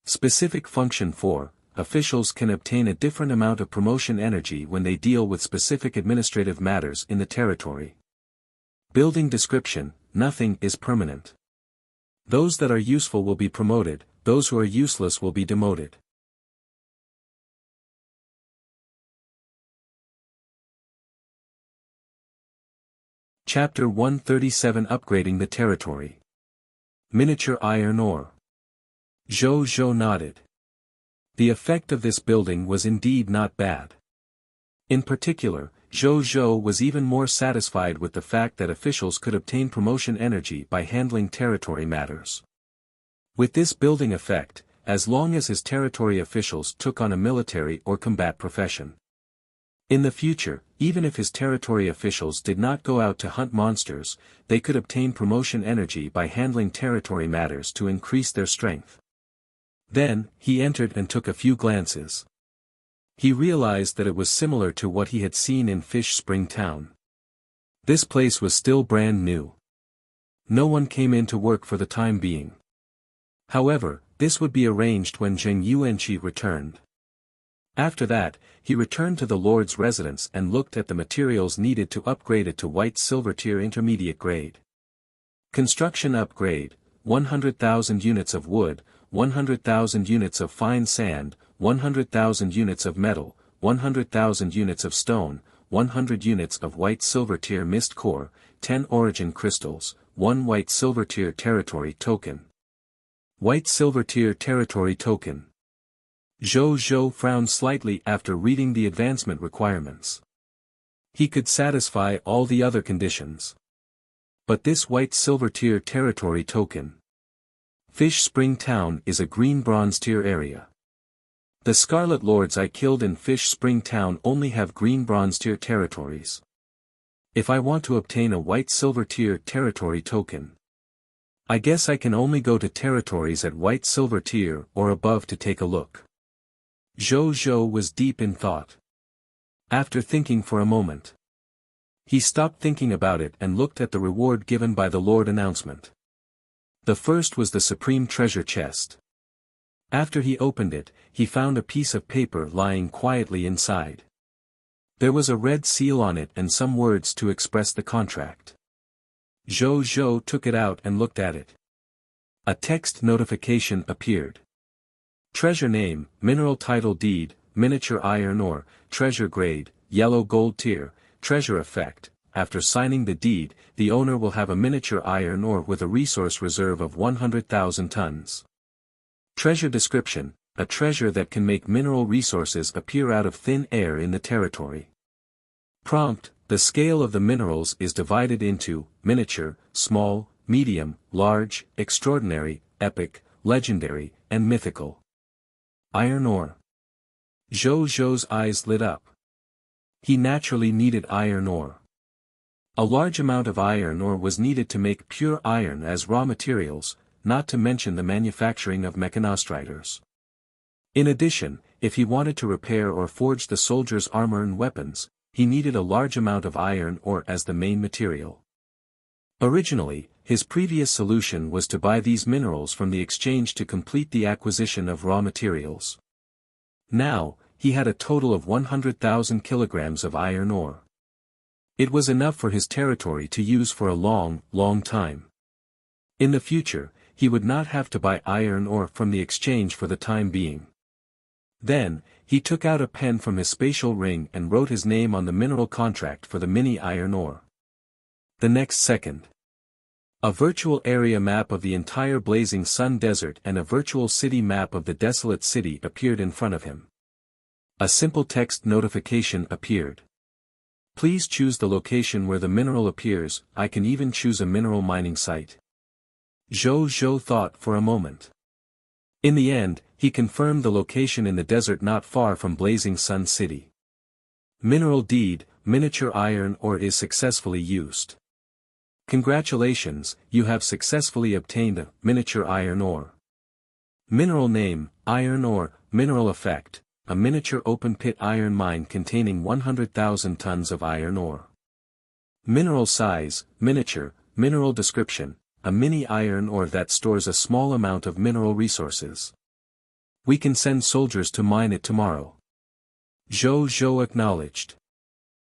Specific Function 4, officials can obtain a different amount of promotion energy when they deal with specific administrative matters in the territory. Building Description, nothing is permanent. Those that are useful will be promoted, those who are useless will be demoted. Chapter 137 Upgrading the Territory. Miniature iron ore. Zhou nodded. The effect of this building was indeed not bad. In particular, Zhou was even more satisfied with the fact that officials could obtain promotion energy by handling territory matters. With this building effect, as long as his territory officials took on a military or combat profession. In the future, even if his territory officials did not go out to hunt monsters, they could obtain promotion energy by handling territory matters to increase their strength. Then, he entered and took a few glances. He realized that it was similar to what he had seen in Fish Spring Town. This place was still brand new. No one came in to work for the time being. However, this would be arranged when Zheng Yuanqi returned. After that, he returned to the Lord's residence and looked at the materials needed to upgrade it to white silver tier intermediate grade. Construction upgrade, 100,000 units of wood, 100,000 units of fine sand, 100,000 units of metal, 100,000 units of stone, 100 units of white silver tier mist core, 10 origin crystals, 1 white silver tier territory token. White silver tier territory token. Zhou frowned slightly after reading the advancement requirements. He could satisfy all the other conditions. But this white silver tier territory token. Fish Spring Town is a green bronze tier area. The Scarlet Lords I killed in Fish Spring Town only have green bronze tier territories. If I want to obtain a white silver tier territory token, I guess I can only go to territories at white silver tier or above to take a look. Zhou was deep in thought. After thinking for a moment, he stopped thinking about it and looked at the reward given by the Lord announcement. The first was the Supreme Treasure Chest. After he opened it, he found a piece of paper lying quietly inside. There was a red seal on it and some words to express the contract. Zhou took it out and looked at it. A text notification appeared. Treasure name, mineral title deed, miniature iron ore, treasure grade, yellow gold tier, treasure effect. After signing the deed, the owner will have a miniature iron ore with a resource reserve of 100,000 tons. Treasure description, a treasure that can make mineral resources appear out of thin air in the territory. Prompt, the scale of the minerals is divided into, miniature, small, medium, large, extraordinary, epic, legendary, and mythical. Iron ore. Zhou's eyes lit up. He naturally needed iron ore. A large amount of iron ore was needed to make pure iron as raw materials, not to mention the manufacturing of mechanostriders. In addition, if he wanted to repair or forge the soldier's armor and weapons, he needed a large amount of iron ore as the main material. Originally, his previous solution was to buy these minerals from the exchange to complete the acquisition of raw materials. Now, he had a total of 100,000 kilograms of iron ore. It was enough for his territory to use for a long time. In the future, he would not have to buy iron ore from the exchange for the time being. Then, he took out a pen from his spatial ring and wrote his name on the mineral contract for the mini iron ore. The next second, a virtual area map of the entire Blazing Sun Desert and a virtual city map of the desolate city appeared in front of him. A simple text notification appeared. Please choose the location where the mineral appears. I can even choose a mineral mining site. Zhou thought for a moment. In the end, he confirmed the location in the desert not far from Blazing Sun City. Mineral deed, miniature iron ore is successfully used. Congratulations, you have successfully obtained a miniature iron ore. Mineral name, iron ore, mineral effect, a miniature open-pit iron mine containing 100,000 tons of iron ore. Mineral size, miniature, mineral description, a mini iron ore that stores a small amount of mineral resources. We can send soldiers to mine it tomorrow. Zhou acknowledged.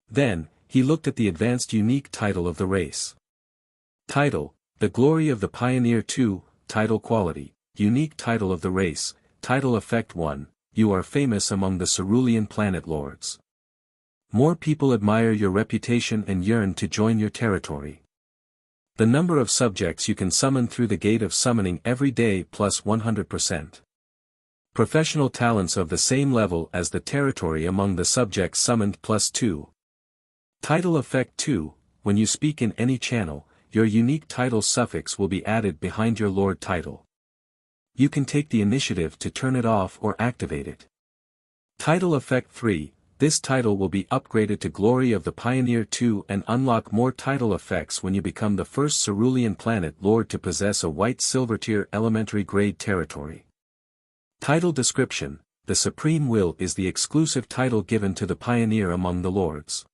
Then, he looked at the advanced unique title of the race. Title, The Glory of the Pioneer 2, Title Quality, Unique Title of the Race, Title Effect 1, You are famous among the Cerulean Planet Lords. More people admire your reputation and yearn to join your territory. The number of subjects you can summon through the gate of summoning every day plus 100%. Professional talents of the same level as the territory among the subjects summoned plus 2. Title Effect 2, when you speak in any channel, your unique title suffix will be added behind your lord title. You can take the initiative to turn it off or activate it. Title Effect 3, this title will be upgraded to Glory of the Pioneer 2 and unlock more title effects when you become the first Cerulean Planet Lord to possess a white silver tier elementary grade territory. Title Description, the Supreme Will is the exclusive title given to the Pioneer among the Lords.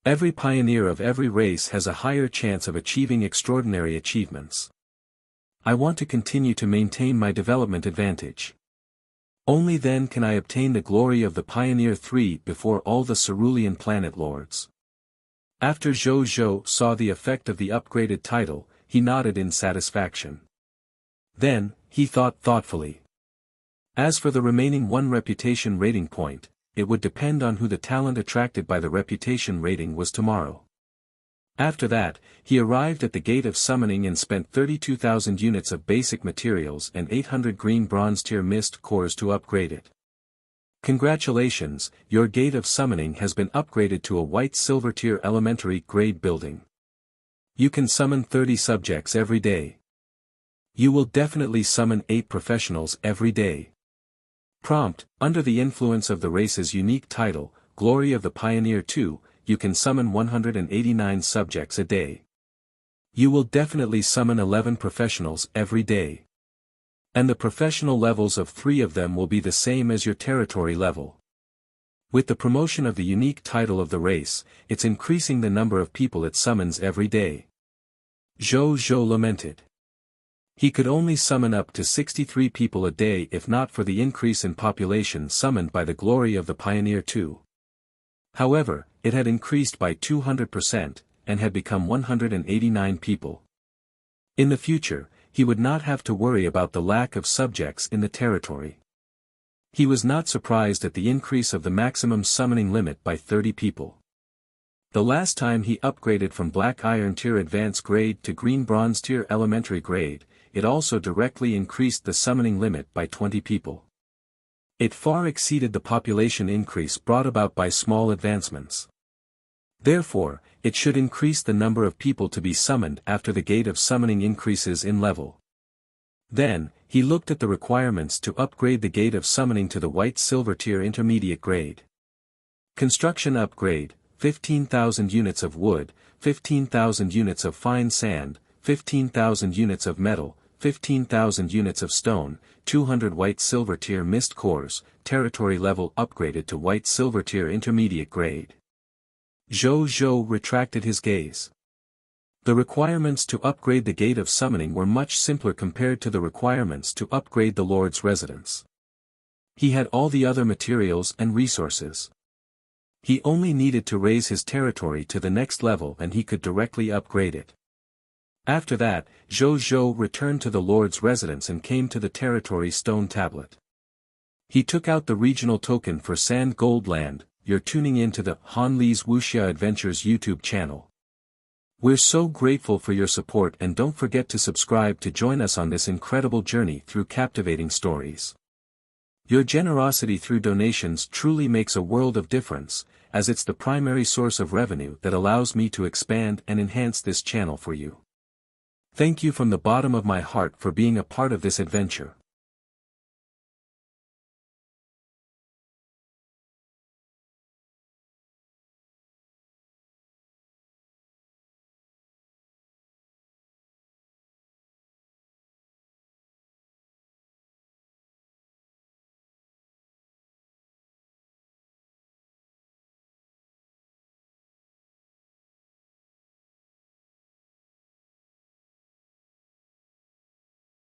Every pioneer of every race has a higher chance of achieving extraordinary achievements. I want to continue to maintain my development advantage. Only then can I obtain the glory of the Pioneer 3 before all the Cerulean Planet Lords. After Zhou saw the effect of the upgraded title, he nodded in satisfaction. Then, he thought thoughtfully. As for the remaining 1 reputation rating point, it would depend on who the talent attracted by the reputation rating was tomorrow. After that, he arrived at the gate of summoning and spent 32,000 units of basic materials and 800 green bronze tier mist cores to upgrade it. Congratulations, your gate of summoning has been upgraded to a white silver tier elementary grade building. You can summon 30 subjects every day. You will definitely summon 8 professionals every day. Prompt, under the influence of the race's unique title, Glory of the Pioneer 2, you can summon 189 subjects a day. You will definitely summon 11 professionals every day. And the professional levels of 3 of them will be the same as your territory level. With the promotion of the unique title of the race, it's increasing the number of people it summons every day. Zhou lamented. He could only summon up to 63 people a day if not for the increase in population summoned by the Glory of the Pioneer 2. However, it had increased by 200%, and had become 189 people. In the future, he would not have to worry about the lack of subjects in the territory. He was not surprised at the increase of the maximum summoning limit by 30 people. The last time he upgraded from Black Iron Tier Advanced Grade to Green Bronze Tier Elementary Grade, it also directly increased the summoning limit by 20 people. It far exceeded the population increase brought about by small advancements. Therefore, it should increase the number of people to be summoned after the gate of summoning increases in level. Then, he looked at the requirements to upgrade the gate of summoning to the white silver tier intermediate grade. Construction upgrade, 15,000 units of wood, 15,000 units of fine sand, 15,000 units of metal, 15,000 units of stone, 200 white silver tier mist cores, territory level upgraded to white silver tier intermediate grade. Zhou retracted his gaze. The requirements to upgrade the gate of summoning were much simpler compared to the requirements to upgrade the Lord's residence. He had all the other materials and resources. He only needed to raise his territory to the next level and he could directly upgrade it. After that, Zhou returned to the Lord's residence and came to the territory stone tablet. He took out the regional token for Sand Gold Land. You're tuning in to the Han Li's Wuxia Adventures YouTube channel. We're so grateful for your support and don't forget to subscribe to join us on this incredible journey through captivating stories. Your generosity through donations truly makes a world of difference, as it's the primary source of revenue that allows me to expand and enhance this channel for you. Thank you from the bottom of my heart for being a part of this adventure.